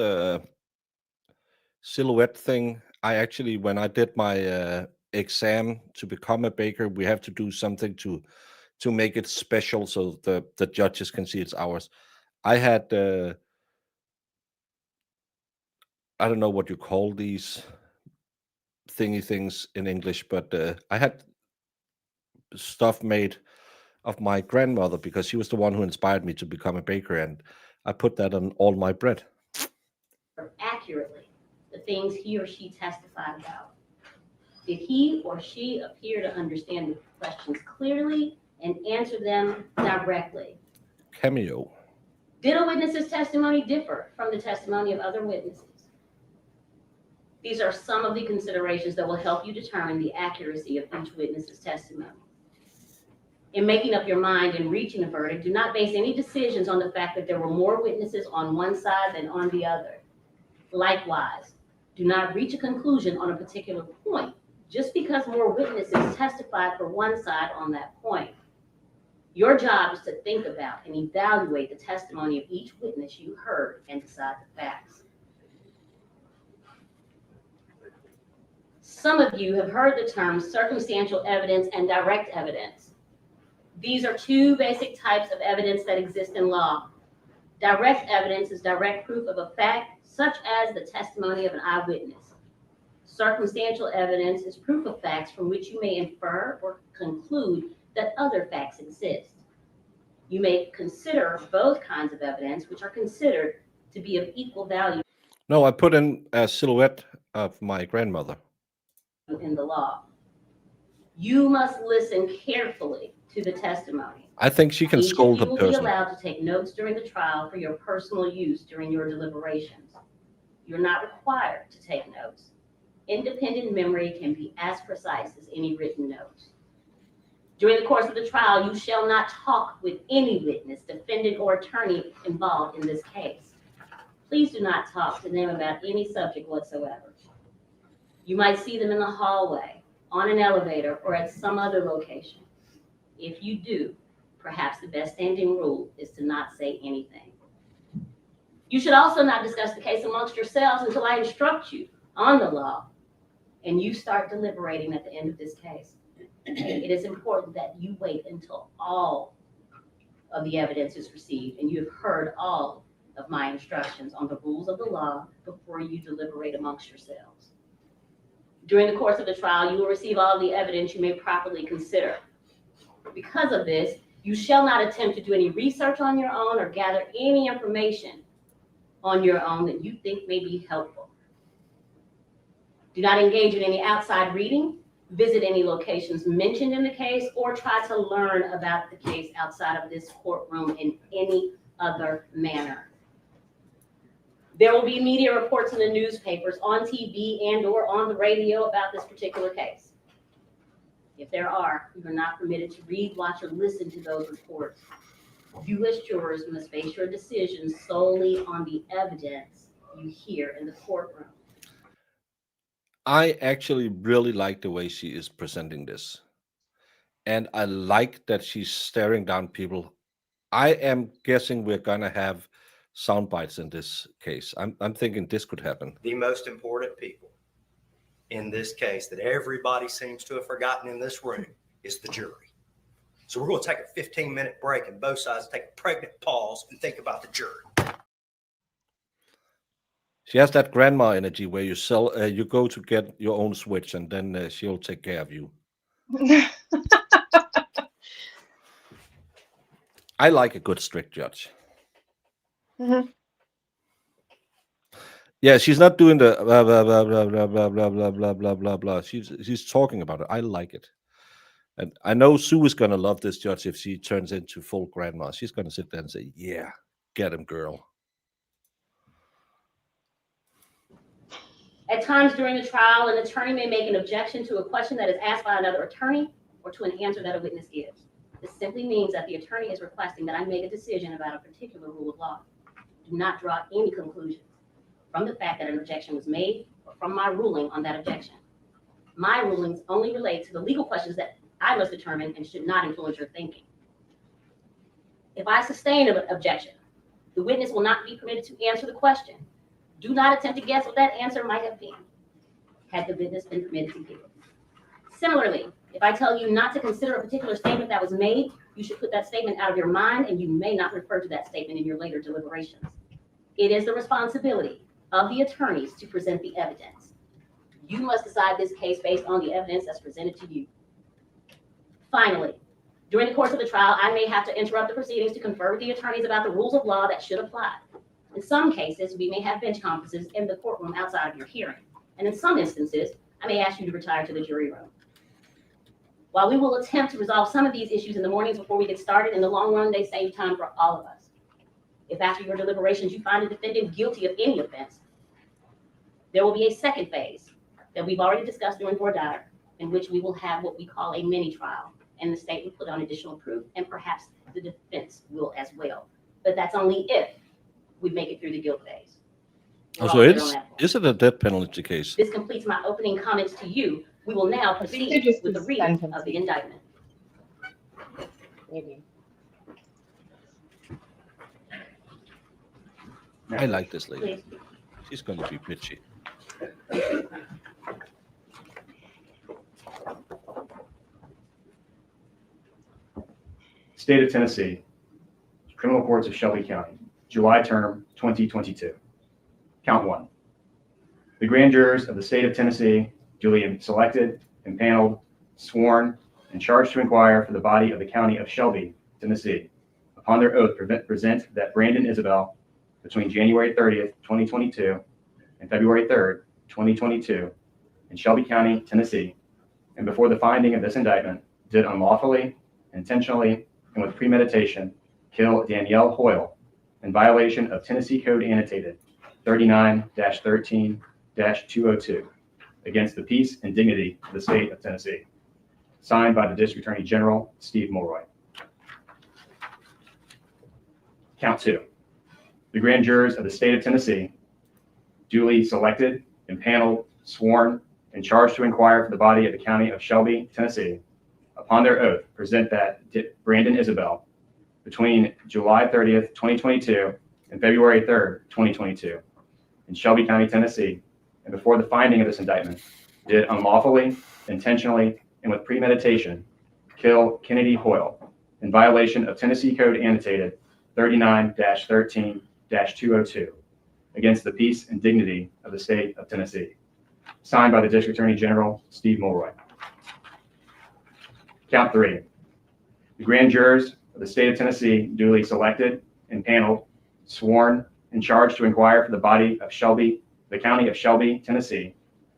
Speaker 2: silhouette thing. I actually, when I did my exam to become a baker, we have to do something to make it special so the judges can see it's ours. I had I don't know what you call these thingy things in English, but I had stuff made of my grandmother because she was the one who inspired me to become a baker, and I put that on all my bread.
Speaker 6: Accurately the things he or she testified about? Did he or she appear to understand the questions clearly and answer them directly?
Speaker 2: Cameo.
Speaker 6: Did a witness's testimony differ from the testimony of other witnesses? These are some of the considerations that will help you determine the accuracy of each witness's testimony. In making up your mind and reaching a verdict, do not base any decisions on the fact that there were more witnesses on one side than on the other. Likewise, do not reach a conclusion on a particular point just because more witnesses testified for one side on that point. Your job is to think about and evaluate the testimony of each witness you heard and decide the facts. Some of you have heard the terms circumstantial evidence and direct evidence. These are two basic types of evidence that exist in law. Direct evidence is direct proof of a fact, such as the testimony of an eyewitness. Circumstantial evidence is proof of facts from which you may infer or conclude that other facts exist. You may consider both kinds of evidence, which are considered to be of equal value
Speaker 2: No, I put in a silhouette of my grandmother.
Speaker 6: in the law. You must listen carefully to the testimony.
Speaker 2: I think she can
Speaker 6: Each of
Speaker 2: scold
Speaker 6: you
Speaker 2: the
Speaker 6: will be
Speaker 2: person.
Speaker 6: allowed to take notes during the trial for your personal use during your deliberations. You're not required to take notes. Independent memory can be as precise as any written notes. During the course of the trial, you shall not talk with any witness, defendant, or attorney involved in this case. Please do not talk to them about any subject whatsoever. You might see them in the hallway, on an elevator, or at some other location. If you do, perhaps the best standing rule is to not say anything. You should also not discuss the case amongst yourselves until I instruct you on the law and you start deliberating at the end of this case. It is important that you wait until all of the evidence is received and you have heard all of my instructions on the rules of the law before you deliberate amongst yourselves. During the course of the trial, you will receive all of the evidence you may properly consider. Because of this, you shall not attempt to do any research on your own or gather any information on your own that you think may be helpful. Do not engage in any outside reading, visit any locations mentioned in the case, or try to learn about the case outside of this courtroom in any other manner. There will be media reports in the newspapers, on TV, and/or on the radio about this particular case. If there are, you are not permitted to read, watch, or listen to those reports. You as jurors must base your decisions solely on the evidence you hear in the courtroom.
Speaker 2: I actually really like the way she is presenting this. And I like that she's staring down people. I am guessing we're going to have sound bites in this case. I'm thinking this could happen.
Speaker 11: The most important people in this case that everybody seems to have forgotten in this room is the jury. So we're going to take a 15-minute break and both sides take a pregnant pause and think about the jury.
Speaker 2: She has that grandma energy where you go to get your own switch and then she'll take care of you. I like a good strict judge.
Speaker 7: Mhm.
Speaker 2: Yeah, she's not doing the blah blah blah blah blah blah blah blah blah blah blah blah. She's talking about it. I like it, and I know Sue is gonna love this judge if she turns into full grandma. She's gonna sit there and say, "Yeah, get him, girl."
Speaker 6: At times during the trial, an attorney may make an objection to a question that is asked by another attorney or to an answer that a witness gives. This simply means that the attorney is requesting that I make a decision about a particular rule of law. Do not draw any conclusions from the fact that an objection was made or from my ruling on that objection. My rulings only relate to the legal questions that I must determine and should not influence your thinking. If I sustain an objection, the witness will not be permitted to answer the question. Do not attempt to guess what that answer might have been had the witness been permitted to give it. Similarly, if I tell you not to consider a particular statement that was made, you should put that statement out of your mind and you may not refer to that statement in your later deliberations. It is the responsibility of the attorneys to present the evidence. You must decide this case based on the evidence that's presented to you. Finally, during the course of the trial, I may have to interrupt the proceedings to confer with the attorneys about the rules of law that should apply. In some cases, we may have bench conferences in the courtroom outside of your hearing. And in some instances, I may ask you to retire to the jury room. While we will attempt to resolve some of these issues in the mornings before we get started, in the long run, they save time for all of us. If after your deliberations you find a defendant guilty of any offense, there will be a second phase that we've already discussed during voir dire, in which we will have what we call a mini trial, and the state will put on additional proof, and perhaps the defense will as well. But that's only if we make it through the guilt phase. We're
Speaker 2: So
Speaker 6: all clear on that point.
Speaker 2: is it a death penalty case?
Speaker 6: This completes my opening comments to you. We will now
Speaker 7: I think
Speaker 6: proceed
Speaker 7: they're just
Speaker 6: with the
Speaker 7: his
Speaker 6: reading of
Speaker 7: sentencing.
Speaker 6: the indictment.
Speaker 7: Maybe.
Speaker 2: I like this lady.
Speaker 6: Please.
Speaker 2: She's going to be bitchy.
Speaker 12: State of Tennessee, Criminal Courts of Shelby County, July term 2022. Count 1. The grand jurors of the state of Tennessee, duly selected, impaneled, sworn, and charged to inquire for the body of the county of Shelby, Tennessee, upon their oath present that Brandon Isabelle, between January 30th, 2022 and February 3rd, 2022, in Shelby County, Tennessee, and before the finding of this indictment, did unlawfully, intentionally, and with premeditation, kill Danielle Hoyle in violation of Tennessee Code Annotated 39-13-202 against the peace and dignity of the state of Tennessee. Signed by the District Attorney General, Steve Mulroy. Count 2. The grand jurors of the state of Tennessee, duly selected, impaneled, sworn, and charged to inquire for the body of the county of Shelby, Tennessee, upon their oath, present that Brandon Isabelle, between July 30th, 2022 and February 3rd, 2022, in Shelby County, Tennessee, and before the finding of this indictment, did unlawfully, intentionally, and with premeditation, kill Kennedy Hoyle in violation of Tennessee Code Annotated 39-13-202 against the peace and dignity of the state of Tennessee. Signed by the District Attorney General, Steve Mulroy. Count 3. The grand jurors of the state of Tennessee, duly selected, impaneled, sworn, and charged to inquire for the body of Shelby, the county of Shelby, Tennessee,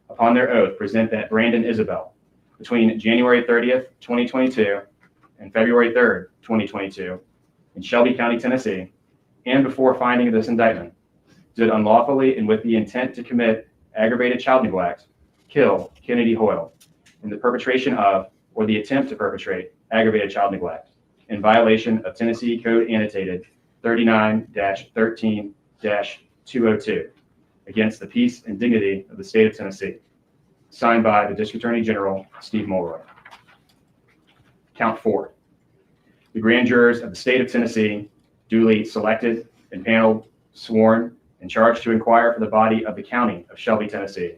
Speaker 12: upon their oath, present that Brandon Isabelle, between January 30th, 2022 and February 3rd, 2022, in Shelby County, Tennessee, and before finding of this indictment, did unlawfully and with the intent to commit aggravated child neglect, kill Kennedy Hoyle in the perpetration of or the attempt to perpetrate aggravated child neglect in violation of Tennessee Code Annotated 39-13-202 against the peace and dignity of the state of Tennessee. Signed by the District Attorney General, Steve Mulroy. Count 4. The grand jurors of the state of Tennessee, duly selected, impaneled, sworn, and charged to inquire for the body of the county of Shelby, Tennessee,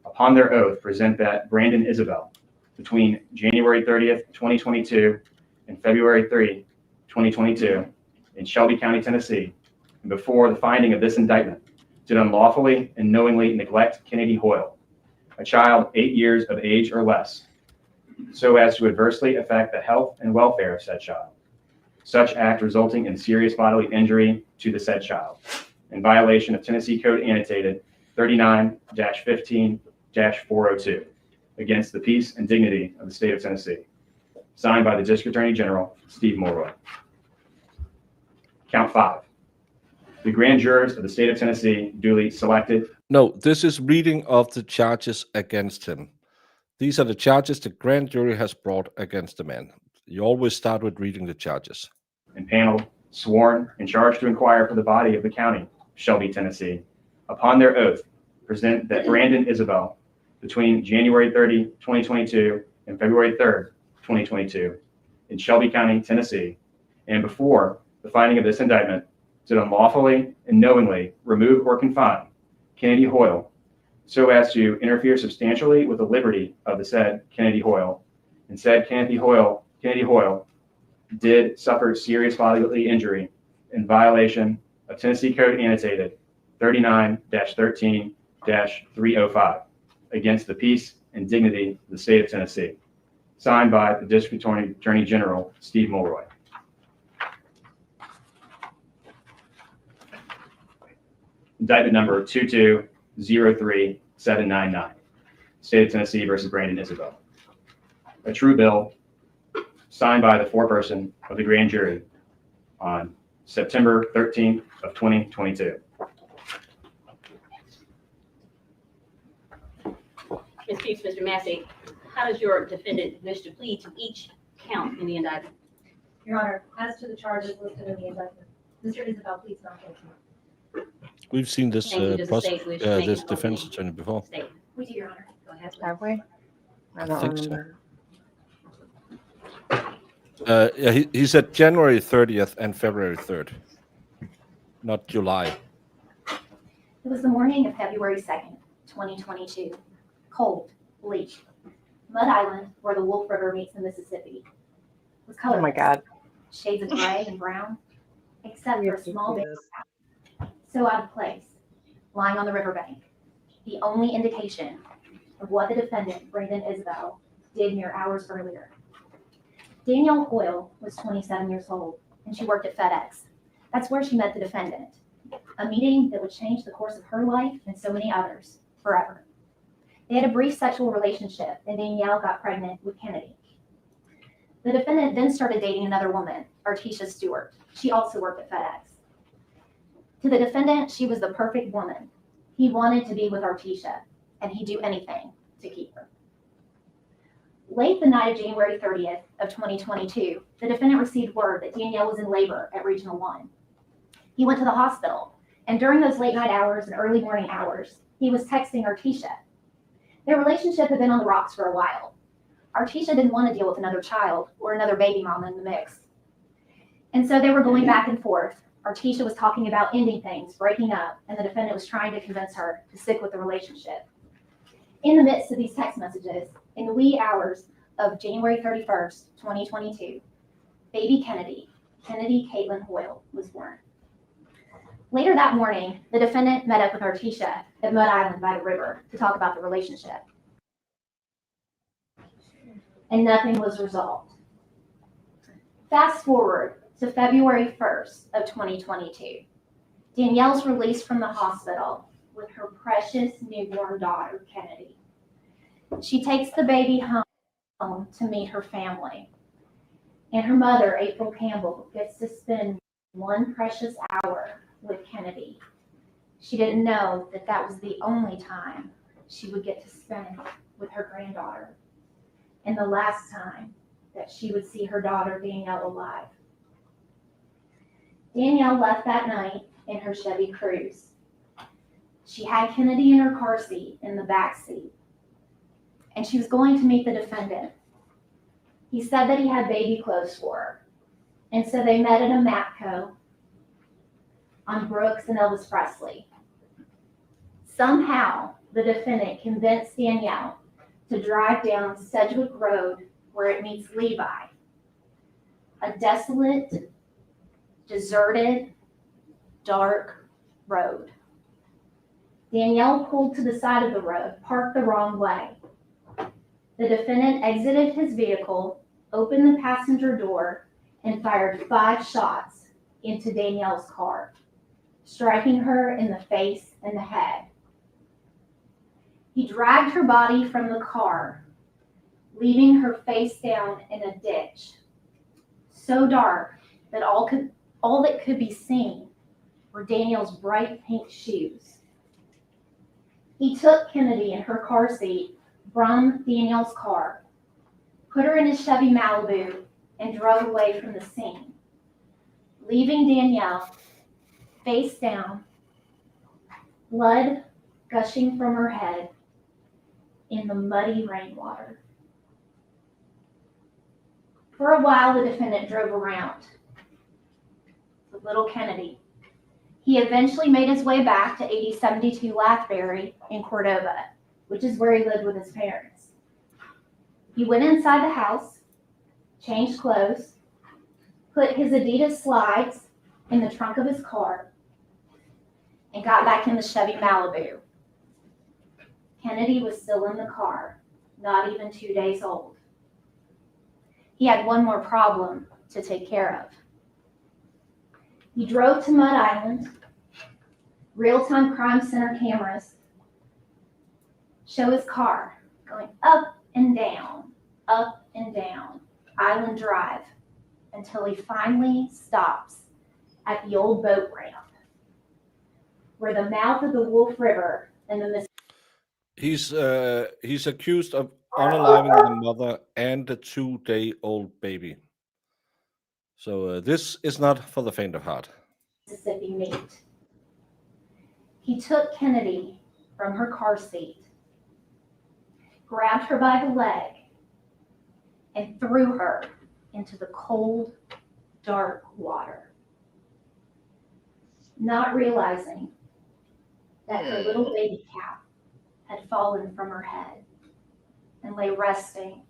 Speaker 12: upon their oath, present that Brandon Isabelle, between January 30th, 2022 and February 3, 2022, in Shelby County, Tennessee, and before the finding of this indictment, did unlawfully and knowingly neglect Kennedy Hoyle, a child 8 years of age or less, so as to adversely affect the health and welfare of said child. Such act resulting in serious bodily injury to the said child, in violation of Tennessee Code Annotated 39-15-402, against the peace and dignity of the state of Tennessee. Signed by the District Attorney General, Steve Mulroy. Count 5. The grand jurors of the state of Tennessee, duly selected.
Speaker 2: No, this is reading of the charges against him. These are the charges the grand jury has brought against the man. You always start with reading the charges.
Speaker 12: And panel, sworn and charged to inquire for the body of the county, Shelby, Tennessee, upon their oath, present that Brandon Isabelle, between January 30, 2022 and February 3rd, 2022, in Shelby County, Tennessee, and before the finding of this indictment, did unlawfully and knowingly remove or confine Kennedy Hoyle so as to interfere substantially with the liberty of the said Kennedy Hoyle, and said Kennedy Hoyle did suffer serious bodily injury in violation of Tennessee Code Annotated 39-13-305 against the peace and dignity of the state of Tennessee. Signed by the District Attorney General, Steve Mulroy. Indictment number 2203799, State of Tennessee versus Brandon Isabelle. A true bill signed by the foreperson of the grand jury on September 13th of 2022.
Speaker 6: Ms. Peeps, Mr. Massey, how does your defendant wish to plead to each count in the indictment?
Speaker 8: Your Honor, as to the charges listed in the indictment, Mr. Isabelle pleads not guilty.
Speaker 2: We've seen this
Speaker 6: Thank you. Does the state wish to make
Speaker 2: this
Speaker 6: an
Speaker 2: defense
Speaker 6: opening
Speaker 2: attorney before.
Speaker 6: statement?
Speaker 8: We do, Your Honor.
Speaker 6: Go ahead. please.
Speaker 7: Have we? I don't
Speaker 2: think so.
Speaker 7: remember.
Speaker 2: Yeah, he said January 30th and February 3rd, not July.
Speaker 10: It was the morning of February 2nd, 2022. Cold, bleak. Mud Island, where the Wolf River meets the Mississippi, was
Speaker 7: Oh
Speaker 10: colorless.
Speaker 7: my God.
Speaker 10: Shades of gray and brown, except for a small baby so out of place, lying on the riverbank. The only indication of what the defendant, Brandon Isabelle, did mere hours earlier. Danielle Hoyle was 27 years old, and she worked at FedEx. That's where she met the defendant, a meeting that would change the course of her life and so many others forever. They had a brief sexual relationship, and Danielle got pregnant with Kennedy. The defendant then started dating another woman, Artisha Stewart. She also worked at FedEx. To the defendant, she was the perfect woman. He wanted to be with Artisha, and he'd do anything to keep her. Late the night of January 30th of 2022, the defendant received word that Danielle was in labor at Regional 1. He went to the hospital, and during those late night hours and early morning hours, he was texting Artisha. Their relationship had been on the rocks for a while. Artisha didn't want to deal with another child or another baby mama in the mix. And so they were going back and forth. Artisha was talking about ending things, breaking up, and the defendant was trying to convince her to stick with the relationship. In the midst of these text messages, in the wee hours of January 31st, 2022, baby Kennedy Caitlin Hoyle, was born. Later that morning, the defendant met up with Artisha at Mud Island by the river to talk about the relationship. And nothing was resolved. Fast forward to February 1st of 2022. Danielle's released from the hospital with her precious newborn daughter, Kennedy. She takes the baby home to meet her family. And her mother, April Campbell, gets to spend one precious hour with Kennedy. She didn't know that that was the only time she would get to spend with her granddaughter, and the last time that she would see her daughter Danielle alive. Danielle left that night in her Chevy Cruze. She had Kennedy in her car seat in the back seat, and she was going to meet the defendant. He said that he had baby clothes for her, and so they met at a Mapco on Brooks and Elvis Presley. Somehow, the defendant convinced Danielle to drive down Sedgwick Road where it meets Levi, a desolate, deserted, dark road. Danielle pulled to the side of the road, parked the wrong way. The defendant exited his vehicle, opened the passenger door, and fired 5 shots into Danielle's car, striking her in the face and the head. He dragged her body from the car, leaving her face down in a ditch, so dark that all that could be seen were Danielle's bright pink shoes. He took Kennedy in her car seat from Danielle's car, put her in his Chevy Malibu, and drove away from the scene, leaving Danielle face down, blood gushing from her head in the muddy rainwater. For a while, the defendant drove around with little Kennedy. He eventually made his way back to 8072 Lathbury in Cordova, which is where he lived with his parents. He went inside the house, changed clothes, put his Adidas slides in the trunk of his car, and got back in the Chevy Malibu. Kennedy was still in the car, not even 2 days old. He had one more problem to take care of. He drove to Mud Island. Real-time crime center cameras show his car going up and down Island Drive until he finally stops at the old boat ramp where the mouth of the Wolf River and the Mississippi.
Speaker 2: He's accused of unaliving the mother and the 2-day-old baby. So this is not for the faint of heart.
Speaker 10: meet. He took Kennedy from her car seat, grabbed her by the leg, and threw her into the cold, dark water, not realizing that her little baby cap had fallen from her head and lay resting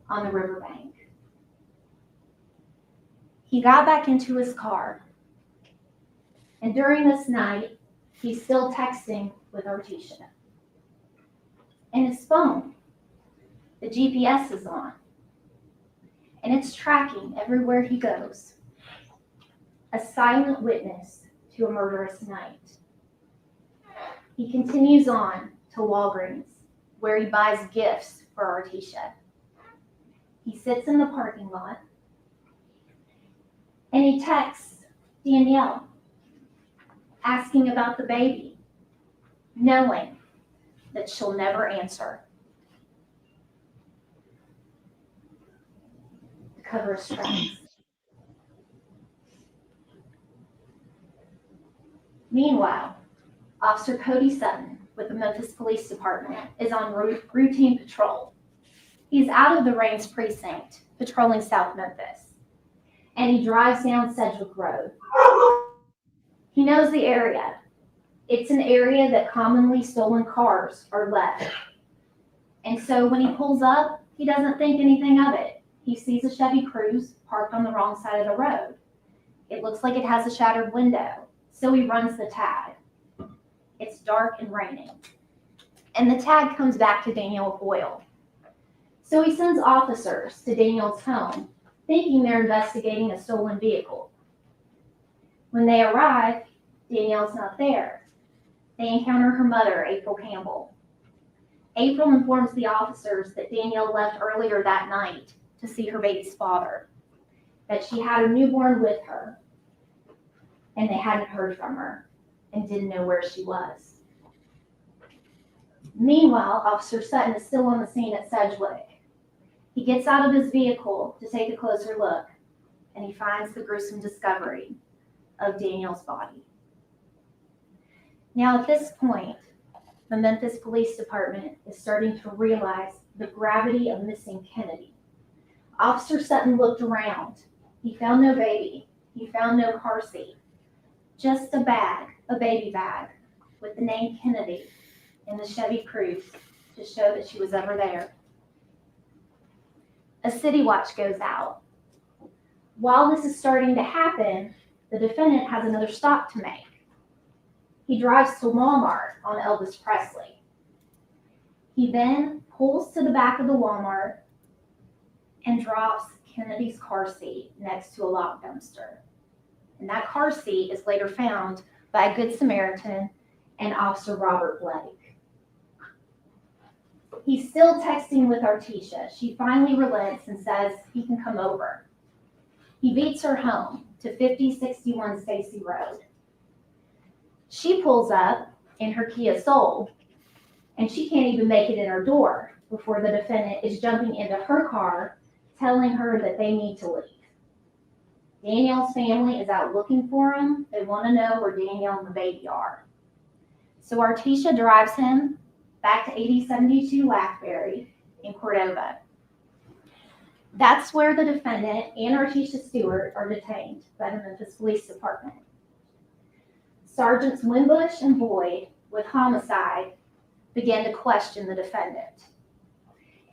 Speaker 10: on the riverbank. He got back into his car, and during this night, he's still texting with Artesia. And his phone, the GPS is on, and it's tracking everywhere he goes. A silent witness to a murderous night. He continues on to Walgreens, where he buys gifts for Artesia. He sits in the parking lot, and he texts Danielle, asking about the baby, knowing that she'll never answer. To cover his tracks. Meanwhile, Officer Cody Sutton with the Memphis Police Department is on routine patrol. He's out of the Rains precinct, patrolling South Memphis, and he drives down Sedgwick Road. He knows the area. It's an area that commonly stolen cars are left. And so when he pulls up, he doesn't think anything of it. He sees a Chevy Cruze parked on the wrong side of the road. It looks like it has a shattered window, so he runs the tag. It's dark and raining, and the tag comes back to Danielle Boyle. So he sends officers to Danielle's home, thinking they're investigating a stolen vehicle. When they arrive, Danielle's not there. They encounter her mother, April Campbell. April informs the officers that Danielle left earlier that night to see her baby's father, that she had a newborn with her, and they hadn't heard from her and didn't know where she was. Meanwhile, Officer Sutton is still on the scene at Sedgwick. He gets out of his vehicle to take a closer look, and he finds the gruesome discovery of Danielle's body. Now, at this point, the Memphis Police Department is starting to realize the gravity of missing Kennedy. Officer Sutton looked around. He found no baby. He found no car seat. Just a bag, a baby bag, with the name Kennedy in the Chevy Cruze to show that she was ever there. A city watch goes out. While this is starting to happen, the defendant has another stop to make. He drives to Walmart on Elvis Presley. He then pulls to the back of the Walmart and drops Kennedy's car seat next to a locked dumpster. And that car seat is later found by a Good Samaritan and Officer Robert Blake. He's still texting with Artesia. She finally relents and says he can come over. He beats her home to 5061 Stacy Road. She pulls up in her Kia Soul, and she can't even make it in her door before the defendant is jumping into her car, telling her that they need to leave. Danielle's family is out looking for him. They want to know where Danielle and the baby are. So Artesia drives him back to 8072 Lackberry in Cordova. That's where the defendant and Artesia Stewart are detained by the Memphis Police Department. Sergeants Wimbush and Boyd, with homicide, began to question the defendant.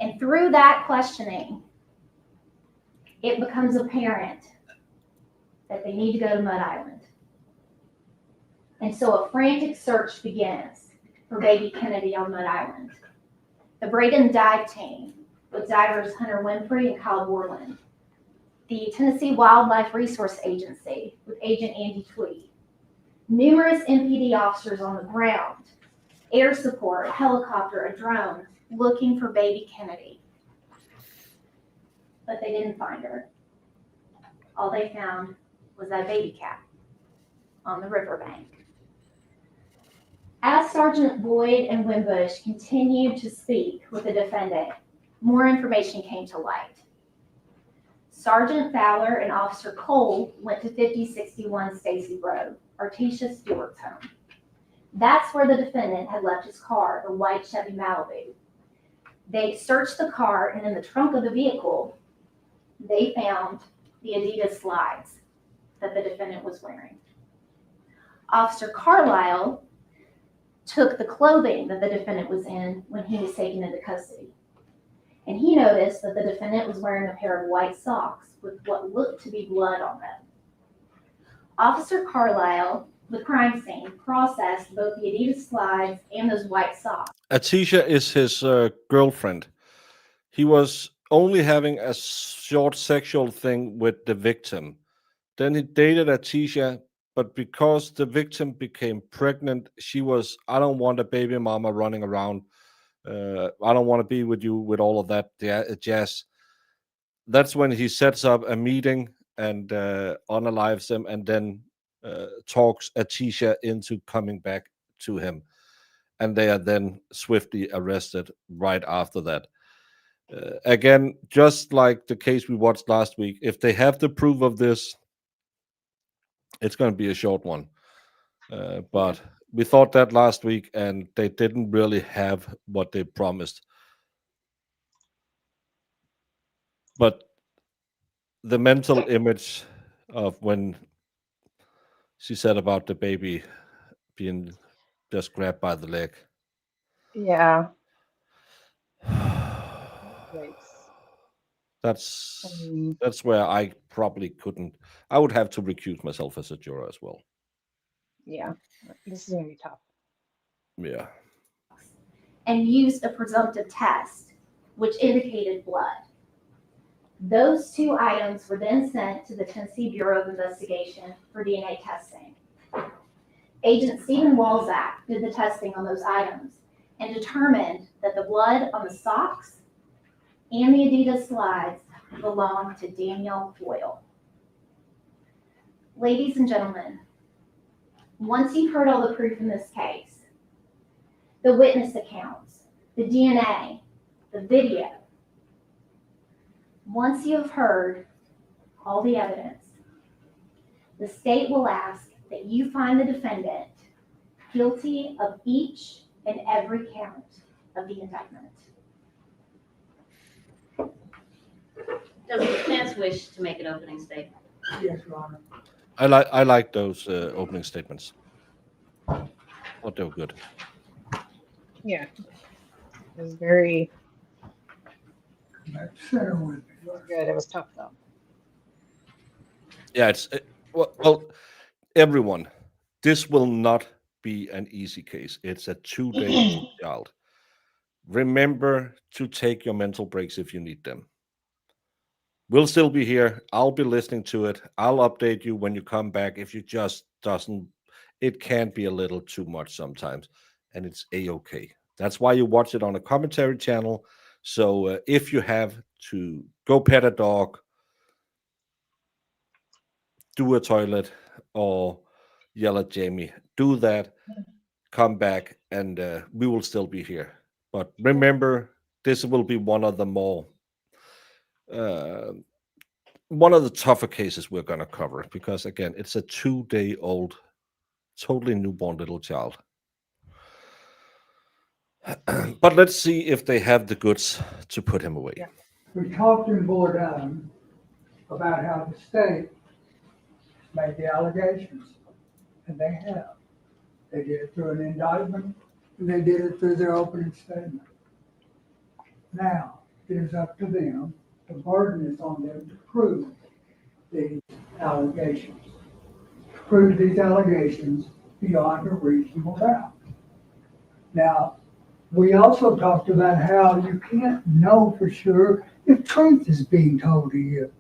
Speaker 10: And through that questioning, it becomes apparent that they need to go to Mud Island. And so a frantic search begins for baby Kennedy on Mud Island. The Braden dive team, with divers Hunter Winfrey and Kyle Borland. The Tennessee Wildlife Resource Agency, with Agent Andy Tweed. Numerous MPD officers on the ground, air support, a helicopter, a drone, looking for baby Kennedy. But they didn't find her. All they found was that baby cat on the riverbank. As Sergeant Boyd and Wimbush continued to speak with the defendant, more information came to light. Sergeant Fowler and Officer Cole went to 5061 Stacy Road, Artesia Stewart's home. That's where the defendant had left his car, the white Chevy Malibu. They searched the car, and in the trunk of the vehicle, they found the Adidas slides that the defendant was wearing. Officer Carlisle took the clothing that the defendant was in when he was taken into custody. And he noticed that the defendant was wearing a pair of white socks with what looked to be blood on them. Officer Carlisle, the crime scene, processed both the Adidas slides and those white socks.
Speaker 2: Artesia is his girlfriend. He was only having a short sexual thing with the victim. Then he dated Artesia, but because the victim became pregnant, she was, I don't want a baby mama running around. I don't want to be with you with all of that jazz. That's when he sets up a meeting and unalives him, and then talks Artesia into coming back to him. And they are then swiftly arrested right after that. Again, just like the case we watched last week, if they have the proof of this, it's going to be a short one. But we thought that last week, and they didn't really have what they promised. But the mental image of when she said about the baby being just grabbed by the leg.
Speaker 7: Yeah. Yikes.
Speaker 2: That's where I probably couldn't. I would have to recuse myself as a juror as well.
Speaker 7: Yeah. This is going to be tough.
Speaker 2: Yeah.
Speaker 10: And used a presumptive test, which indicated blood. Those two items were then sent to the Tennessee Bureau of Investigation for DNA testing. Agent Stephen Walzak did the testing on those items and determined that the blood on the socks and the Adidas slides belonged to Danielle Boyle. Ladies and gentlemen, once you've heard all the proof in this case, the witness accounts, the DNA, the video, once you have heard all the evidence, the state will ask that you find the defendant guilty of each and every count of the indictment.
Speaker 6: Does the defense wish to make an opening statement?
Speaker 3: Yes, Your Honor.
Speaker 2: I like those opening statements. Thought they were good.
Speaker 7: Yeah. It was very
Speaker 3: Good.
Speaker 7: good. It was tough, though.
Speaker 2: Yeah, well, everyone, this will not be an easy case. It's a 2-day child. Remember to take your mental breaks if you need them. We'll still be here. I'll be listening to it. I'll update you when you come back. If you just doesn't, it can be a little too much sometimes, and it's a-okay. That's why you watch it on a commentary channel. So if you have to go pet a dog, do a toilet, or yell at Jamie, do that, come back, and we will still be here. But remember, this will be one of the more one of the tougher cases we're going to cover, because again, it's a 2-day-old, totally newborn little child. But let's see if they have the goods to put him away.
Speaker 13: Yeah. We talked in board item about how the state made the allegations, and they have. They did it through an indictment, and they did it through their opening statement. Now, it is up to them. The burden is on them to prove these allegations. Prove these allegations beyond a reasonable doubt. Now, we also talked about how you can't know for sure if truth is being told to you.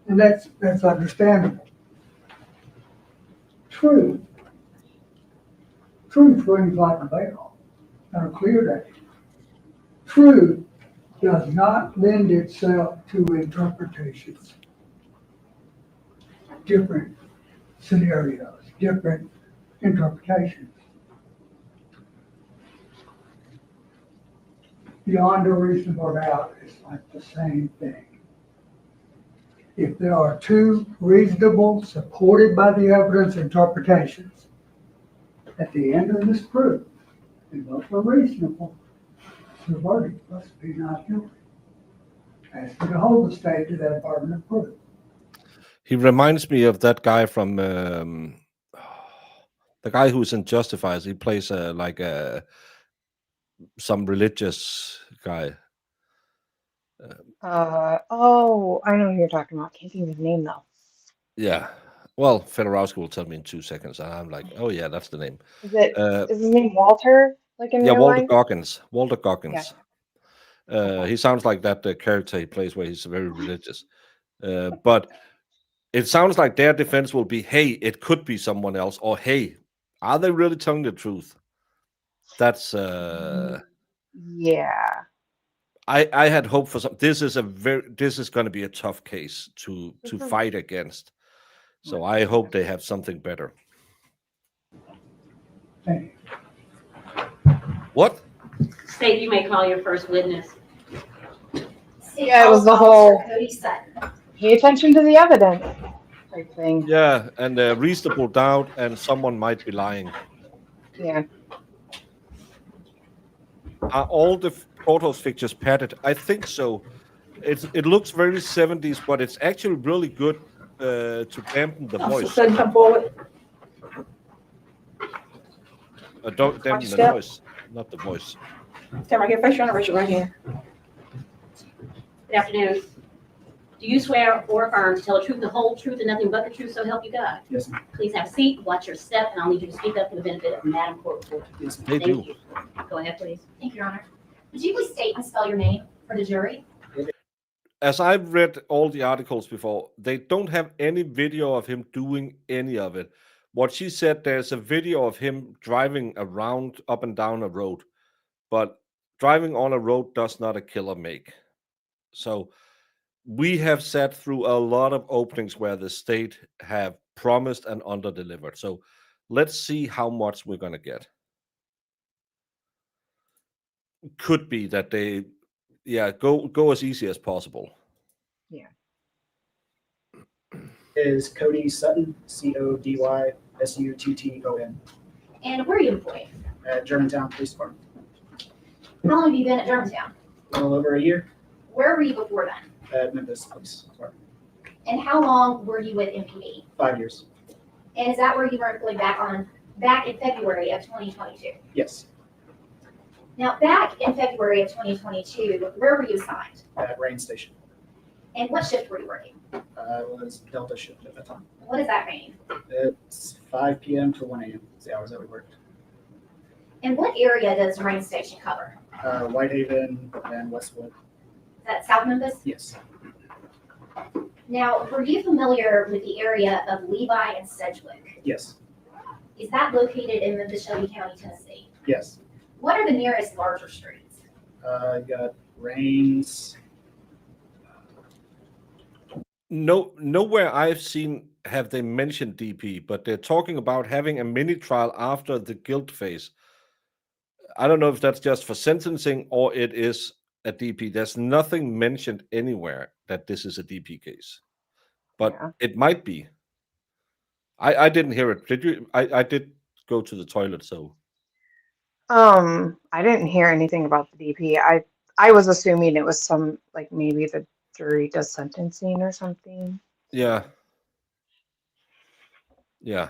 Speaker 13: And that's understandable. Truth rings like a bell on a clear day. Truth does not lend itself to interpretations. Different scenarios, different interpretations. Beyond a reasonable doubt is like the same thing. If there are two reasonable, supported by the evidence interpretations, at the end of this proof, and both are reasonable, the verdict must be not guilty. Asking to hold the state to that burden of proof.
Speaker 2: He reminds me of that guy from the guy who's in Justifiers. He plays some religious guy.
Speaker 7: Oh, I know who you're talking about. Can't think of his name though.
Speaker 2: Yeah. Well, Fedorowski will tell me in 2 seconds, and I'm like, oh yeah, that's the name.
Speaker 7: Is his name Walter? Like in real
Speaker 2: Walter
Speaker 7: life?
Speaker 2: Goggins. Walter Goggins. Yeah. He sounds like that character he plays where he's very religious. But it sounds like their defense will be, hey, it could be someone else, or hey, are they really telling the truth? That's
Speaker 7: yeah.
Speaker 2: I had hope for some. This is going to be a tough case to fight against. So I hope they have something better. What?
Speaker 6: State, you may call your first witness.
Speaker 7: Yeah, it was the whole pay attention to the evidence type thing.
Speaker 2: Yeah, and reasonable doubt, and someone might be lying.
Speaker 7: Yeah.
Speaker 2: Are all the courthouse fixtures padded? I think so. It looks very 70s, but it's actually really good to dampen the voice.
Speaker 14: Come forward.
Speaker 2: Don't dampen the noise, not the voice.
Speaker 14: Stand right here. Face your honor, raise your right hand.
Speaker 6: Good afternoon. Do you swear or affirm to tell the truth, the whole truth, and nothing but the truth, so help you God?
Speaker 14: Yes, ma'am.
Speaker 6: Please have a seat, watch your step, and I'll need you to speak up for the benefit of Madam Court Reporter.
Speaker 14: Yes, ma'am.
Speaker 2: They
Speaker 6: Thank
Speaker 2: do.
Speaker 6: you. Go ahead, please.
Speaker 10: Thank you, Your Honor. Would you please state and spell your name for the jury?
Speaker 2: As I've read all the articles before, they don't have any video of him doing any of it. What she said, there's a video of him driving around up and down a road, but driving on a road does not a killer make. So we have sat through a lot of openings where the state have promised and under-delivered. So let's see how much we're going to get. Could be that they, go as easy as possible.
Speaker 7: Yeah.
Speaker 15: Is Cody Sutton, CODYSUTTON,
Speaker 10: And where are you employed?
Speaker 15: at Germantown Police Department.
Speaker 10: How long have you been at Germantown?
Speaker 15: A little over a year
Speaker 10: Where were you before then?
Speaker 15: at Memphis Police Department.
Speaker 10: And how long were you with MPD?
Speaker 15: 5 years.
Speaker 10: And is that where you were employed back in February of 2022?
Speaker 15: Yes,
Speaker 10: Now, back in February of 2022, where were you assigned?
Speaker 15: at Rain Station.
Speaker 10: And what shift were you working?
Speaker 15: It was Delta shift at that time.
Speaker 10: What does that mean?
Speaker 15: It's 5 p.m. to 1 a.m. is the hours that we worked.
Speaker 10: And what area does Rain Station cover?
Speaker 15: Whitehaven and Westwood.
Speaker 10: Is that South Memphis?
Speaker 15: Yes.
Speaker 10: Now, were you familiar with the area of Levi and Sedgwick?
Speaker 15: Yes.
Speaker 10: Is that located in Memphis, Shelby County, Tennessee?
Speaker 15: Yes.
Speaker 10: What are the nearest larger streets?
Speaker 15: You got Rains.
Speaker 2: Nowhere I've seen have they mentioned DP, but they're talking about having a mini trial after the guilt phase. I don't know if that's just for sentencing or it is a DP. There's nothing mentioned anywhere that this is a DP case, but
Speaker 7: Yeah.
Speaker 2: it might be. I didn't hear it. Did you? I did go to the toilet, so.
Speaker 7: I didn't hear anything about the DP. I was assuming it was some, like, maybe the jury does sentencing or something.
Speaker 2: Yeah. Yeah.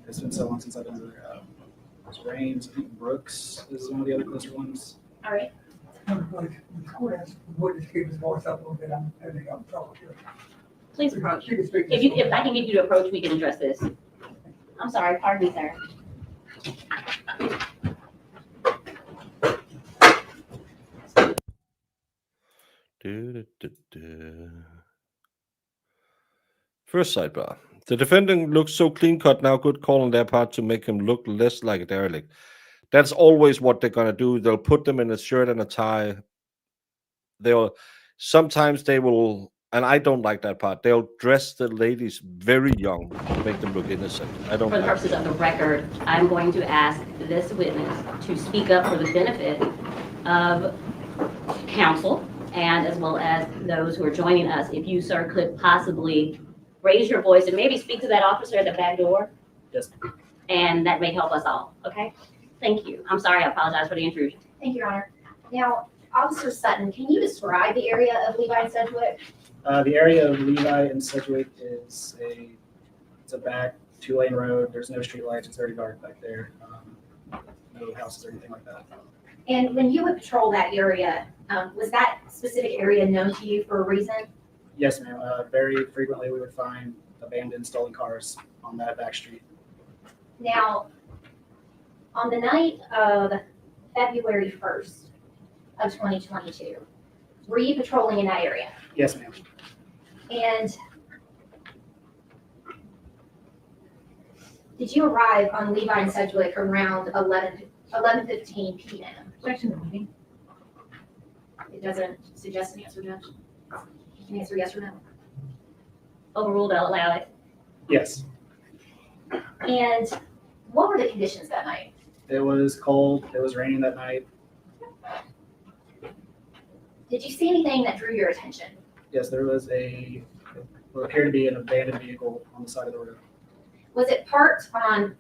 Speaker 15: It's been so long since I've been over there. There's Rains, I think Brooks is one of the other closer ones.
Speaker 6: All right.
Speaker 13: Would just keep his voice up a little bit, I'm having trouble here.
Speaker 6: Please approach.
Speaker 13: You can speak.
Speaker 6: If I can get you to approach, we can address this. I'm sorry, pardon me, sir.
Speaker 2: First sidebar. The defendant looks so clean cut now. Good call on their part to make him look less like a derelict. That's always what they're gonna do. They'll put them in a shirt and a tie. Sometimes they will, and I don't like that part. They'll dress the ladies very young to make them look innocent. I don't.
Speaker 6: For the
Speaker 2: like
Speaker 6: purposes of the record, I'm going to ask this witness to speak up for the benefit of counsel and as well as those who are joining us. If you, sir, could possibly raise your voice and maybe speak to that officer at the back door.
Speaker 15: Yes.
Speaker 6: And that may help us all, okay? Thank you. I'm sorry, I apologize for the intrusion.
Speaker 10: Thank you, Your Honor. Now, Officer Sutton, can you describe the area of Levi and Sedgwick?
Speaker 15: The area of Levi and Sedgwick is it's a back 2-lane road. There's no street lights. It's very dark back there. No houses or anything like that.
Speaker 10: And when you would patrol that area, was that specific area known to you for a reason?
Speaker 15: Yes, ma'am. Very frequently we would find abandoned, stolen cars on that back street.
Speaker 10: Now, on the night of February 1st of 2022, were you patrolling in that area?
Speaker 15: Yes, ma'am.
Speaker 10: And did you arrive on Levi and Sedgwick around 11:15 p.m.?
Speaker 6: Objection to meeting.
Speaker 10: It doesn't suggest an answer, Judge. You can answer yes or no.
Speaker 6: Overruled, I'll allow it.
Speaker 15: Yes.
Speaker 10: And what were the conditions that night?
Speaker 15: It was cold. It was raining that night.
Speaker 10: Did you see anything that drew your attention?
Speaker 15: Yes, there was what appeared to be an abandoned vehicle on the side of the road.
Speaker 10: Was it parked on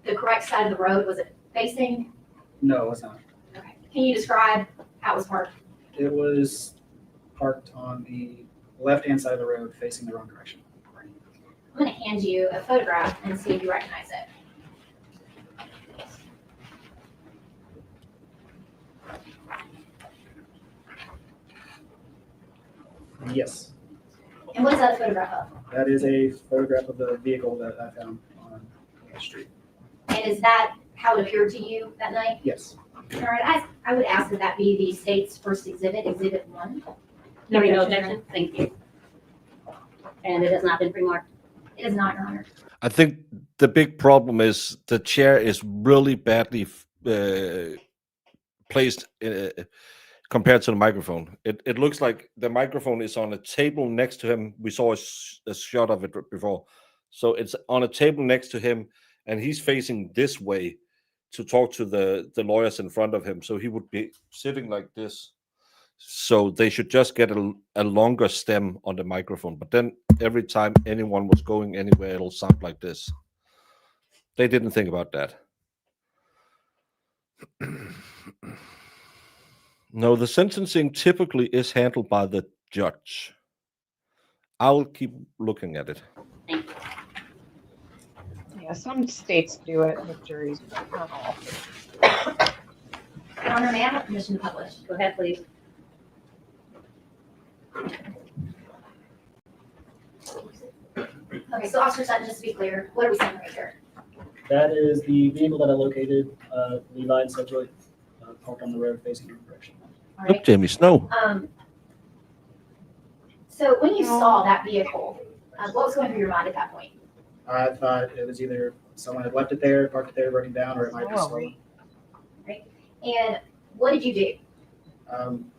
Speaker 10: the correct side of the road? Was it facing?
Speaker 15: No, it was not.
Speaker 10: Okay. Can you describe how it was parked?
Speaker 15: It was parked on the left-hand side of the road facing the wrong direction.
Speaker 10: I'm going to hand you a photograph and see if you recognize it.
Speaker 15: Yes.
Speaker 10: And what is that a photograph of?
Speaker 15: That is a photograph of the vehicle that I found on the street.
Speaker 10: And is that how it appeared to you that night?
Speaker 15: Yes.
Speaker 10: All right, I would ask that that be the state's first exhibit, Exhibit 1.
Speaker 6: No objection, thank you. And it has not been pre-marked?
Speaker 10: It is not, Your Honor.
Speaker 2: I think the big problem is the chair is really badly placed compared to the microphone. It looks like the microphone is on a table next to him. We saw a shot of it before. So it's on a table next to him, and he's facing this way to talk to the lawyers in front of him. So he would be sitting like this. So they should just get a longer stem on the microphone. But then every time anyone was going anywhere, it'll sound like this. They didn't think about that. No, the sentencing typically is handled by the judge. I'll keep looking at it.
Speaker 6: Thank you.
Speaker 7: Yeah, some states do it with juries, but not all.
Speaker 10: Your Honor, may I have permission to publish?
Speaker 6: Go ahead, please.
Speaker 10: Okay, so Officer Sutton, just to be clear, what are we saying right here?
Speaker 15: That is the vehicle that I located, Levi and Sedgwick, parked on the road facing your direction.
Speaker 10: All
Speaker 2: Look,
Speaker 10: right.
Speaker 2: Jamie Snow.
Speaker 10: So when you saw that vehicle, what was going through your mind at that point?
Speaker 15: I thought it was either someone had left it there, parked it there, broken down, or it might be stolen.
Speaker 10: Right. And what did you do?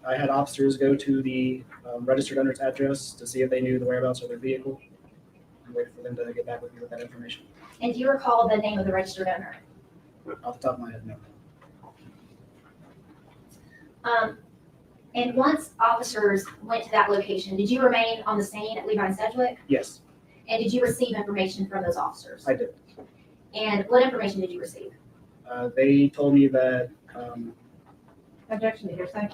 Speaker 15: I had officers go to the registered owner's address to see if they knew the whereabouts of their vehicle and wait for them to get back with me with that information.
Speaker 10: And do you recall the name of the registered owner?
Speaker 15: Off the top of my head, no.
Speaker 10: And once officers went to that location, did you remain on the scene at Levi and Sedgwick?
Speaker 15: Yes,
Speaker 10: And did you receive information from those officers?
Speaker 15: I did.
Speaker 10: And what information did you receive?
Speaker 15: They told me that,
Speaker 8: Objection to hearsay.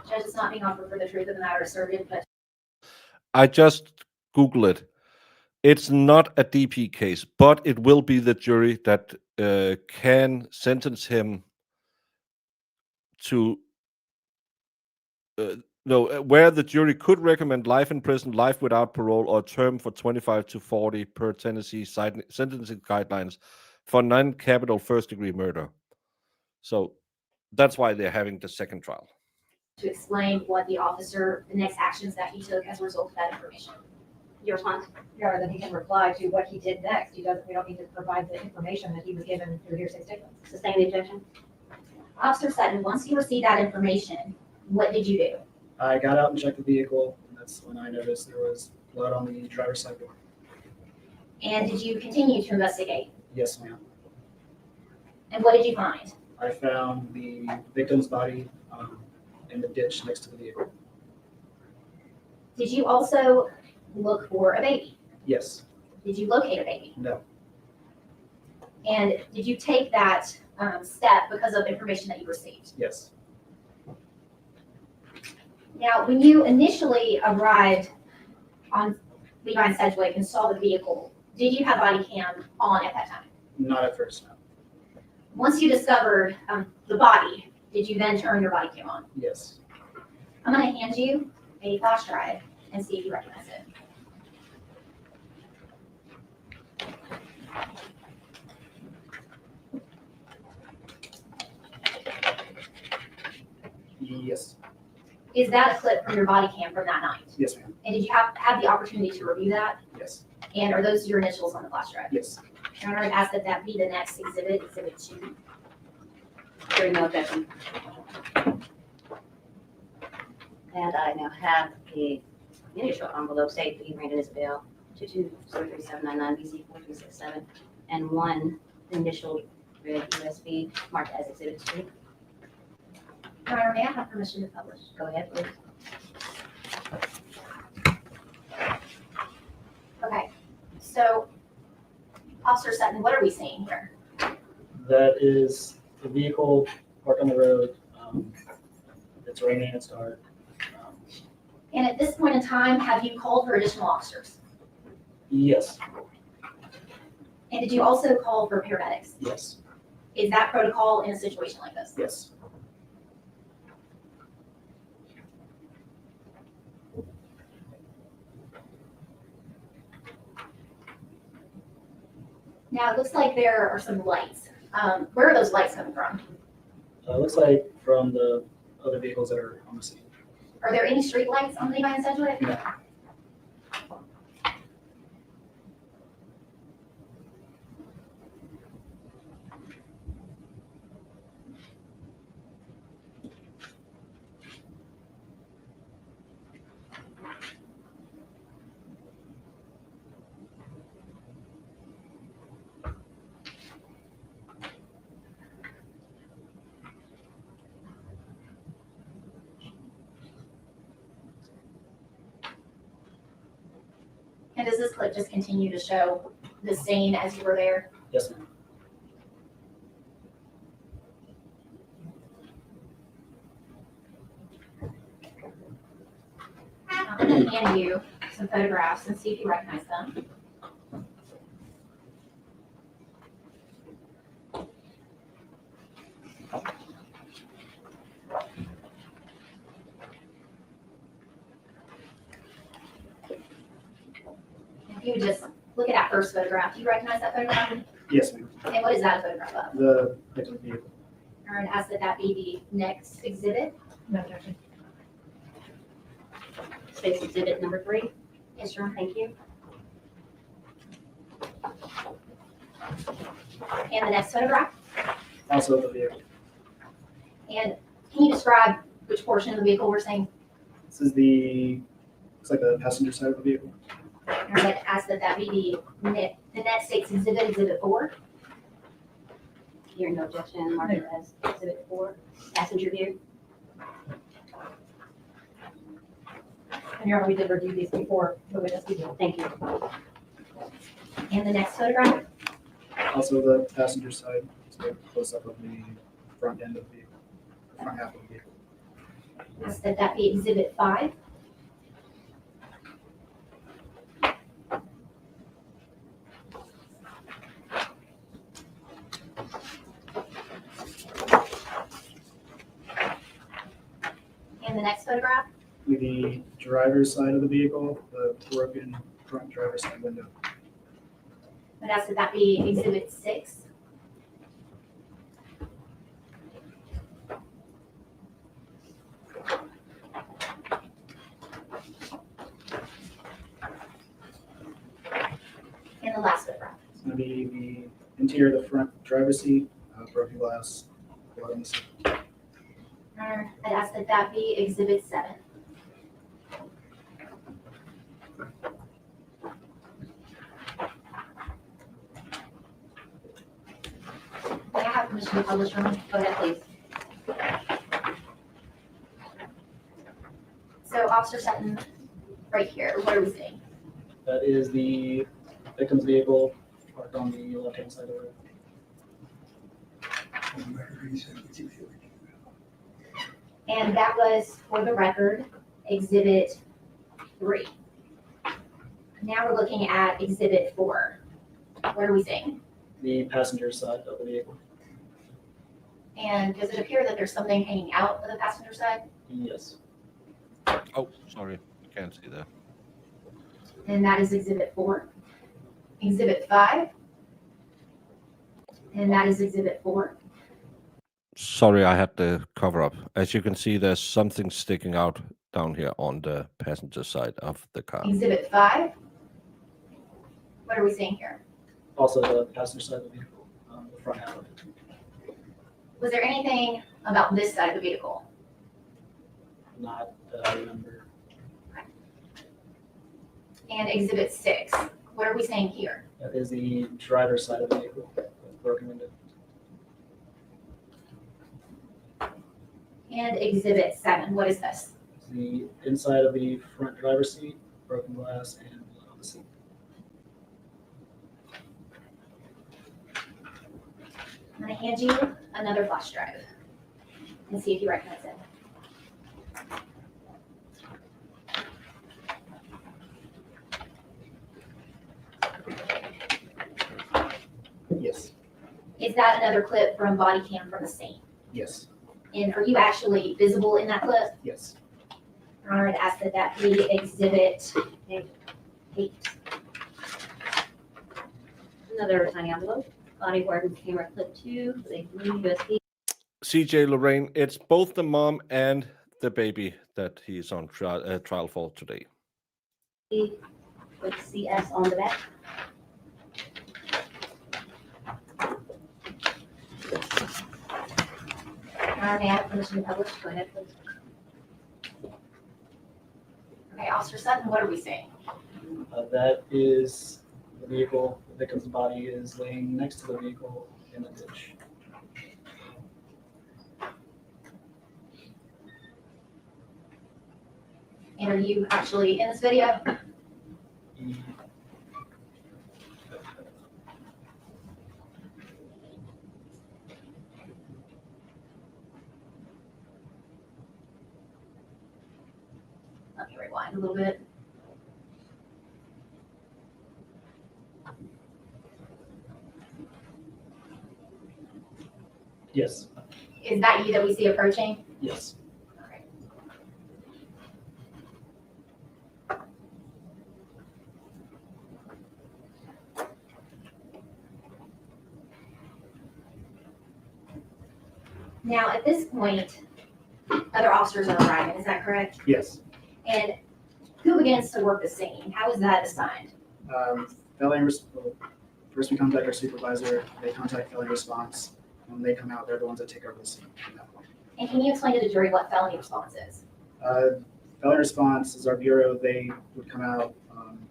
Speaker 10: Judge, it's not being offered for the truth of the matter asserted, but
Speaker 2: I just Google it. It's not a DP case, but it will be the jury that can sentence him to where the jury could recommend life in prison, life without parole, or a term for 25 to 40 per Tennessee sentencing guidelines for non-capital first-degree murder. So that's why they're having the second trial.
Speaker 10: to explain what the officer, the next actions that he took as a result of that information. Your response?
Speaker 8: Or then he can reply to what he did next. We don't need to provide the information that he was given through hearsay statements.
Speaker 10: Sustain the objection. Officer Sutton, once you received that information, what did you do?
Speaker 15: I got out and checked the vehicle, and that's when I noticed there was blood on the driver's side door.
Speaker 10: And did you continue to investigate?
Speaker 15: Yes, ma'am.
Speaker 10: And what did you find?
Speaker 15: I found the victim's body in the ditch next to the vehicle.
Speaker 10: Did you also look for a baby?
Speaker 15: Yes.
Speaker 10: Did you locate a baby?
Speaker 15: No.
Speaker 10: And did you take that step because of information that you received?
Speaker 15: Yes.
Speaker 10: Now, when you initially arrived on Levi and Sedgwick and saw the vehicle, did you have body cam on at that time?
Speaker 15: Not at first, no.
Speaker 10: Once you discovered the body, did you then turn your body cam on?
Speaker 15: Yes.
Speaker 10: I'm going to hand you a flash drive and see if you recognize it.
Speaker 15: Yes.
Speaker 10: Is that a clip from your body cam from that night?
Speaker 15: Yes, ma'am.
Speaker 10: And did you have the opportunity to review that?
Speaker 15: Yes.
Speaker 10: And are those your initials on the flash drive?
Speaker 15: Yes.
Speaker 10: Your Honor, I'd ask that that be the next exhibit, exhibit 2.
Speaker 6: Hearing no objection. And I now have the initial envelope state for Brandon Isabelle, 22037999 BC 4367, and one initial red USB marked as exhibit 2.
Speaker 10: Your Honor, may I have permission to publish?
Speaker 6: Go ahead, please.
Speaker 10: Okay, so Officer Sutton, what are we seeing here?
Speaker 15: That is the vehicle parked on the road. It's raining, it's dark.
Speaker 10: And at this point in time, have you called for additional officers?
Speaker 15: Yes.
Speaker 10: And did you also call for paramedics?
Speaker 15: Yes.
Speaker 10: Is that protocol in a situation like this?
Speaker 15: Yes.
Speaker 10: Now, it looks like there are some lights. Where are those lights coming from?
Speaker 15: Looks like from the other vehicles that are on the scene.
Speaker 10: Are there any street lights on Levi and Sedgwick?
Speaker 15: No.
Speaker 10: And does this clip just continue to show the scene as you were there?
Speaker 15: Yes, ma'am.
Speaker 10: I'm going to hand you some photographs and see if you recognize them. If you would just look at that first photograph, do you recognize that photograph?
Speaker 15: Yes, ma'am.
Speaker 10: And what is that a photograph of?
Speaker 15: The victim's vehicle.
Speaker 10: And ask that that be the next exhibit.
Speaker 8: No objection.
Speaker 6: Space exhibit number 3.
Speaker 10: Yes, Your Honor, thank you. And the next photograph.
Speaker 15: Also the vehicle.
Speaker 10: And can you describe which portion of the vehicle we're seeing?
Speaker 15: This is the, looks like the passenger side of the vehicle.
Speaker 10: And I'd ask that that be the next exhibit, exhibit 4.
Speaker 6: Hearing no objection, mark it as exhibit 4. Passenger view.
Speaker 10: And here we did review these before the witness video.
Speaker 6: Thank you.
Speaker 10: And the next photograph,
Speaker 15: Also the passenger side, so close up of the front end of the vehicle, the front half of the vehicle.
Speaker 10: ask that be exhibit 5. And the next photograph,
Speaker 15: The driver's side of the vehicle, the broken front driver's side window.
Speaker 10: I'd ask that be exhibit 6. And the last photograph.
Speaker 15: It's going to be the interior of the front driver's seat, broken glass, blood on the seat.
Speaker 10: I'd ask that be exhibit 7. May I have permission to publish one? Go ahead, please. So Officer Sutton, right here, what are we seeing?
Speaker 15: That is the victim's vehicle parked on the left-hand side of the road.
Speaker 10: And that was, for the record, exhibit 3. Now we're looking at exhibit 4. What are we seeing?
Speaker 15: The passenger side of the vehicle.
Speaker 10: And does it appear that there's something hanging out of the passenger side?
Speaker 15: Yes.
Speaker 2: Oh, sorry, you can't see that.
Speaker 10: And that is exhibit 4. Exhibit 5. And that is exhibit 4.
Speaker 2: Sorry, I had the cover up. As you can see, there's something sticking out down here on the passenger side of the car.
Speaker 10: Exhibit 5. What are we seeing here?
Speaker 15: Also the passenger side of the vehicle, the front half of it.
Speaker 10: Was there anything about this side of the vehicle?
Speaker 15: Not that I remember.
Speaker 10: And exhibit 6. What are we saying here?
Speaker 15: That is the driver's side of the vehicle, with broken window.
Speaker 10: And exhibit 7. What is this?
Speaker 15: It's the inside of the front driver's seat, broken glass, and blood on the seat.
Speaker 10: I'm going to hand you another flash drive and see if you recognize it.
Speaker 15: Yes.
Speaker 10: Is that another clip from body cam from the scene?
Speaker 15: Yes.
Speaker 10: And are you actually visible in that clip?
Speaker 15: Yes.
Speaker 10: Your Honor, I'd ask that be exhibit 8.
Speaker 6: Another tiny envelope. Body worn camera clip 2 with a blue USB.
Speaker 2: CJ Lorraine, it's both the mom and the baby that he's on trial for today.
Speaker 6: With CS on the back.
Speaker 10: May I have permission to publish? Go ahead, please. Okay, Officer Sutton, what are we saying?
Speaker 15: That is the vehicle. The victim's body is laying next to the vehicle in the ditch.
Speaker 10: And are you actually in this video? Let me rewind a little bit.
Speaker 15: Yes.
Speaker 10: Is that you that we see approaching?
Speaker 15: Yes.
Speaker 10: Okay. Now, at this point, other officers are arriving, is that correct?
Speaker 15: Yes.
Speaker 10: And who begins to work the scene? How is that assigned?
Speaker 15: First we contact our supervisor, they contact felony response. When they come out, they're the ones that take over the scene from that point.
Speaker 10: And can you explain to the jury what felony response is?
Speaker 15: Felony response is our bureau. They would come out on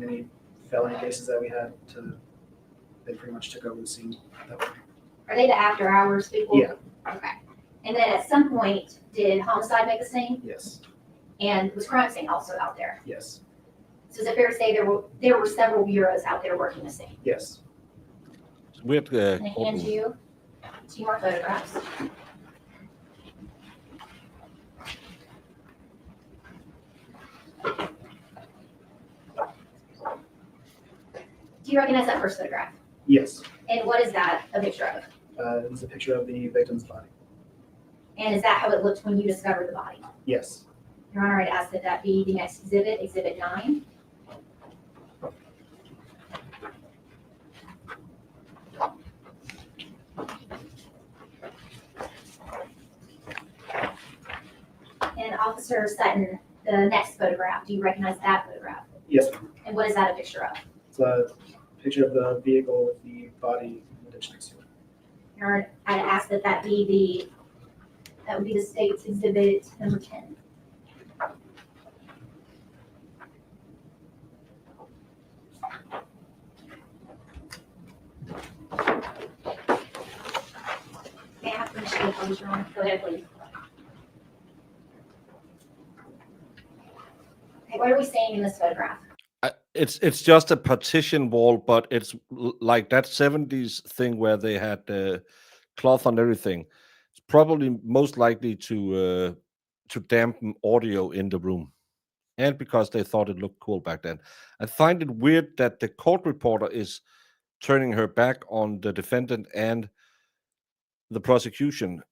Speaker 15: any felony cases that we had they pretty much took over the scene at that point.
Speaker 10: Are they the after hours people?
Speaker 15: Yeah.
Speaker 10: Okay. And then at some point, did homicide make a scene?
Speaker 15: Yes.
Speaker 10: And was crime scene also out there?
Speaker 15: Yes.
Speaker 10: So is it fair to say there were several bureaus out there working the scene?
Speaker 15: Yes.
Speaker 2: It's weird.
Speaker 10: And I hand you 2 more photographs. Do you recognize that first photograph?
Speaker 15: Yes.
Speaker 10: And what is that a picture of?
Speaker 15: It's a picture of the victim's body.
Speaker 10: And is that how it looked when you discovered the body?
Speaker 15: Yes.
Speaker 10: Your Honor, I'd ask that that be the next exhibit, Exhibit 9. And Officer Sutton, the next photograph, do you recognize that photograph?
Speaker 15: Yes.
Speaker 10: And what is that a picture of?
Speaker 15: It's a picture of the vehicle with the body in the ditch next to it.
Speaker 10: Your Honor, I'd ask that that would be the state's exhibit number 10. May I have permission to close, Your Honor? Go ahead, please. Okay, what are we seeing in this photograph?
Speaker 2: It's just a partition wall, but it's like that 70s thing where they had cloth on everything. It's probably most likely to dampen audio in the room, and because they thought it looked cool back then. I find it weird that the court reporter is turning her back on the defendant and the prosecution.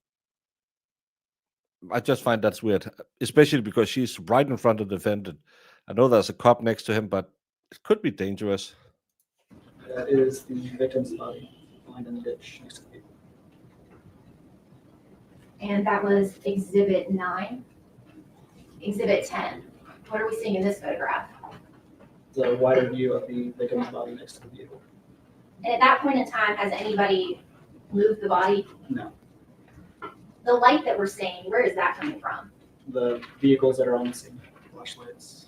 Speaker 2: I just find that's weird, especially because she's right in front of the defendant. I know there's a cop next to him, but it could be dangerous.
Speaker 15: That is the victim's body lying in the ditch next to the vehicle.
Speaker 10: And that was exhibit 9. Exhibit 10. What are we seeing in this photograph?
Speaker 15: It's a wider view of the victim's body next to the vehicle.
Speaker 10: And at that point in time, has anybody moved the body?
Speaker 15: No.
Speaker 10: The light that we're seeing, where is that coming from?
Speaker 15: The vehicles that are on the scene, flashlights.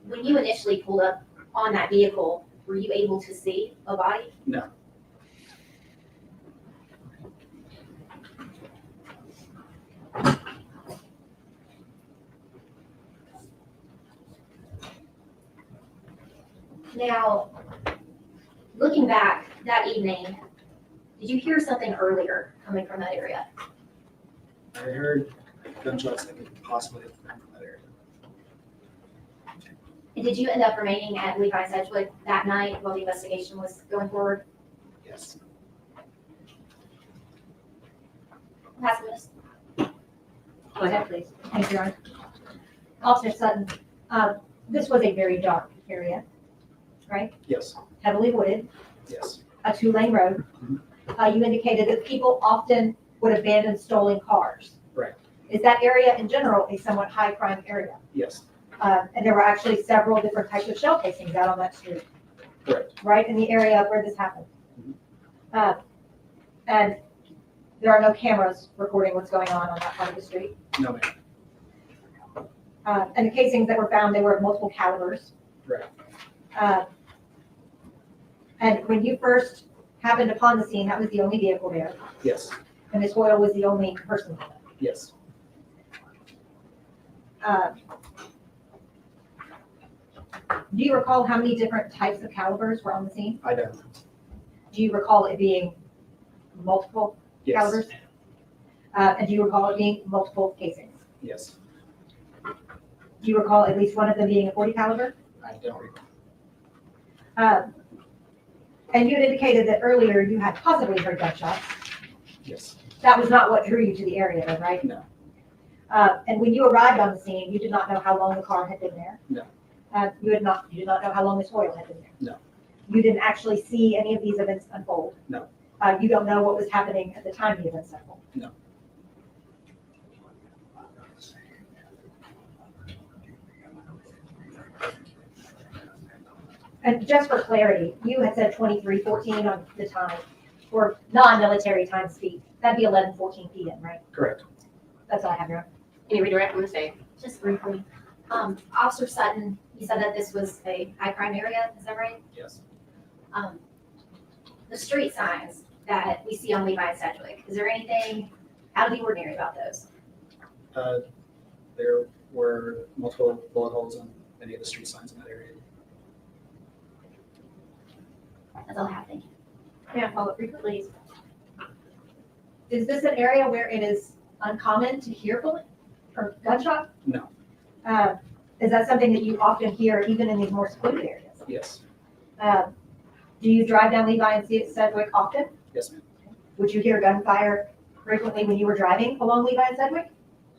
Speaker 10: When you initially pulled up on that vehicle, were you able to see a body?
Speaker 15: No.
Speaker 10: Now, looking back that evening, did you hear something earlier coming from that area?
Speaker 15: I heard gunshots that could possibly have come from that area.
Speaker 10: And did you end up remaining at Levi Sedgwick that night while the investigation was going forward?
Speaker 15: Yes.
Speaker 10: Pass witness. Go ahead, please.
Speaker 8: Thank you, Your Honor. Officer Sutton, this was a very dark area, right?
Speaker 15: Yes.
Speaker 8: Heavily wooded,
Speaker 15: Yes.
Speaker 8: a 2-lane road. You indicated that people often would abandon stolen cars.
Speaker 15: Right.
Speaker 8: Is that area in general a somewhat high crime area?
Speaker 15: Yes.
Speaker 8: And there were actually several different types of shell casings out on that street,
Speaker 15: Correct.
Speaker 8: right in the area where this happened. And there are no cameras recording what's going on that part of the street.
Speaker 15: No, ma'am.
Speaker 8: And the casings that were found, they were of multiple calibers.
Speaker 15: Right.
Speaker 8: And when you first happened upon the scene, that was the only vehicle there,
Speaker 15: Yes.
Speaker 8: and Ms. Hoyle was the only person there.
Speaker 15: Yes.
Speaker 8: Do you recall how many different types of calibers were on the scene?
Speaker 15: I don't.
Speaker 8: Do you recall it being multiple
Speaker 15: Yes.
Speaker 8: calibers? And do you recall it being multiple casings?
Speaker 15: Yes.
Speaker 8: Do you recall at least one of them being a 40 caliber?
Speaker 15: I don't recall.
Speaker 8: And you had indicated that earlier you had possibly heard gunshots.
Speaker 15: Yes.
Speaker 8: That was not what drew you to the area, though, right?
Speaker 15: No.
Speaker 8: And when you arrived on the scene, you did not know how long the car had been there.
Speaker 15: No.
Speaker 8: You did not know how long Ms. Hoyle had been there.
Speaker 15: No.
Speaker 8: You didn't actually see any of these events unfold.
Speaker 15: No.
Speaker 8: You don't know what was happening at the time the events unfolded.
Speaker 15: No.
Speaker 8: And just for clarity, you had said 23:14 on the time for non-military time speak. That'd be 11:14 p.m., right?
Speaker 15: Correct.
Speaker 8: That's all I have, Your Honor.
Speaker 6: Any redirect from the state?
Speaker 10: Just briefly. Officer Sutton, you said that this was a high crime area, is that right?
Speaker 15: Yes.
Speaker 10: The street signs that we see on Levi and Sedgwick, is there anything out of the ordinary about those?
Speaker 15: There were multiple bullet holes on many of the street signs in that area.
Speaker 10: That's all I have, thank you.
Speaker 8: May I follow up briefly?
Speaker 10: Please.
Speaker 8: Is this an area where it is uncommon to hear bullet or gunshot?
Speaker 15: No.
Speaker 8: Is that something that you often hear even in these more secluded areas?
Speaker 15: Yes.
Speaker 8: Do you drive down Levi and see Sedgwick often?
Speaker 15: Yes, ma'am.
Speaker 8: Would you hear gunfire frequently when you were driving along Levi and Sedgwick?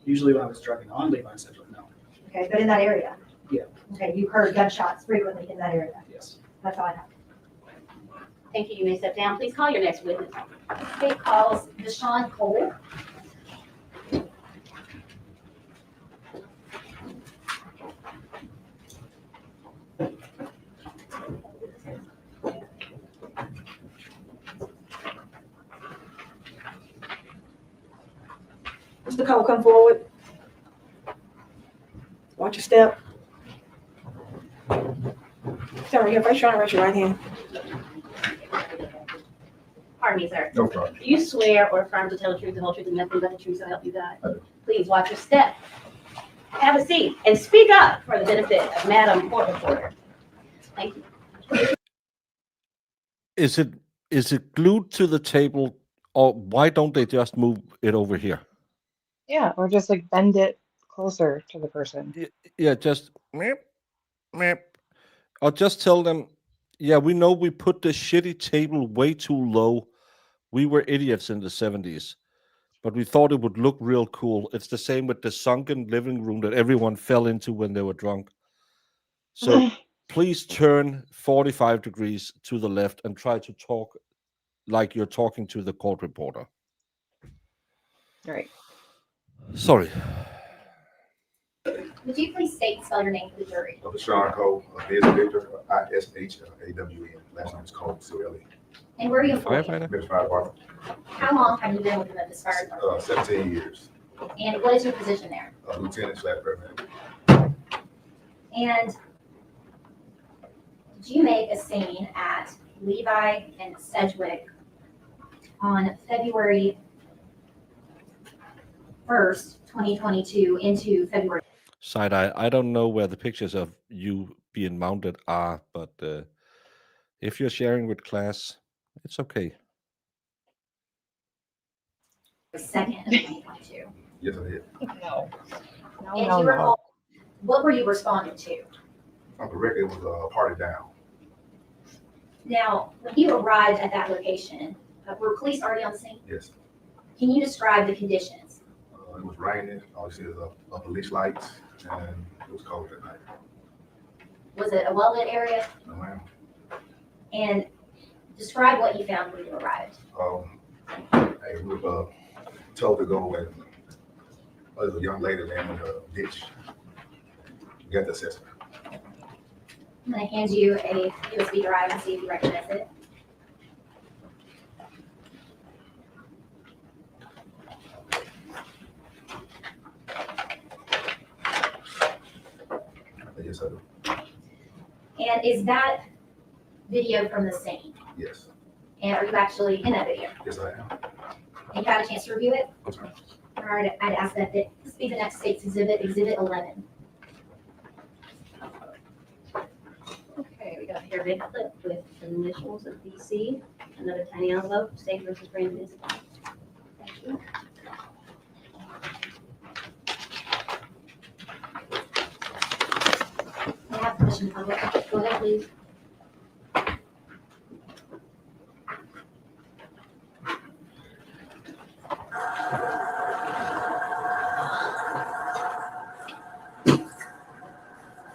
Speaker 15: Usually when I was driving on Levi and Sedgwick, no.
Speaker 8: Okay, but in that area?
Speaker 15: Yeah.
Speaker 8: Okay, you heard gunshots frequently in that area?
Speaker 15: Yes.
Speaker 8: That's all I have.
Speaker 6: Thank you. You may step down. Please call your next witness.
Speaker 10: State calls Deshaun Cole.
Speaker 14: Mr. Cole, come forward. Watch your step. Tell me your first trying to raise your right hand.
Speaker 6: Pardon me, sir.
Speaker 12: No problem.
Speaker 6: Do you swear or affirm to tell the truth, the whole truth, and nothing but the truth, so help you God?
Speaker 12: I do.
Speaker 6: Please watch your step. Have a seat and speak up for the benefit of Madam Court Reporter. Thank you.
Speaker 2: Is it glued to the table, or why don't they just move it over here?
Speaker 7: Yeah, or just like bend it closer to the person.
Speaker 2: Yeah, just meep, meep. Or just tell them, yeah, we know we put the shitty table way too low. We were idiots in the 70s, but we thought it would look real cool. It's the same with the sunken living room that everyone fell into when they were drunk. So please turn 45 degrees to the left and try to talk like you're talking to the court reporter.
Speaker 7: Right.
Speaker 2: Sorry.
Speaker 10: Would you please state and spell your name for the jury?
Speaker 16: Deshaun Cole, is Victor, ISHAWN. Last name is Cole, C-O-L-E.
Speaker 10: And where are you employed?
Speaker 16: Memphis Fire Department.
Speaker 10: How long have you been with the Memphis Fire Department?
Speaker 16: 17 years.
Speaker 10: And what is your position there?
Speaker 16: Lieutenant/paramedic.
Speaker 10: And did you make a scene at Levi and Sedgwick on February 1st, 2022 into February?
Speaker 2: Side eye. I don't know where the pictures of you being mounted are, but if you're sharing with class, it's okay.
Speaker 10: 2nd of 2022.
Speaker 16: Yes, I did.
Speaker 7: No. No,
Speaker 10: And
Speaker 7: no,
Speaker 10: you
Speaker 7: no.
Speaker 10: recall, what were you responding to?
Speaker 16: If I'm correct, it was party down.
Speaker 10: Now, when you arrived at that location, were police already on the scene?
Speaker 16: Yes.
Speaker 10: Can you describe the conditions?
Speaker 16: It was raining. All you see is a police lights, and it was cold at night.
Speaker 10: Was it a well-lit area?
Speaker 16: No, ma'am.
Speaker 10: And describe what you found when you arrived.
Speaker 16: Hey, we were told to go and there's a young lady laying in the ditch. We got the assessment.
Speaker 10: I'm going to hand you a USB drive and see if you recognize it.
Speaker 16: Yes, I do.
Speaker 10: And is that video from the scene?
Speaker 16: Yes.
Speaker 10: And are you actually in that video?
Speaker 16: Yes, I am.
Speaker 10: And you had a chance to review it?
Speaker 16: Yes, ma'am.
Speaker 10: All right, I'd ask that this be the next state's exhibit, Exhibit 11. Okay, we got here a big clip with the initials of DC, another tiny envelope, State versus Brandon Isabelle. Thank you. May I have permission to public? Go ahead, please.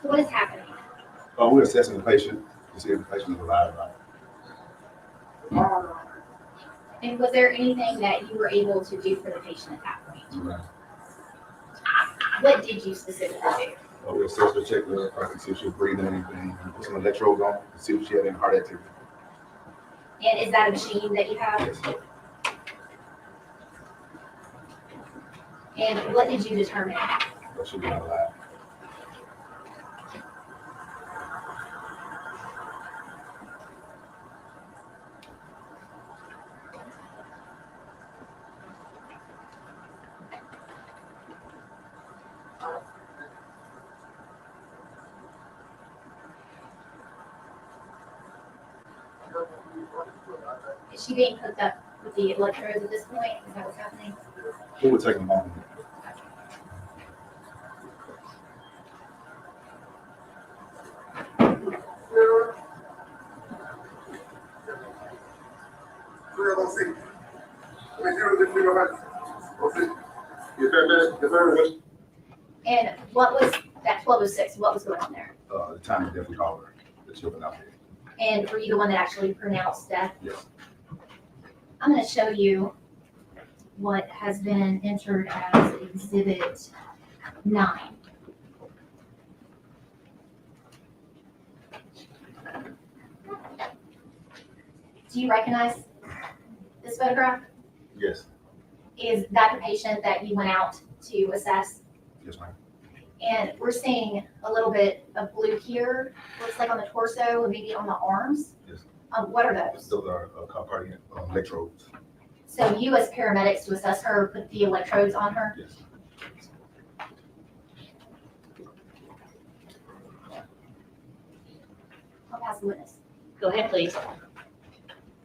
Speaker 10: What is happening?
Speaker 16: We're assessing the patient to see if the patient is alive or not.
Speaker 10: And was there anything that you were able to do for the patient at that point?
Speaker 16: Right.
Speaker 10: What did you specifically do?
Speaker 16: We assess her, check her, I can see if she's breathing anything, put some electrodes on to see if she had any heart activity.
Speaker 10: And is that a machine that you have?
Speaker 16: Yes.
Speaker 10: And what did you determine?
Speaker 16: That should be alive.
Speaker 10: Is she being hooked up with the electrodes at this point? Is that what's happening?
Speaker 16: It would take a moment.
Speaker 10: And what was that 1206? What was going on there?
Speaker 16: The time of death we call her, the children out there.
Speaker 10: And were you the one that actually pronounced death?
Speaker 16: Yes.
Speaker 10: I'm going to show you what has been entered as Exhibit 9. Do you recognize this photograph?
Speaker 16: Yes.
Speaker 10: Is that the patient that you went out to assess?
Speaker 16: Yes, ma'am.
Speaker 10: And we're seeing a little bit of blue here, looks like on the torso and maybe on the arms.
Speaker 16: Yes.
Speaker 10: What are those?
Speaker 16: Those are cardiac electrodes.
Speaker 10: So you as paramedics to assess her, put the electrodes on her?
Speaker 16: Yes.
Speaker 10: I'll pass the witness.
Speaker 6: Go ahead, please.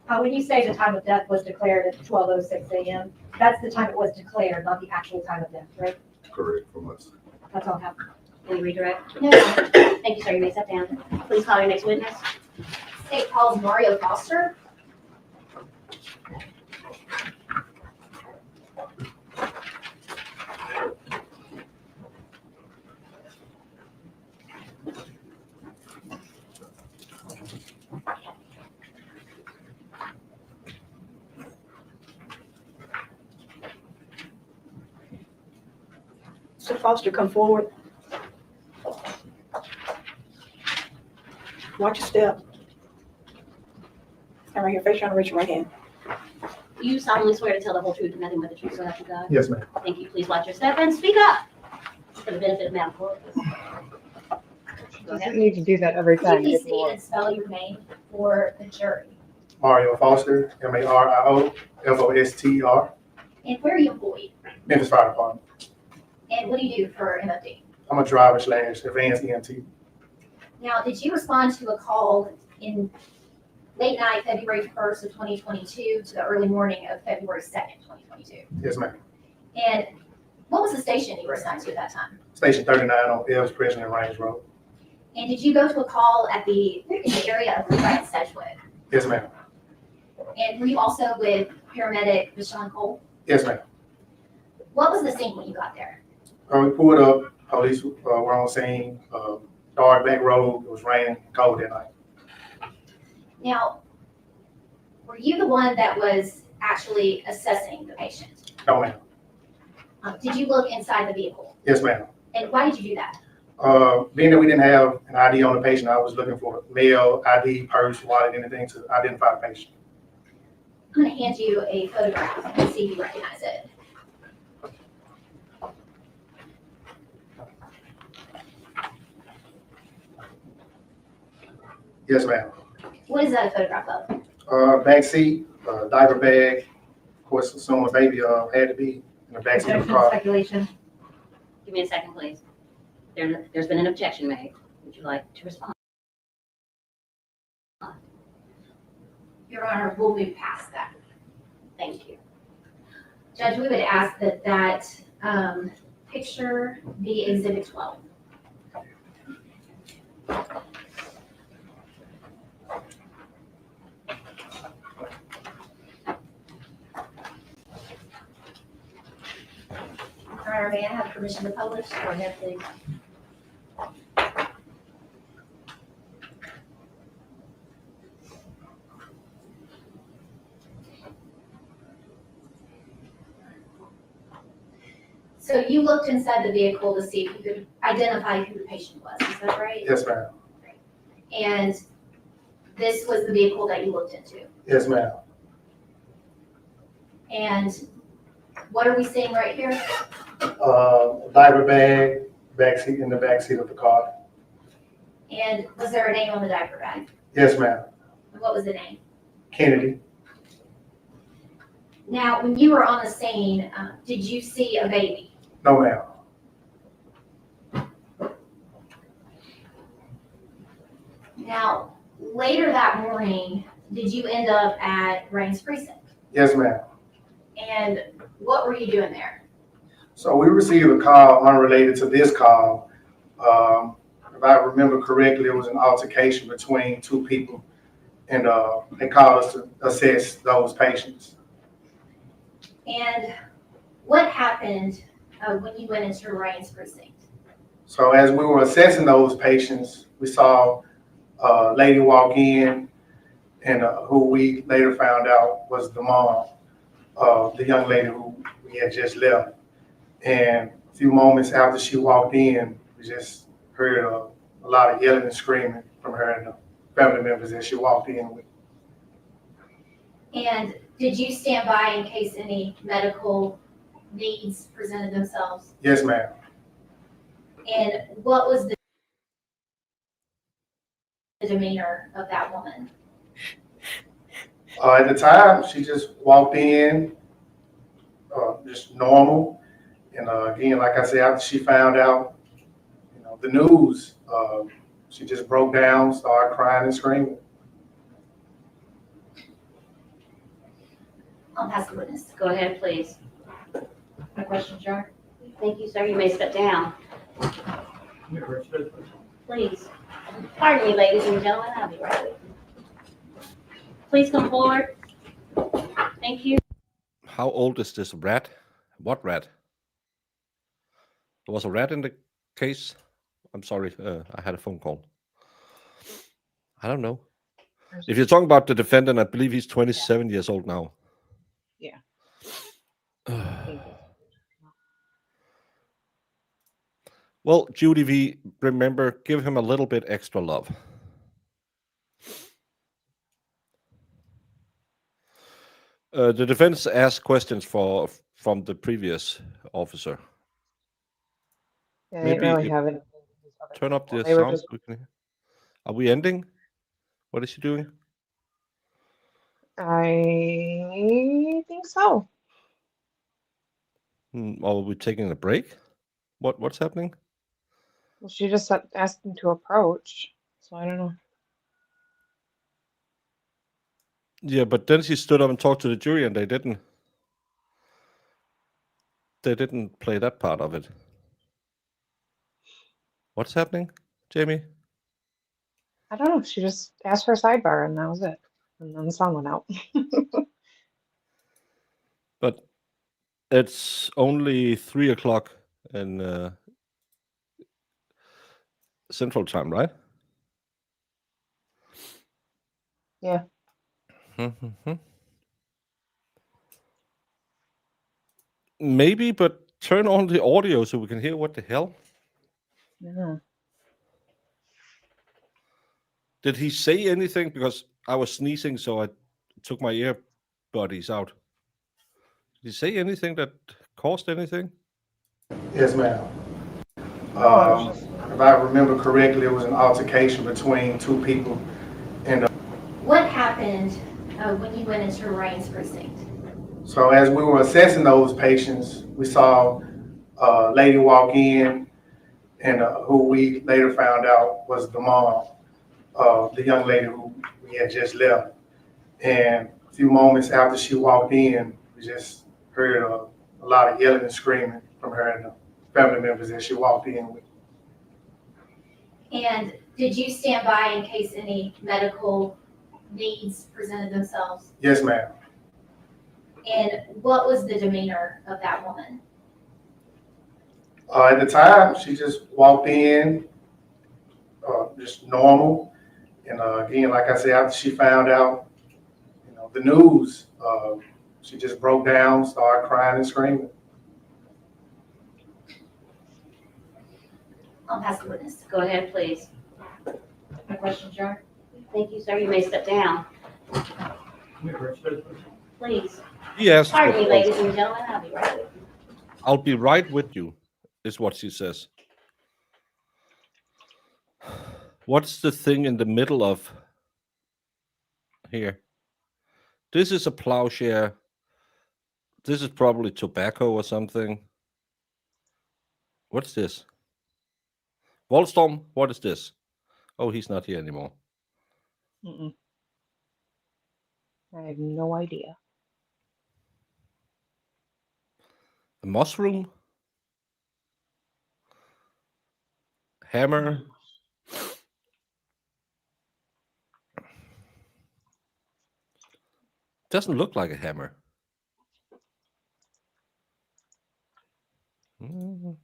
Speaker 8: When you say the time of death was declared at 12:06 a.m., that's the time it was declared, not the actual time of death, right?
Speaker 16: Correct, from us.
Speaker 8: That's all happened.
Speaker 6: Will you redirect? No. Thank you, sir. You may step down. Please call your next witness.
Speaker 10: State calls Mario Foster.
Speaker 14: Mr. Foster, come forward. Watch your step. Stand right here, face down, raise your right hand.
Speaker 6: You solemnly swear to tell the whole truth and nothing but the truth, so help you God?
Speaker 12: Yes, ma'am.
Speaker 6: Thank you. Please watch your step and speak up for the benefit of Madam Clerk. Go
Speaker 7: Doesn't
Speaker 6: ahead.
Speaker 7: need to do that every
Speaker 10: Could you
Speaker 7: time.
Speaker 10: please
Speaker 7: Good
Speaker 10: state
Speaker 7: Lord.
Speaker 10: and spell your name for the jury?
Speaker 17: Mario Foster, Mario Foster.
Speaker 10: And where are you employed?
Speaker 17: Memphis Fire Department.
Speaker 10: And what do you do for MFD?
Speaker 17: I'm a driver / advanced EMT.
Speaker 10: Now, did you respond to a call in late night, February 1st of 2022 to the early morning of February 2nd, 2022?
Speaker 17: Yes, ma'am.
Speaker 10: And what was the station you were assigned to at that time?
Speaker 17: Station 39 on Ellis President Range Road.
Speaker 10: And did you go to a call in the area of Levi and Sedgwick?
Speaker 17: Yes, ma'am.
Speaker 10: And were you also with paramedic Deshaun Cole?
Speaker 17: Yes, ma'am.
Speaker 10: What was the scene when you got there?
Speaker 17: We pulled up, police were on scene, dark back road, it was raining, cold that night.
Speaker 10: Now, were you the one that was actually assessing the patient?
Speaker 17: No, ma'am.
Speaker 10: Did you look inside the vehicle?
Speaker 17: Yes, ma'am.
Speaker 10: And why did you do that?
Speaker 17: Being that we didn't have an ID on the patient, I was looking for mail, ID, purse, wallet, anything to identify the patient.
Speaker 10: I'm going to hand you a photograph and see if you recognize it.
Speaker 17: Yes, ma'am.
Speaker 10: What is that a photograph of?
Speaker 17: Back seat, diaper bag, of course, assuming a baby had to be in the back seat of the car.
Speaker 8: Speculation.
Speaker 6: Give me a second, please. There's been an objection made. Would you like to respond?
Speaker 10: Your Honor, we'll move past that.
Speaker 6: Thank you.
Speaker 10: Judge, we would ask that picture be Exhibit 12. Your Honor, may I have permission to publish?
Speaker 6: Go ahead, please.
Speaker 10: So you looked inside the vehicle to see if you could identify who the patient was, is that right?
Speaker 17: Yes, ma'am.
Speaker 10: And this was the vehicle that you looked into?
Speaker 17: Yes, ma'am.
Speaker 10: And what are we seeing right here?
Speaker 17: Diaper bag, back seat, in the back seat of the car.
Speaker 10: And was there a name on the diaper bag?
Speaker 17: Yes, ma'am.
Speaker 10: And what was the name?
Speaker 17: Kennedy.
Speaker 10: Now, when you were on the scene, did you see a baby?
Speaker 17: No, ma'am.
Speaker 10: Now, later that morning, did you end up at Rains Precinct?
Speaker 17: Yes, ma'am.
Speaker 10: And what were you doing there?
Speaker 17: So we received a call unrelated to this call. If I remember correctly, it was an altercation between two people, and they called us to assess those patients.
Speaker 10: And what happened when you went into Rains Precinct?
Speaker 17: So as we were assessing those patients, we saw a lady walk in, and who we later found out was the mom of the young lady who we had just left. And a few moments after she walked in, we just heard a lot of yelling and screaming from her and the family members that she walked in with.
Speaker 10: And did you stand by in case any medical needs presented themselves?
Speaker 17: Yes, ma'am.
Speaker 10: And what was the demeanor of that woman?
Speaker 17: At the time, she just walked in, just normal. And again, like I said, after she found out, the news, she just broke down, started crying and screaming.
Speaker 10: I'll pass the witness.
Speaker 6: Go ahead, please.
Speaker 8: No questions, Your Honor?
Speaker 6: Thank you, sir. You may step down. Please. Pardon me, ladies and gentlemen. I'll be right with you. Please come forward. Thank you.
Speaker 2: How old is this rat? What rat? There was a rat in the case? I'm sorry, I had a phone call. I don't know. If you're talking about the defendant, I believe he's 27 years old now.
Speaker 7: Yeah.
Speaker 2: Well, Judy V, remember, give him a little bit extra love. The defense asked questions from the previous officer.
Speaker 7: Yeah, they didn't really have it.
Speaker 2: Turn up the
Speaker 7: They were
Speaker 2: sound.
Speaker 7: just-
Speaker 2: So we can hear. Are we ending? What is she doing?
Speaker 7: I think so.
Speaker 2: Or are we taking a break? What's happening?
Speaker 7: Well, she just asked him to approach, so I don't know.
Speaker 2: Yeah, but then she stood up and talked to the jury, and they didn't play that part of it. What's happening, Jamie?
Speaker 7: I don't know. She just asked for a sidebar, and that was it. And then the song went out.
Speaker 2: But it's only 3:00 in Central Time, right?
Speaker 7: Yeah.
Speaker 2: Maybe, but turn on the audio so we can hear what the hell.
Speaker 7: Yeah.
Speaker 2: Did he say anything? Because I was sneezing, so I took my earbuddies out. Did he say anything that caused anything?
Speaker 17: Yes, ma'am. If I remember correctly, it was an altercation between two people. And
Speaker 10: What happened when you went into Rains Precinct?
Speaker 17: so as we were assessing those patients, we saw a lady walk in, and who we later found out was the mom of the young lady who we had just left. And a few moments after she walked in, we just heard a lot of yelling and screaming from her and the family members that she walked in with.
Speaker 10: And did you stand by in case any medical needs presented themselves?
Speaker 17: Yes, ma'am.
Speaker 10: And what was the demeanor of that woman?
Speaker 17: At the time, she just walked in, just normal. And again, like I said, after she found out, the news, she just broke down, started crying and screaming.
Speaker 10: I'll pass the witness.
Speaker 6: Go ahead, please.
Speaker 8: No questions, Your Honor?
Speaker 6: Thank you, sir. You may step down. Please.
Speaker 2: Yes.
Speaker 6: Pardon me, ladies and gentlemen. I'll be right with you.
Speaker 2: I'll be right with you, is what she says. What's the thing in the middle of here? This is a plowshare. This is probably tobacco or something. What's this? Wallstorm, what is this? Oh, he's not here anymore.
Speaker 7: Mm-mm. I have no idea.
Speaker 2: A mushroom? Hammer? Doesn't look like a hammer. Mm.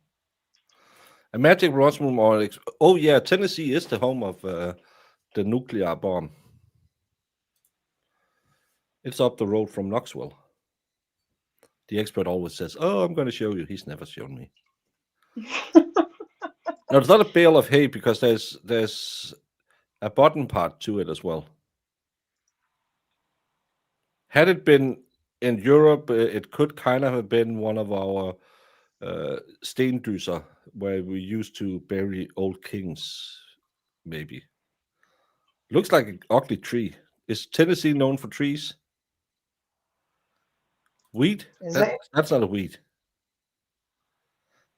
Speaker 2: A magic mushroom or oh yeah, Tennessee is the home of the nuclear bomb. It's up the road from Knoxville. The expert always says, "Oh, I'm going to show you." He's never shown me. No, it's not a bale of hay because there's a bottom part to it as well. Had it been in Europe, it could kind of have been one of our stendüser where we used to bury old kings, maybe. Looks like an ugly tree. Is Tennessee known for trees? Weed?
Speaker 7: Is it?
Speaker 2: That's not a weed.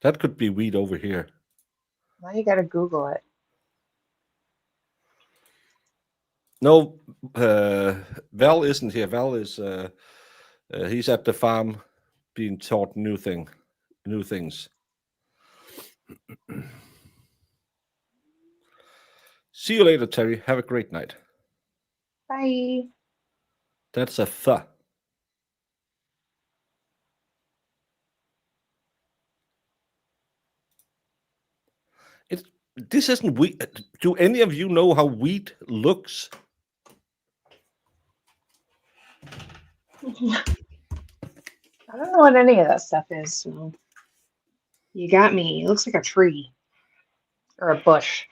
Speaker 2: That could be weed over here.
Speaker 7: Now you gotta Google it.
Speaker 2: No, Val isn't here. Val is he's at the farm being taught new things. See you later, Terry. Have a great night.
Speaker 7: Bye.
Speaker 2: That's a th. This isn't wheat. Do any of you know how wheat looks?
Speaker 7: I don't know what any of that stuff is. So you got me. It looks like a tree or a bush.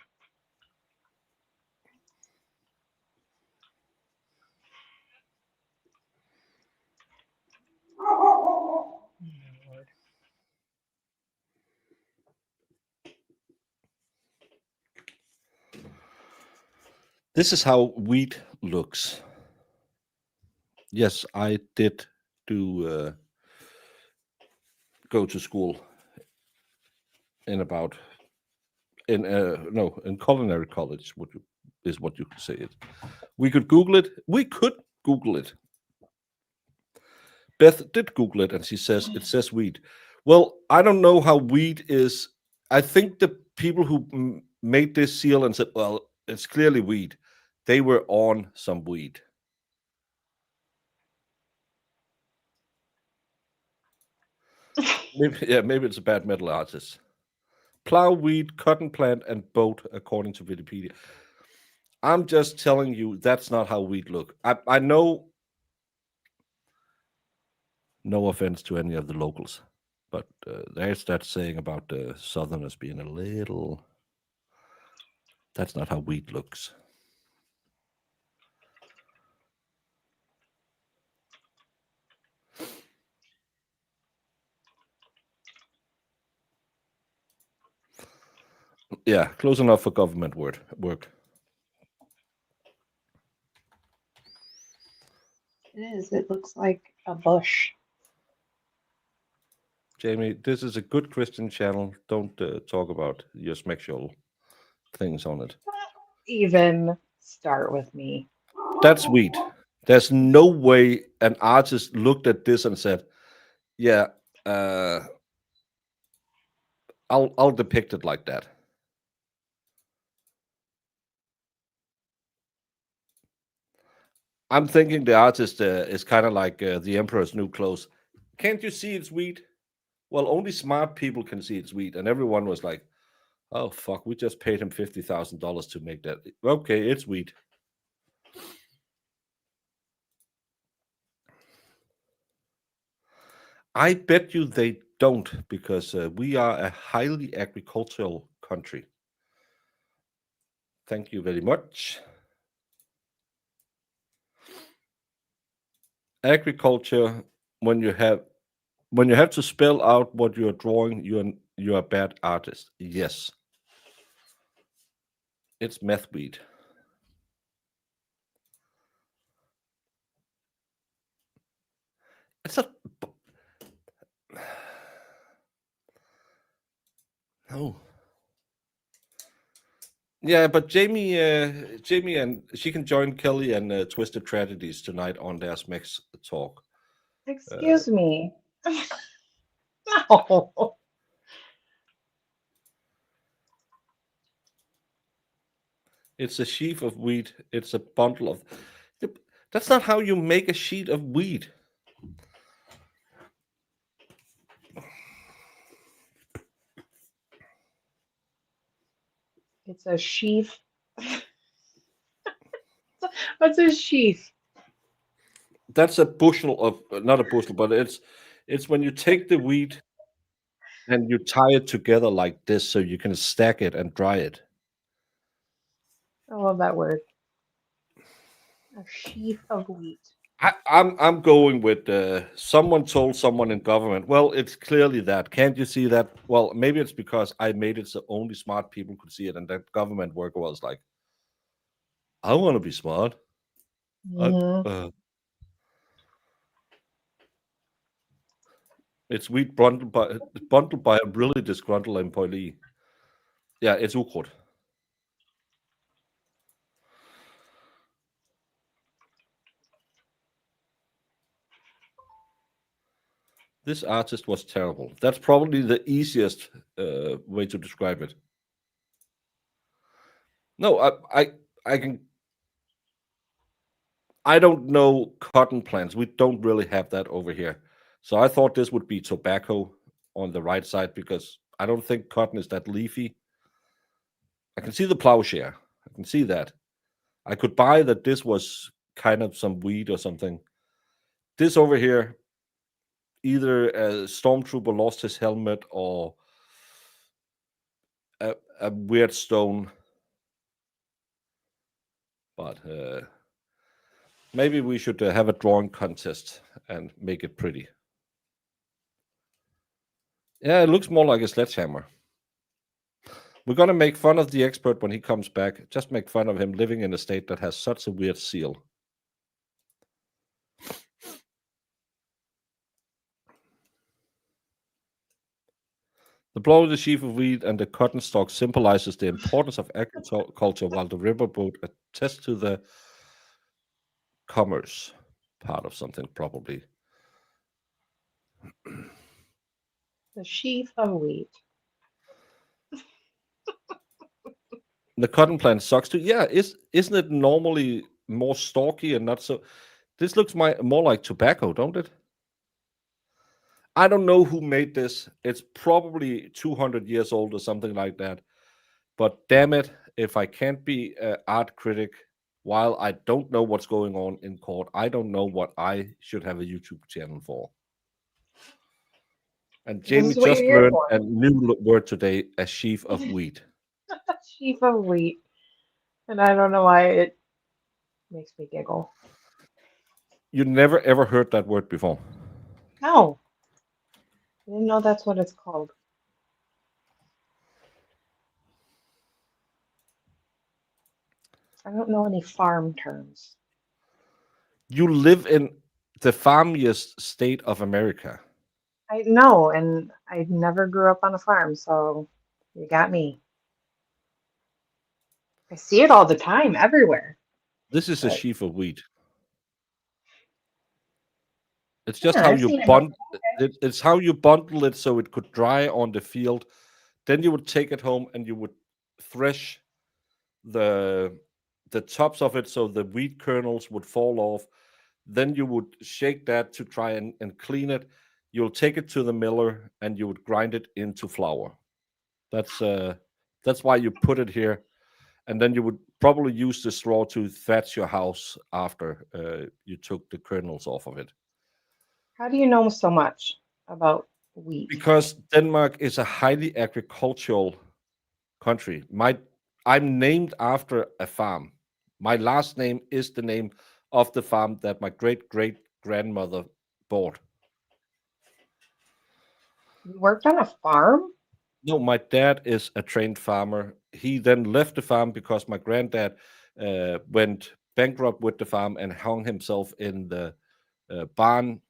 Speaker 2: This is how wheat looks. Yes, I did do go to school in culinary college. Is what you could say it. We could Google it. We could Google it. Beth did Google it, and she says it says wheat. Well, I don't know how wheat is. I think the people who made this seal and said, "Well, it's clearly wheat," they were on some weed. Maybe it's a bad metal artist. Plow, weed, cotton plant, and boat, according to Wikipedia. I'm just telling you, that's not how wheat look. I know. No offense to any of the locals, but there's that saying about the Southerners being a little. That's not how wheat looks. Yeah, close enough for government work.
Speaker 7: It is. It looks like a bush.
Speaker 2: Jamie, this is a good Christian channel. Don't talk about your sexual things on it.
Speaker 7: Even start with me.
Speaker 2: That's wheat. There's no way an artist looked at this and said, "Yeah, I'll depict it like that." I'm thinking the artist is kind of like the Emperor's New Clothes. Can't you see it's wheat? Well, only smart people can see it's wheat, and everyone was like, "Oh fuck, we just paid him $50,000 to make that." Okay, it's wheat. I bet you they don't, because we are a highly agricultural country. Thank you very much. Agriculture, when you have to spell out what you're drawing, you're a bad artist. Yes. It's meth weed. It's a no. Yeah, but Jamie, and she can join Kelly and Twisted Tragedies tonight on their Smex talk.
Speaker 7: Excuse me. No.
Speaker 2: It's a sheaf of wheat. It's a bundle of. That's not how you make a sheet of wheat.
Speaker 7: It's a sheaf. What's a sheaf?
Speaker 2: That's a bushel of, not a bushel, but it's when you take the wheat and you tie it together like this so you can stack it and dry it.
Speaker 7: I love that word. A sheaf of wheat.
Speaker 2: I'm going with someone told someone in government. Well, it's clearly that. Can't you see that? Well, maybe it's because I made it so only smart people could see it, and that government worker was like, "I want to be smart."
Speaker 7: Mhm.
Speaker 2: It's wheat bundled by a really disgruntled employee. Yeah, it's ukrudt. This artist was terrible. That's probably the easiest way to describe it. No, I can. I don't know cotton plants. We don't really have that over here. So I thought this would be tobacco on the right side because I don't think cotton is that leafy. I can see the plowshare. I can see that. I could buy that this was kind of some weed or something. This over here, either a stormtrooper lost his helmet or a weird stone. But maybe we should have a drawing contest and make it pretty. Yeah, it looks more like a sledgehammer. We're going to make fun of the expert when he comes back. Just make fun of him living in a state that has such a weird seal. The blow of the sheaf of wheat and the cotton stalk symbolizes the importance of agriculture, while the riverboat attests to the commerce part of something, probably.
Speaker 7: The sheaf of wheat.
Speaker 2: The cotton plant sucks too. Yeah, isn't it normally more stalky and not so? This looks more like tobacco, don't it? I don't know who made this. It's probably 200 years old or something like that. But damn it, if I can't be an art critic while I don't know what's going on in court, I don't know what I should have a YouTube channel for. And Jamie just learned a new word today, a sheaf of wheat.
Speaker 7: A sheaf of wheat. And I don't know why it makes me giggle.
Speaker 2: You never ever heard that word before?
Speaker 7: No. I didn't know that's what it's called. I don't know any farm terms.
Speaker 2: You live in the farmiest state of America.
Speaker 7: I know, and I never grew up on a farm, so you got me. I see it all the time, everywhere.
Speaker 2: This is a
Speaker 7: But-
Speaker 2: sheaf of wheat. It's just
Speaker 7: Yeah,
Speaker 2: how
Speaker 7: I've
Speaker 2: you
Speaker 7: seen it
Speaker 2: bundle it. It's how you bundle it so it could dry on the field. Then you would take it home and you would thresh the tops of it so the wheat kernels would fall off. Then you would shake that to try and clean it. You'll take it to the miller and you would grind it into flour. That's why you put it here. And then you would probably use the straw to thatch your house after you took the kernels off of it.
Speaker 7: How do you know so much about wheat?
Speaker 2: Because Denmark is a highly agricultural country. I'm named after a farm. My last name is the name of the farm that my great-great-grandmother bought.
Speaker 7: You worked on a farm?
Speaker 2: No, my dad is a trained farmer. He then left the farm because my granddad went bankrupt with the farm and hung himself in the barn.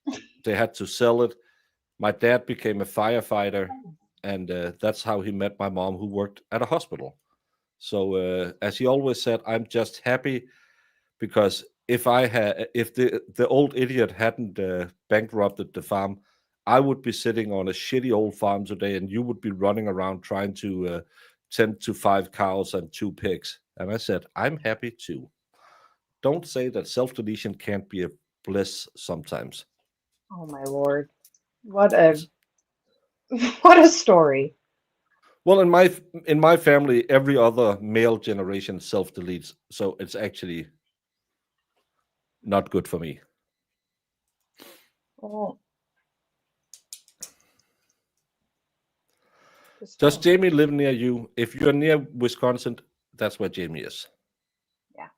Speaker 2: They had to sell it. My dad became a firefighter, and that's how he met my mom, who worked at a hospital. So as he always said, I'm just happy because if the old idiot hadn't bankrupted the farm, I would be sitting on a shitty old farm today, and you would be running around trying to tend to 5 cows and 2 pigs. And I said, I'm happy too. Don't say that self-deletion can't be a bliss sometimes.
Speaker 7: Oh my lord. What a what a story.
Speaker 2: Well, in my family, every other male generation self-deletes, so it's actually not good for me.
Speaker 7: Oh.
Speaker 2: Does Jamie live near you? If you're near Wisconsin, that's where Jamie is.
Speaker 7: Yeah.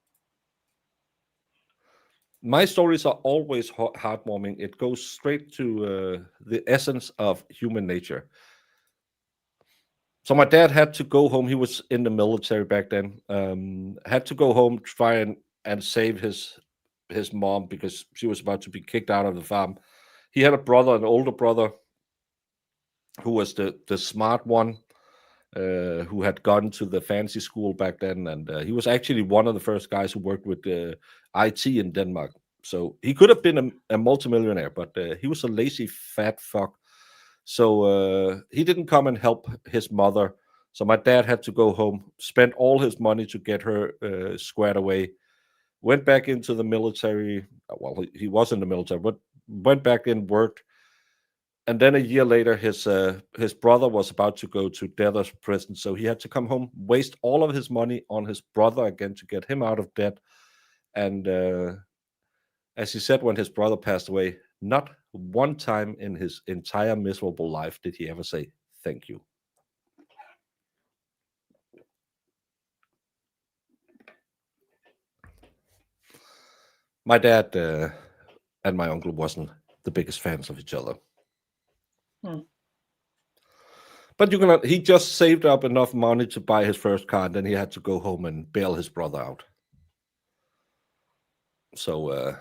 Speaker 2: My stories are always heartwarming. It goes straight to the essence of human nature. So my dad had to go home. He was in the military back then. Had to go home, try and save his mom because she was about to be kicked out of the farm. He had a brother, an older brother, who was the smart one, who had gone to the fancy school back then, and he was actually one of the first guys who worked with IT in Denmark. So he could have been a multimillionaire, but he was a lazy fat fuck. So he didn't come and help his mother. So my dad had to go home, spend all his money to get her squared away. Went back into the military. Well, he was in the military, but went back in, worked. And then a year later, his brother was about to go to debtor's prison, so he had to come home, waste all of his money on his brother again to get him out of debt. And as he said when his brother passed away, not one time in his entire miserable life did he ever say thank you. My dad and my uncle wasn't the biggest fans of each other. But he just saved up enough money to buy his first car, and then he had to go home and bail his brother out. So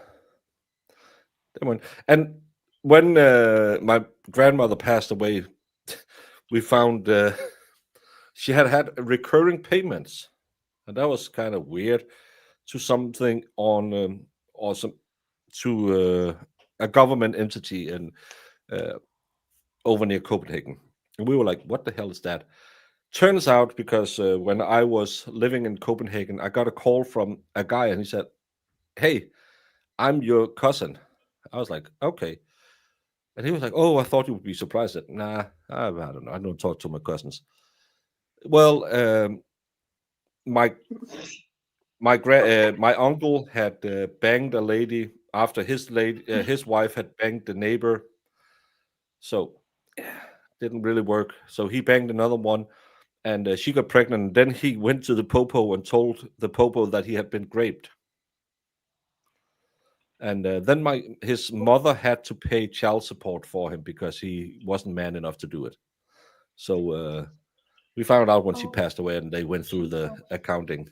Speaker 2: and when my grandmother passed away, we found she had recurring payments, and that was kind of weird, to something on to a government entity in over near Copenhagen. And we were like, what the hell is that? Turns out, because when I was living in Copenhagen, I got a call from a guy, and he said, hey, I'm your cousin. I was like, okay. And he was like, oh, I thought you would be surprised. That nah, I don't know. I don't talk to my cousins. Well, my uncle had banged a lady after his wife had banged the neighbor. So didn't really work. So he banged another one, and she got pregnant. And then he went to the popo and told the popo that he had been raped. And then his mother had to pay child support for him because he wasn't man enough to do it. So we found out when she passed away, and they went through the accounting.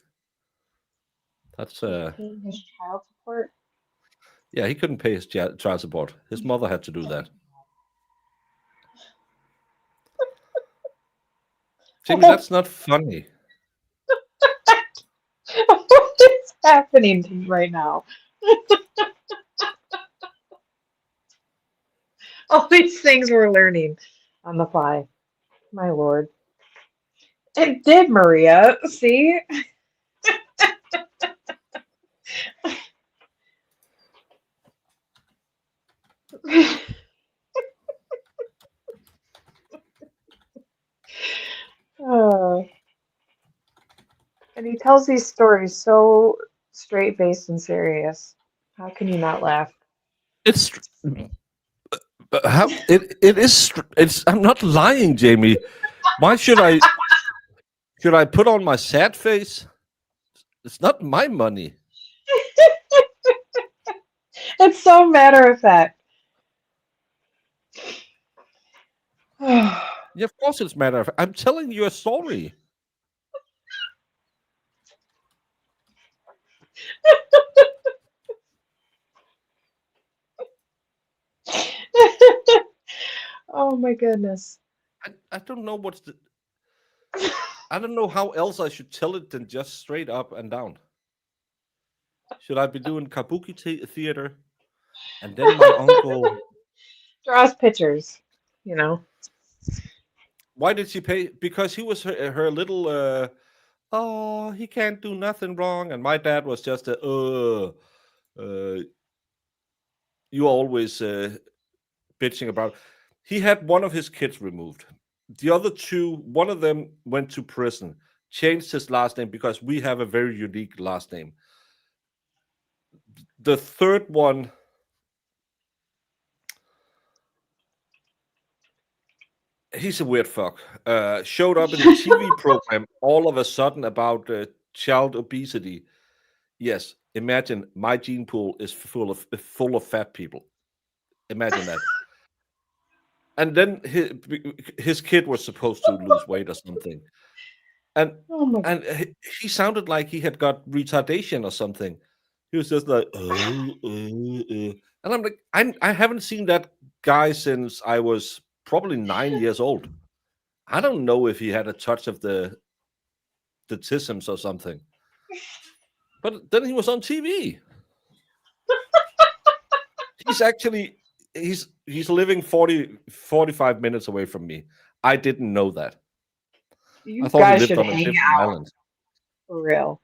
Speaker 2: That's
Speaker 7: paying his child support.
Speaker 2: Yeah, he couldn't pay his child support. His mother had to do that. Jamie, that's not funny.
Speaker 7: What is happening right now? All these things we're learning on the fly. My lord. It did, Maria. See? And he tells these stories so straight-faced and serious. How can you not laugh?
Speaker 2: It's how it is. I'm not lying, Jamie. Why should I put on my sad face? It's not my money.
Speaker 7: It's so matter of fact.
Speaker 2: Yeah, of course it's matter of fact. I'm telling you a story.
Speaker 7: Oh my goodness.
Speaker 2: I don't know what's the. I don't know how else I should tell it than just straight up and down. Should I be doing kabuki theater? And then my uncle.
Speaker 7: Draw us pictures, you know.
Speaker 2: Why did she pay? Because he was her little. Oh, he can't do nothing wrong, and my dad was just you always bitching about. He had one of his kids removed. The other two, one of them went to prison, changed his last name because we have a very unique last name. The third one, he's a weird fuck. Showed up in the TV program all of a sudden about child obesity. Yes, imagine my gene pool is full of fat people. Imagine that. And then his kid was supposed to lose weight or something, and
Speaker 7: Oh my
Speaker 2: and he sounded like he had got retardation or something. He was just like, and I'm like, I haven't seen that guy since I was probably 9 years old. I don't know if he had a touch of the tisms or something, but then he was on TV. He's actually he's living 45 minutes away from me. I didn't know that.
Speaker 7: You
Speaker 2: I thought he
Speaker 7: guys
Speaker 2: lived
Speaker 7: should
Speaker 2: on a
Speaker 7: hang
Speaker 2: different
Speaker 7: out
Speaker 2: island.
Speaker 7: for real.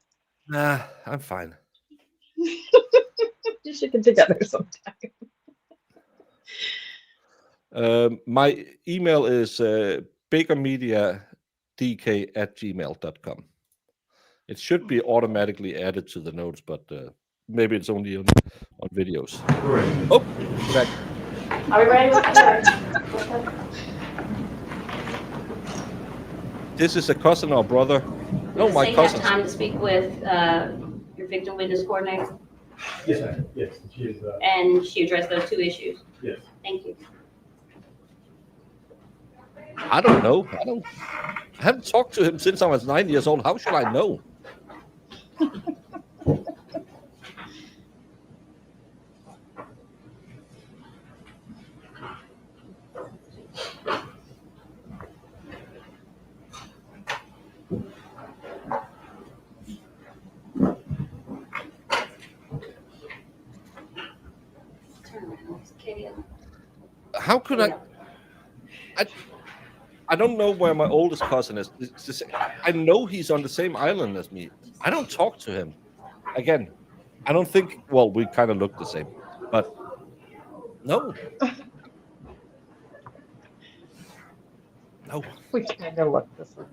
Speaker 2: Nah, I'm fine.
Speaker 7: You should get together sometime.
Speaker 2: My email is bakermediadk@gmail.com. It should be automatically added to the notes, but maybe it's only on videos. Oh, back.
Speaker 6: Are we ready with the
Speaker 2: This is a cousin or brother? No,
Speaker 6: Does
Speaker 2: my
Speaker 6: they
Speaker 2: cousin.
Speaker 6: have time to speak with your victim witness coordinator?
Speaker 9: Yes, ma'am. Yes, she is.
Speaker 6: And she addressed those two issues?
Speaker 9: Yes.
Speaker 6: Thank you.
Speaker 2: I don't know. I haven't talked to him since I was 9 years old. How should I know? How could I don't know where my oldest cousin is. I know he's on the same island as me. I don't talk to him. Again, I don't think, well, we kind of look the same, but no. No.
Speaker 7: We kind of look this way.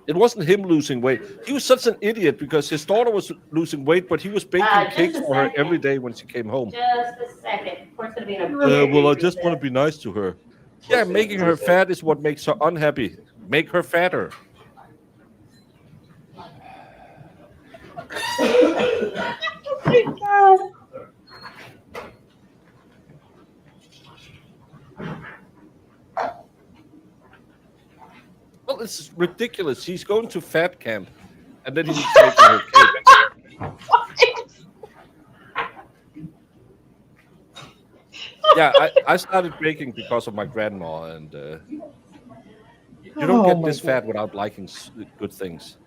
Speaker 2: It wasn't him losing weight. He was such an idiot because his daughter was losing weight, but he was baking cakes for her every day when she came home.
Speaker 6: Just a second. Of course, it'll be in a
Speaker 2: Well, I just want to be nice to her. Yeah, making her fat is what makes her unhappy. Make her fatter.
Speaker 7: Oh my God.
Speaker 2: Well, it's ridiculous. She's going to fat camp, and then he's making her cake. Yeah, I started baking because of my grandma, and you don't get this fat without liking good things.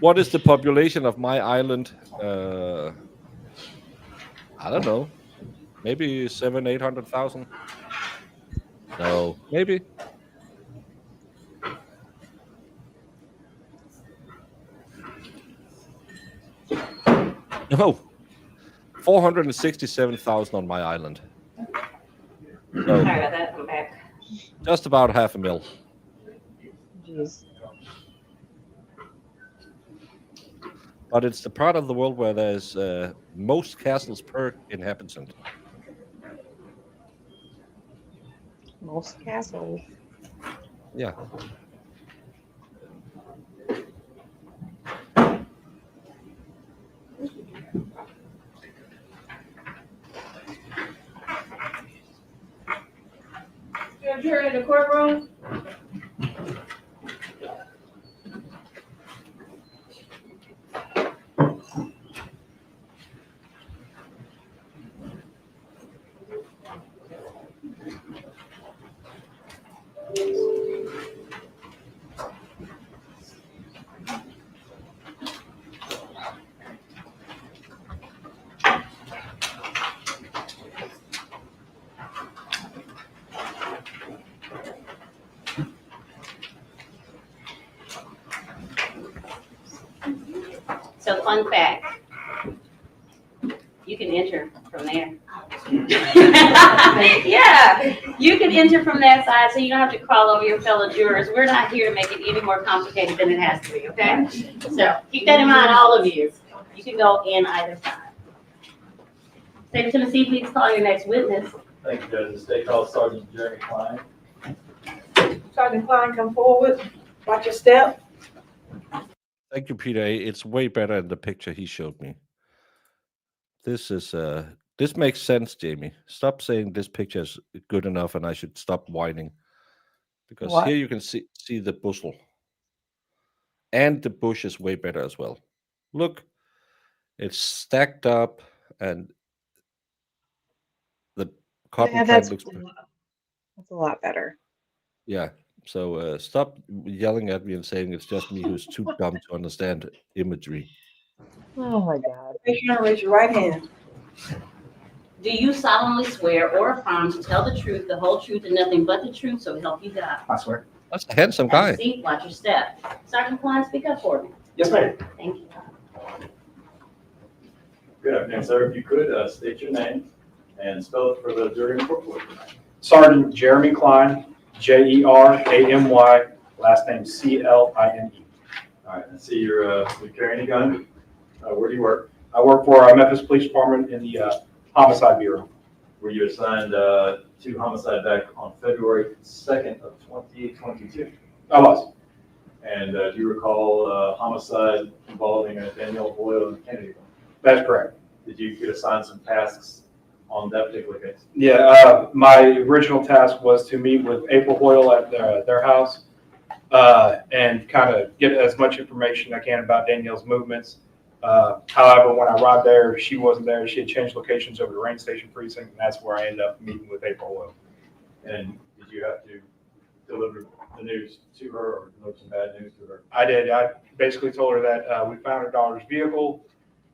Speaker 2: What is the population of my island? I don't know. Maybe 700,000-800,000. No, maybe. No, 467,000 on my island. So,
Speaker 6: Sorry about that. I'm back.
Speaker 2: just about 500,000.
Speaker 7: Jeez.
Speaker 2: But it's the part of the world where there's most castles per inhabitant.
Speaker 7: Most castles.
Speaker 2: Yeah.
Speaker 6: You're in the courtroom? So fun fact, you can enter from there. Yeah, you can enter from that side, so you don't have to crawl over your fellow jurors. We're not here to make it any more complicated than it has to be, okay? So keep that in mind, all of you. You can go in either side. State of Tennessee, please call your next witness.
Speaker 9: Thank you, Judge. The state calls Sergeant Jeremy Klein.
Speaker 14: Sergeant Klein, come forward. Watch your step.
Speaker 2: Thank you, Peter. It's way better in the picture he showed me. This is this makes sense, Jamie. Stop saying this picture is good enough and I should stop whining. Because
Speaker 7: What?
Speaker 2: here you can see the bushel. And the bush is way better as well. Look, it's stacked up and the cotton
Speaker 7: Yeah,
Speaker 2: plant
Speaker 7: that's
Speaker 2: looks
Speaker 7: a lot better.
Speaker 2: yeah. So stop yelling at me and saying it's just me who's too dumb to understand imagery.
Speaker 7: Oh my God.
Speaker 14: Raise your right hand.
Speaker 6: Do you solemnly swear or affirm to tell the truth, the whole truth, and nothing but the truth, so help you God?
Speaker 15: I swear.
Speaker 2: That's a handsome
Speaker 6: Have
Speaker 2: guy.
Speaker 6: a seat, watch your step. Sergeant Klein, speak up for me.
Speaker 15: Yes, ma'am.
Speaker 6: Thank you.
Speaker 9: Good afternoon, sir. If you could state your name and spell it for the jury and court reporter.
Speaker 18: Sergeant Jeremy Klein, Jeramy, last name Cline.
Speaker 9: All right, I see you're carrying a gun. Where do you work?
Speaker 18: I work for Memphis Police Department in the Homicide Bureau.
Speaker 9: Were you assigned to homicide back on February 2nd of 2022?
Speaker 18: I was.
Speaker 9: And do you recall homicide involving Danielle Boyle and Kennedy?
Speaker 18: That's correct.
Speaker 9: Did you get assigned some tasks on that particular case?
Speaker 18: Yeah, my original task was to meet with April Hoyle at their house and kind of get as much information I can about Danielle's movements. However, when I arrived there, she wasn't there. She had changed locations over to Rain Station Precinct, and that's where I ended up meeting with April Hoyle.
Speaker 9: And did you have to deliver the news to her or deliver some bad news to her?
Speaker 18: I did. I basically told her that we found her daughter's vehicle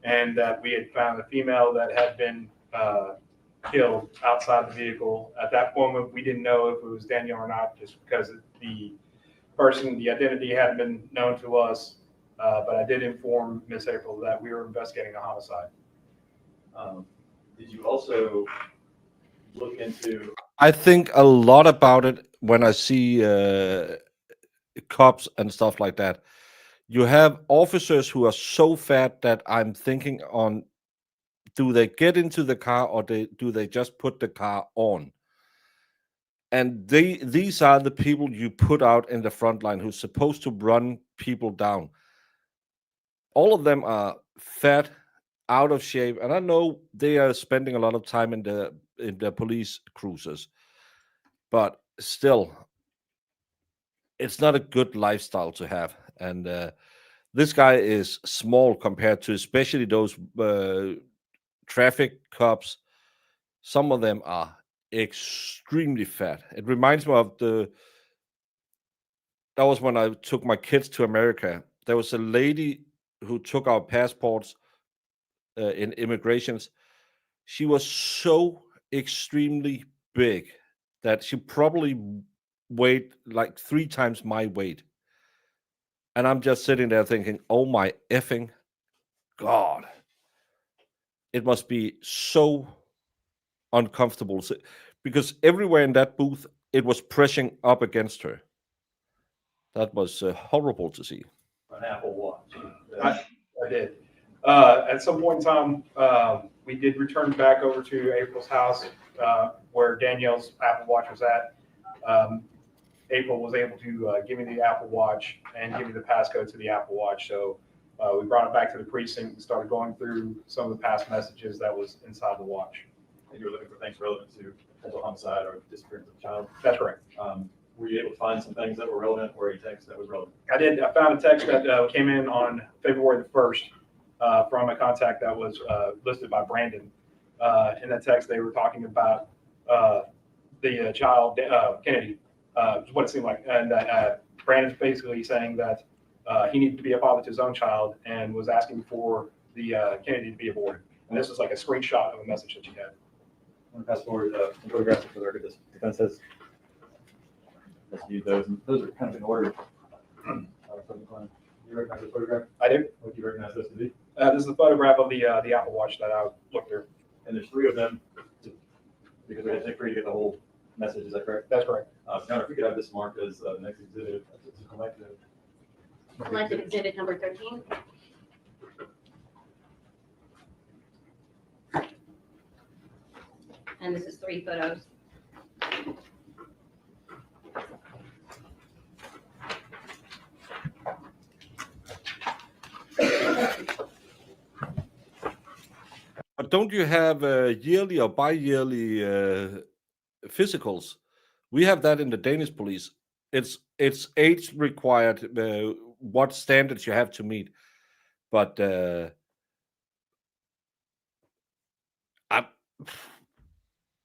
Speaker 18: and that we had found a female that had been killed outside the vehicle. At that moment, we didn't know if it was Danielle or not, just because the identity hadn't been known to us. But I did inform Miss April that we were investigating a homicide.
Speaker 9: Did you also look into?
Speaker 2: I think a lot about it when I see cops and stuff like that. You have officers who are so fat that I'm thinking on, do they get into the car or do they just put the car on? And these are the people you put out in the front line who's supposed to run people down. All of them are fat, out of shape, and I know they are spending a lot of time in the police cruisers, but still, it's not a good lifestyle to have. And this guy is small compared to especially those traffic cops. Some of them are extremely fat. It reminds me of that was when I took my kids to America. There was a lady who took our passports in immigrations. She was so extremely big that she probably weighed like 3 times my weight. And I'm just sitting there thinking, oh my effing God. It must be so uncomfortable because everywhere in that booth, it was pressing up against her. That was horrible to see.
Speaker 9: An Apple Watch.
Speaker 18: I did. At some point in time, we did return back over to April's house where Danielle's Apple Watch was at. April was able to give me the Apple Watch and give me the passcode to the Apple Watch. So we brought it back to the precinct and started going through some of the past messages that was inside the watch.
Speaker 9: And you were looking for things relevant to potential homicide or disappearance of a child?
Speaker 18: That's correct.
Speaker 9: Were you able to find some things that were relevant or a text that was relevant?
Speaker 18: I did. I found a text that came in on February the 1st from a contact that was listed by Brandon. In that text, they were talking about the child, Kennedy, what it seemed like. And Brandon's basically saying that he needed to be a father to his own child and was asking for the Kennedy to be aborted. And this was like a screenshot of a message that she had.
Speaker 9: I'm going to pass forward some photographs for the record. This defense has viewed those, and those are kind of in order. You recognize the photograph?
Speaker 18: I do.
Speaker 9: What do you recognize those to be?
Speaker 18: This is a photograph of the Apple Watch that I looked through.
Speaker 9: And there's 3 of them because we had to take 3 to get the whole message. Is that correct?
Speaker 18: That's correct.
Speaker 9: Connor, if we could have this marked as next exhibit, it's a collective.
Speaker 6: Collective exhibit number 13. And this is 3 photos.
Speaker 2: But don't you have yearly or bi-yearly physicals? We have that in the Danish police. It's age required, what standards you have to meet. But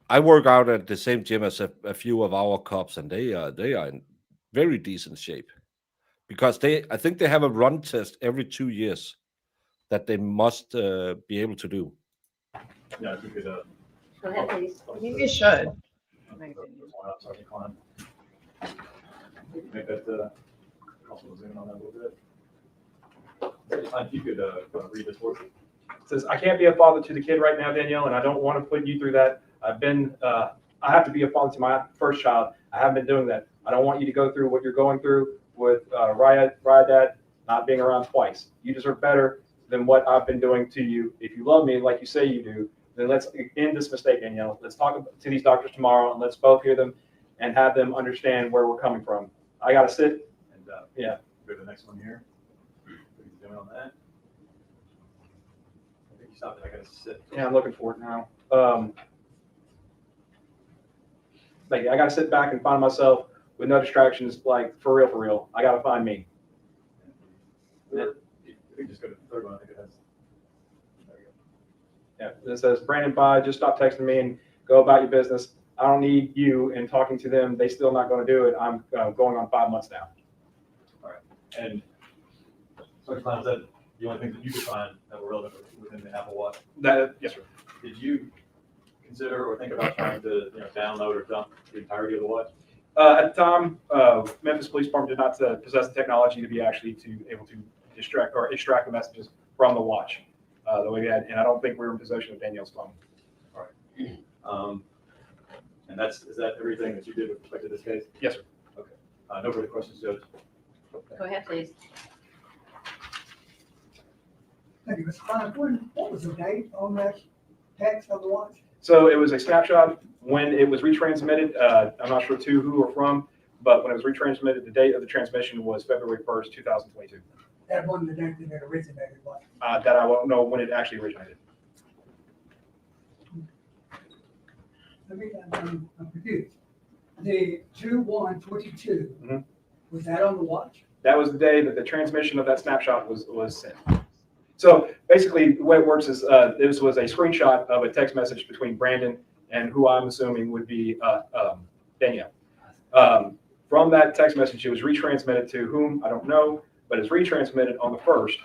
Speaker 2: I work out at the same gym as a few of our cops, and they are in very decent shape because I think they have a run test every 2 years that they must be able to do.
Speaker 9: Yeah, if we could.
Speaker 6: Go ahead, please.
Speaker 7: Maybe you should.
Speaker 9: Make that also zoom in on that a little bit. If you could read this word.
Speaker 18: It says, I can't be a father to the kid right now, Danielle, and I don't want to put you through that. I have to be a father to my first child. I haven't been doing that. I don't want you to go through what you're going through with Raya not being around twice. You deserve better than what I've been doing to you. If you love me like you say you do, then let's end this mistake, Danielle. Let's talk to these doctors tomorrow, and let's both hear them and have them understand where we're coming from. I got to sit.
Speaker 9: And
Speaker 18: yeah.
Speaker 9: Go to the next one here. Zoom in on that. I think you stopped it. I got to sit.
Speaker 18: Yeah, I'm looking for it now. Like I got to sit back and find myself with no distractions. Like for real. I got to find me.
Speaker 9: If we just go to the third one, I think it has. There we go.
Speaker 18: Yeah, it says, Brandon, bye. Just stop texting me and go about your business. I don't need you and talking to them. They still not going to do it. I'm going on 5 months now.
Speaker 9: All right. And Sergeant Clown said the only things that you could find that were relevant within the Apple Watch.
Speaker 18: Yes, sir.
Speaker 9: Did you consider or think about trying to download or dump the entirety of the watch?
Speaker 18: At the time, Memphis Police Department did not possess the technology to be actually able to extract the messages from the watch that we had, and I don't think we were in possession of Danielle's phone.
Speaker 9: All right. And is that everything that you did with respect to this case?
Speaker 18: Yes, sir.
Speaker 9: Okay. No further questions, Judge.
Speaker 6: Go ahead, please.
Speaker 13: Thank you, Mr. Klein. What was the date on that text of the watch?
Speaker 18: So it was a snapshot when it was retransmitted. I'm not sure to who or from, but when it was retransmitted, the date of the transmission was February 1st, 2022.
Speaker 13: That wasn't the date that it originated, was it?
Speaker 18: That I won't know when it actually originated.
Speaker 13: Let me, I'm confused. The 2/1/22, was that on the watch?
Speaker 18: That was the day that the transmission of that snapshot was sent. So basically, the way it works is this was a screenshot of a text message between Brandon and who I'm assuming would be Danielle. From that text message, it was retransmitted to whom, I don't know, but it's retransmitted on the 1st,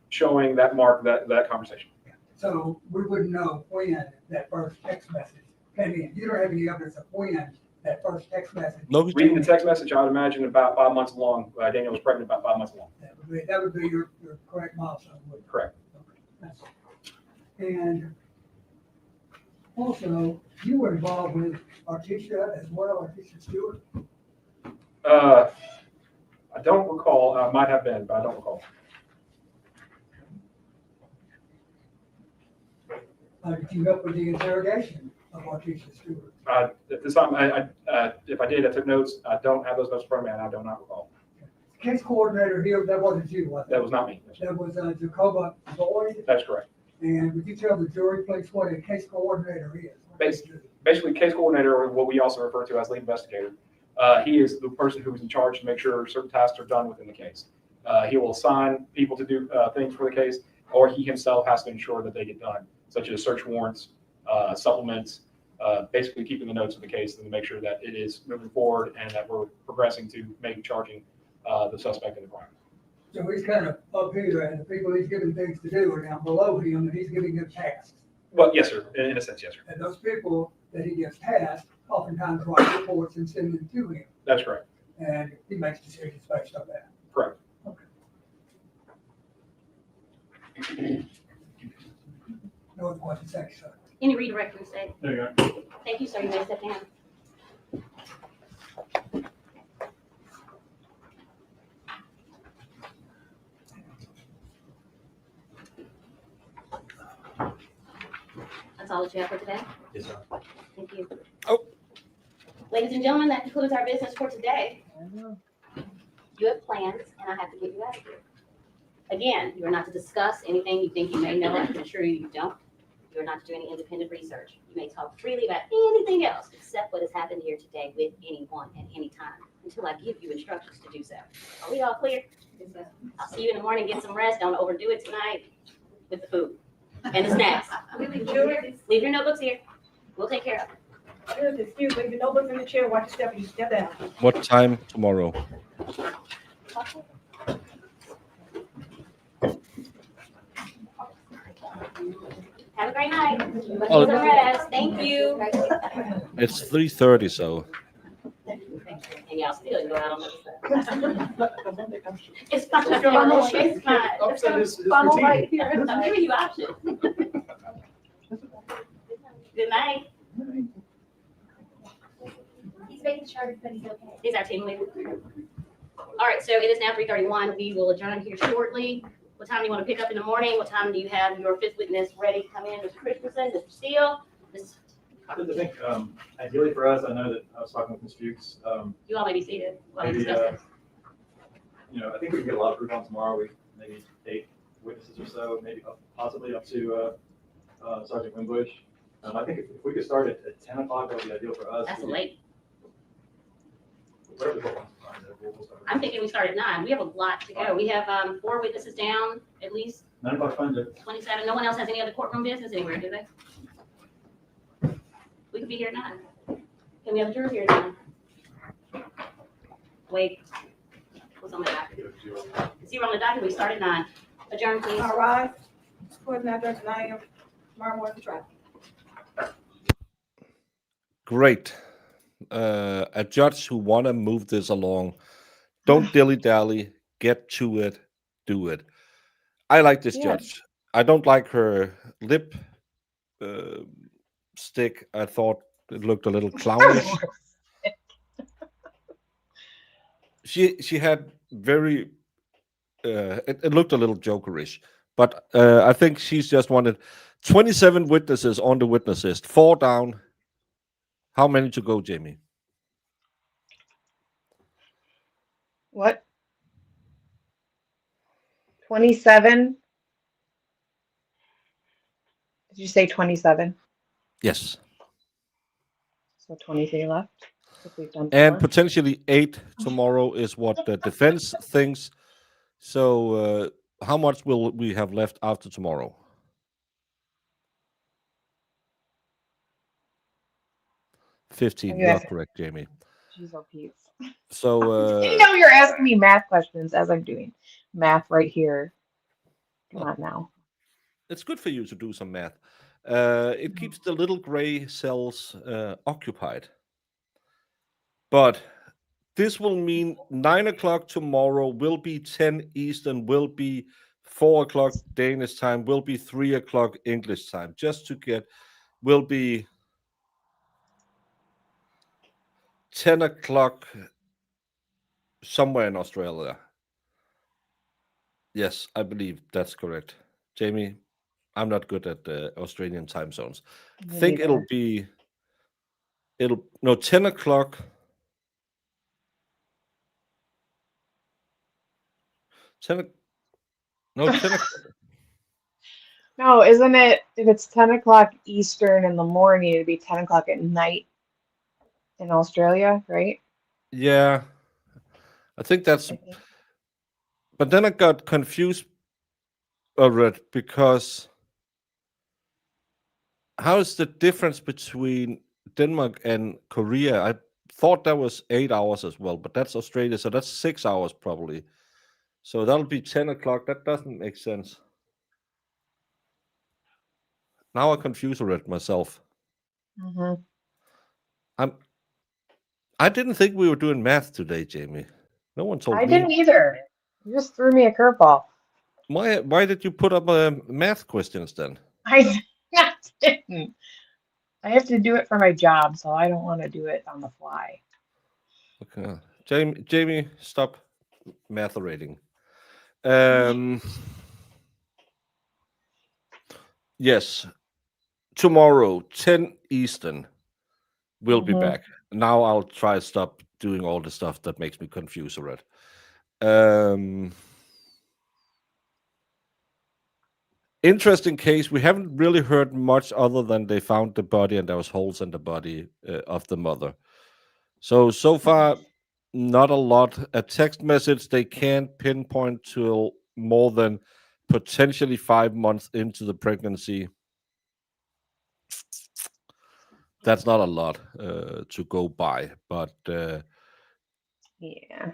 Speaker 18: showing that that conversation.
Speaker 13: So we wouldn't know when that first text message came in. You don't have any evidence of when that first text message.
Speaker 18: Reading the text message, I would imagine about 5 months along. Danielle was pregnant about 5 months along.
Speaker 13: That would be your correct milestone. Wouldn't it?
Speaker 18: Correct.
Speaker 13: And also, you were involved with Artisha as well, Artisha Stewart.
Speaker 18: I don't recall. I might have been, but I don't recall.
Speaker 13: Did you help with the interrogation of Artisha Stewart?
Speaker 18: At this time, if I did, I took notes. I don't have those notes in front of me, and I do not recall.
Speaker 13: Case coordinator here, that wasn't you, was it?
Speaker 18: That was not me.
Speaker 13: That was Jacoba Boyd.
Speaker 18: That's correct.
Speaker 13: And would you tell the jury, please, what a case coordinator is?
Speaker 18: Basically, case coordinator, or what we also refer to as lead investigator. He is the person who is in charge to make sure certain tasks are done within the case. He will assign people to do things for the case, or he himself has to ensure that they get done, such as search warrants, supplements, basically keeping the notes of the case and to make sure that it is moving forward and that we're progressing to maybe charging the suspect in the crime.
Speaker 13: So he's kind of up here, and the people he's giving things to do are down below him, and he's giving them tasks.
Speaker 18: Well, yes, sir. In a sense, yes, sir.
Speaker 13: And those people that he gives tasks oftentimes write reports and send them to him.
Speaker 18: That's correct.
Speaker 13: And he makes decisions based on that.
Speaker 18: Correct.
Speaker 13: Okay. Northwest section.
Speaker 6: Any redirect from state?
Speaker 18: There you go.
Speaker 6: Thank you, sir. You may step down. That's all that you have for today?
Speaker 18: Yes, sir.
Speaker 6: Thank you.
Speaker 2: Oh.
Speaker 6: Ladies and gentlemen, that concludes our business for today. You have plans, and I have to get you out of here. Again, you are not to discuss anything you think you may know. I can assure you you don't. You are not to do any independent research. You may talk freely about anything else except what has happened here today with anyone at any time until I give you instructions to do so. Are we all clear? I'll see you in the morning. Get some rest. Don't overdo it tonight with the food and the snacks. Leave your notebooks here. We'll take care of it.
Speaker 14: Excuse me, the notebook's in the chair, watch your step, you step down.
Speaker 2: What time tomorrow?
Speaker 6: Have a great night. Get
Speaker 2: Oh.
Speaker 6: some rest. Thank you.
Speaker 2: It's 3:30, so
Speaker 6: And y'all still go out on the. It's fine. It's fine.
Speaker 14: Funnel right here.
Speaker 6: I'm giving you options. Good night.
Speaker 10: He's making sure everybody's okay.
Speaker 6: Is our team leader? All right, so it is now 3:31. We will adjourn here shortly. What time do you want to pick up in the morning? What time do you have your fifth witness ready to come in? Mr. Christensen, Mr. Steele?
Speaker 18: I think ideally for us, I know that I was talking with Ms. Fuchs.
Speaker 6: You all may be seated while we
Speaker 18: Maybe,
Speaker 6: discuss this.
Speaker 18: I think we can get a lot of proof on tomorrow. Maybe 8 witnesses or so, maybe possibly up to Sergeant Wimbush. I think if we could start at 10 o'clock, that would be ideal for us.
Speaker 6: That's late.
Speaker 18: Whatever the court wants to find, we'll start.
Speaker 6: I'm thinking we start at 9. We have a lot to go. We have 4 witnesses down, at least
Speaker 18: 9 o'clock, fine.
Speaker 6: 27. No one else has any other courtroom business anywhere, do they? We could be here at 9. Can we have a juror here at 9? Wait. What's on the docket? 0 on the docket. We start at 9. Adjourn, please.
Speaker 14: All right. Court and address 9 a.m. tomorrow morning trial.
Speaker 2: great. A judge who want to move this along, don't dilly-dally, get to it, do it. I like this
Speaker 7: Yes.
Speaker 2: judge. I don't like her lip stick. I thought it looked a little clownish. She had very it looked a little jokerish, but I think she's just wanted 27 witnesses on the witness list, 4 down. How many to go, Jamie?
Speaker 7: What? 27? Did you say 27?
Speaker 2: Yes.
Speaker 7: So 23 left. If we've done
Speaker 2: And
Speaker 7: 4.
Speaker 2: potentially 8 tomorrow is what the defense thinks. So how much will we have left after tomorrow? 15. You are correct, Jamie.
Speaker 7: Jeez, oh, Pete.
Speaker 2: So
Speaker 7: You know you're asking me math questions as I'm doing math right here. Come on now.
Speaker 2: it's good for you to do some math. It keeps the little gray cells occupied. But this will mean 9 o'clock tomorrow will be 10 Eastern, will be 4 o'clock Danish time, will be 3 o'clock English time. Just to get, will be 10 o'clock somewhere in Australia. Yes, I believe that's correct. Jamie, I'm not good at the Australian time zones.
Speaker 7: Me
Speaker 2: Think
Speaker 7: neither.
Speaker 2: it'll no 10 o'clock. 10 o'clock.
Speaker 7: No, isn't it? If it's 10 o'clock Eastern in the morning, it'd be 10 o'clock at night in Australia, right?
Speaker 2: Yeah, I think that's. But then I got confused already because how is the difference between Denmark and Korea? I thought that was 8 hours as well, but that's Australia, so that's 6 hours probably. So that'll be 10 o'clock. That doesn't make sense. Now I confuse it myself.
Speaker 7: Mm-hmm.
Speaker 2: I didn't think we were doing math today, Jamie. No one told
Speaker 7: I
Speaker 2: me.
Speaker 7: didn't either. You just threw me a curveball.
Speaker 2: Why did you put up math questions then?
Speaker 7: I didn't. I have to do it for my job, so I don't want to do it on the fly.
Speaker 2: Okay. Jamie, stop matherating. Yes. Tomorrow, 10 Eastern, we'll be back. Now I'll try to stop doing all the stuff that makes me confused already. Interesting case. We haven't really heard much other than they found the body and there was holes in the body of the mother. So far, not a lot. A text message they can't pinpoint to more than potentially 5 months into the pregnancy. That's not a lot to go by, but
Speaker 7: Yeah.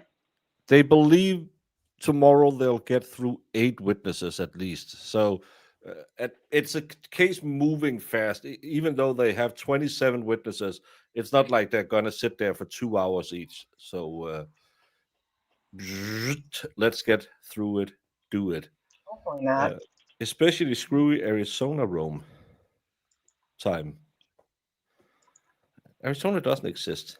Speaker 2: they believe tomorrow they'll get through 8 witnesses at least. So it's a case moving fast. Even though they have 27 witnesses, it's not like they're going to sit there for 2 hours each. So let's get through it, do it.
Speaker 7: Hopefully not.
Speaker 2: Especially screwy Arizona Rome time. Arizona doesn't exist.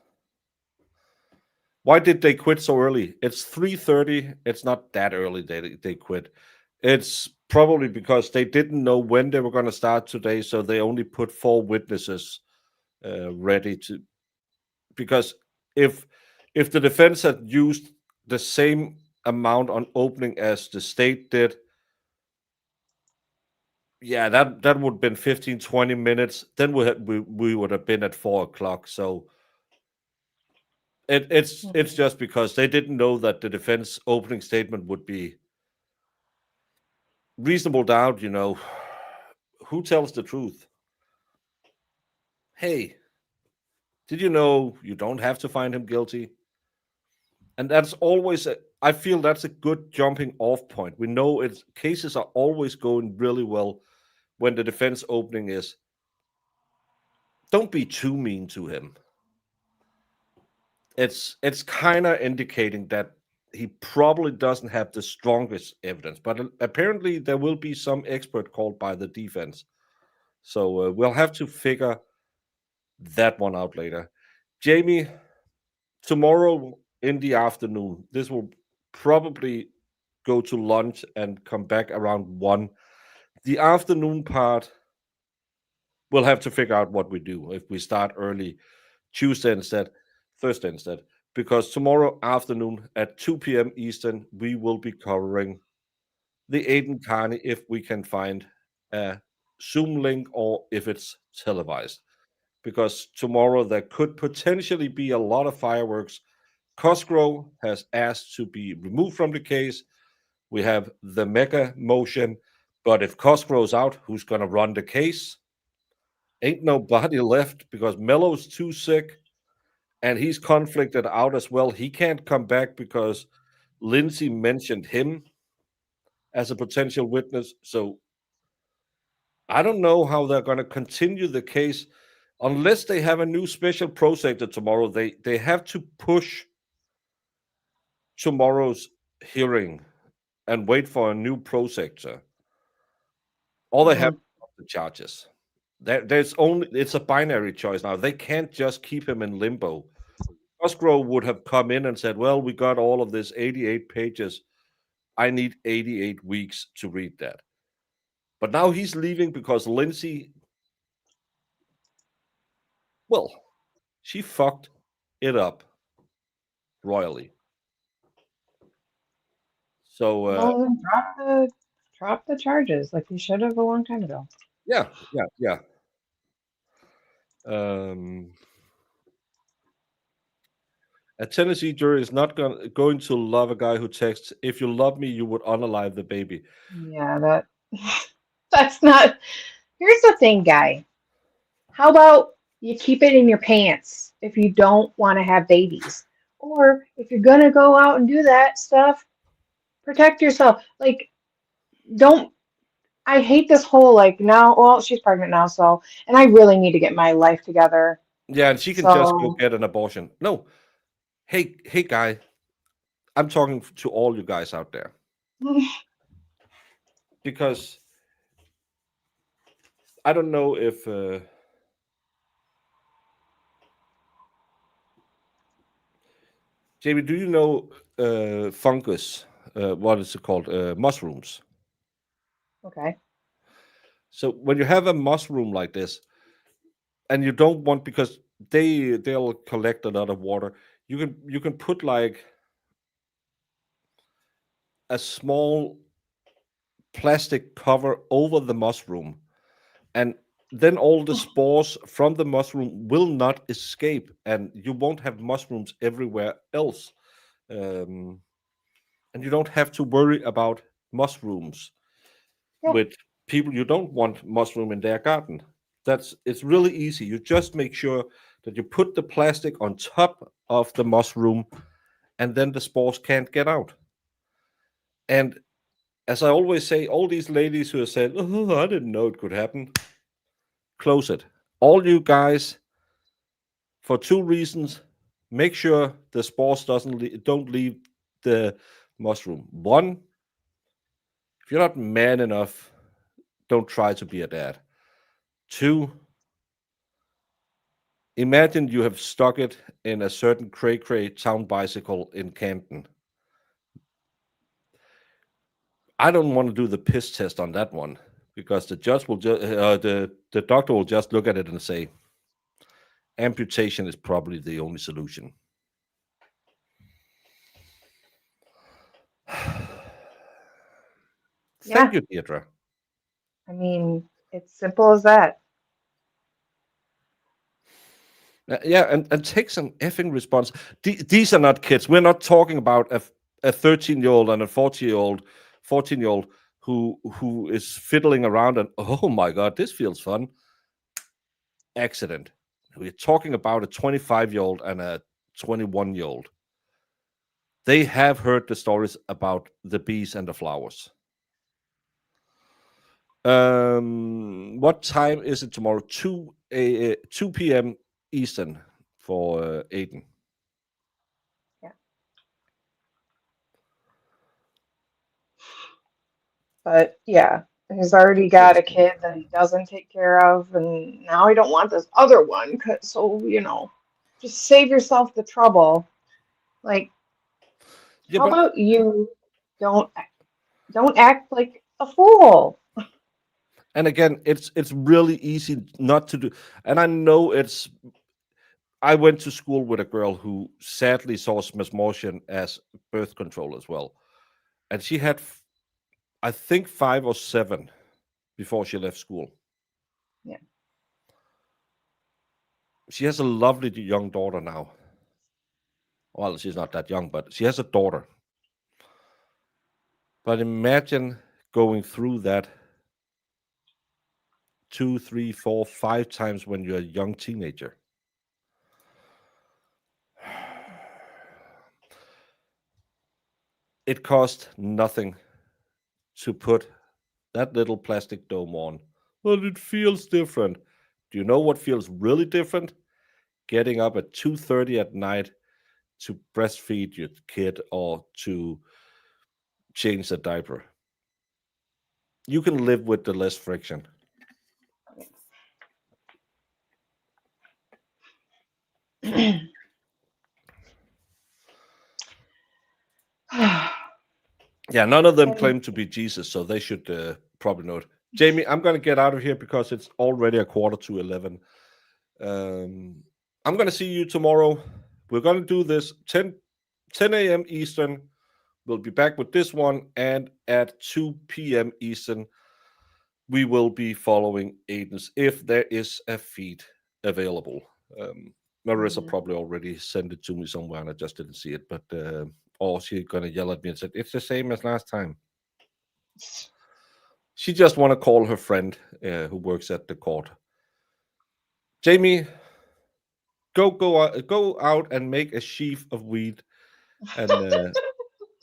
Speaker 2: Why did they quit so early? It's 3:30. It's not that early they quit. It's probably because they didn't know when they were going to start today, so they only put 4 witnesses ready to. Because if the defense had used the same amount on opening as the state did, yeah, that would have been 15, 20 minutes. Then we would have been at 4 o'clock. So it's just because they didn't know that the defense opening statement would be reasonable doubt, who tells the truth? Hey, did you know you don't have to find him guilty? And that's always, I feel that's a good jumping off point. We know cases are always going really well when the defense opening is, don't be too mean to him. It's kind of indicating that he probably doesn't have the strongest evidence, but apparently there will be some expert called by the defense. So we'll have to figure that one out later. Jamie, tomorrow in the afternoon, this will probably go to lunch and come back around 1. The afternoon part, we'll have to figure out what we do. If we start early Thursday instead, because tomorrow afternoon at 2 p.m. Eastern, we will be covering the Aiden Carney if we can find a Zoom link or if it's televised. Because tomorrow there could potentially be a lot of fireworks. Cosgrove has asked to be removed from the case. We have the mega motion, but if Cosgrove's out, who's going to run the case? Ain't nobody left because Mello's too sick and he's conflicted out as well. He can't come back because Lindsay mentioned him as a potential witness. So I don't know how they're going to continue the case unless they have a new special prosecutor tomorrow. They have to push tomorrow's hearing and wait for a new prosecutor. All they have the charges. It's a binary choice now. They can't just keep him in limbo. Cosgrove would have come in and said, well, we got all of this 88 pages. I need 88 weeks to read that. But now he's leaving because Lindsay, well, she fucked it up royally. So
Speaker 7: Well, drop the charges like you should have a long time ago.
Speaker 2: Yeah. A Tennessee jury is not going to love a guy who texts, if you love me, you would unalive the baby.
Speaker 7: Yeah, that's not. Here's the thing, guy. How about you keep it in your pants if you don't want to have babies? Or if you're going to go out and do that stuff, protect yourself. Like, don't. I hate this whole, like, now, well, she's pregnant now, so, and I really need to get my life together.
Speaker 2: Yeah, and she can just go get an abortion. No. Hey, guy. I'm talking to all you guys out there. because I don't know if Jamie, do you know fungus? What is it called? Mushrooms.
Speaker 7: Okay.
Speaker 2: So when you have a mushroom like this, and you don't want, because they'll collect a lot of water, you can put like a small plastic cover over the mushroom, and then all the spores from the mushroom will not escape, and you won't have mushrooms everywhere else. And you don't have to worry about mushrooms
Speaker 7: Yeah.
Speaker 2: with people you don't want mushroom in their garden. It's really easy. You just make sure that you put the plastic on top of the mushroom, and then the spores can't get out. And as I always say, all these ladies who have said, "Oh, I didn't know it could happen," close it. All you guys, for two reasons, make sure the spores don't leave the mushroom. One, if you're not man enough, don't try to be a dad. Two, imagine you have stuck it in a certain cray-cray town bicycle in Camden. I don't want to do the piss test on that one, because the judge will just, the doctor will just look at it and say, amputation is probably the only solution. Thank you, Deirdre.
Speaker 7: I mean, it's simple as that.
Speaker 2: Yeah, and take some effing response. These are not kids. We're not talking about a 13-year-old and a 14-year-old who is fiddling around and, oh my God, this feels fun. Accident. We're talking about a 25-year-old and a 21-year-old. They have heard the stories about the bees and the flowers. What time is it tomorrow? 2 p.m. Eastern for Aiden.
Speaker 7: Yeah. But yeah, he's already got a kid that he doesn't take care of, and now I don't want this other one. So, just save yourself the trouble. Like, how about you don't act like a fool?
Speaker 2: And again, it's really easy not to do. And I know I went to school with a girl who sadly saw Smithsonian as birth control as well. And she had, I think, 5 or 7 before she left school.
Speaker 7: Yeah.
Speaker 2: She has a lovely young daughter now. Well, she's not that young, but she has a daughter. But imagine going through that 2, 3, 4, 5 times when you're a young teenager. It cost nothing to put that little plastic dome on. Well, it feels different. Do you know what feels really different? Getting up at 2:30 at night to breastfeed your kid or to change the diaper. You can live with the less friction. Yeah, none of them claim to be Jesus, so they should probably know it. Jamie, I'm going to get out of here because it's already 11:15. I'm going to see you tomorrow. We're going to do this 10 a.m. Eastern. We'll be back with this one, and at 2 p.m. Eastern, we will be following Aiden's if there is a feed available. Marissa probably already sent it to me somewhere, and I just didn't see it. But or she's gonna yell at me and said it's the same as last time. She just want to call her friend who works at the court. Jamie, go out and make a sheaf of weed, and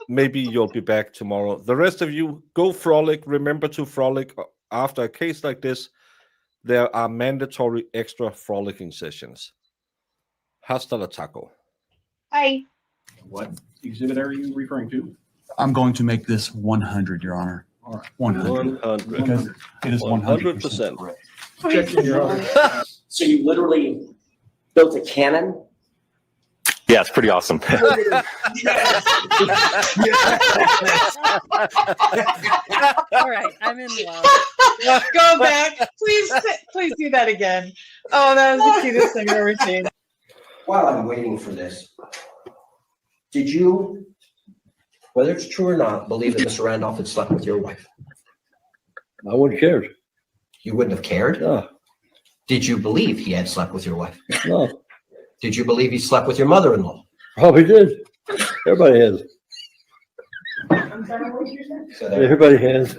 Speaker 2: maybe you'll be back tomorrow. The rest of you, go frolic. Remember to frolic after a case like this. There are mandatory extra frolicking sessions. Hasta la taco.
Speaker 7: Bye.
Speaker 18: What exhibit are you referring to?
Speaker 19: I'm going to make this 100, Your Honor.
Speaker 2: 100.
Speaker 19: Because it is 100%
Speaker 2: 100%.
Speaker 20: So you literally built a cannon?
Speaker 4: Yeah, it's pretty awesome.
Speaker 7: Go
Speaker 21: All right, I'm in love.
Speaker 7: back. Please do that again. Oh, that was the cutest thing I've ever seen.
Speaker 20: While I'm waiting for this, did you, whether it's true or not, believe that Mr. Randolph had slept with your wife?
Speaker 19: I wouldn't care.
Speaker 20: You wouldn't have cared?
Speaker 19: No,
Speaker 20: Did you believe he had slept with your wife?
Speaker 19: no,
Speaker 20: Did you believe he slept with your mother-in-law?
Speaker 19: probably did. Everybody has.
Speaker 20: So there-
Speaker 19: Everybody has.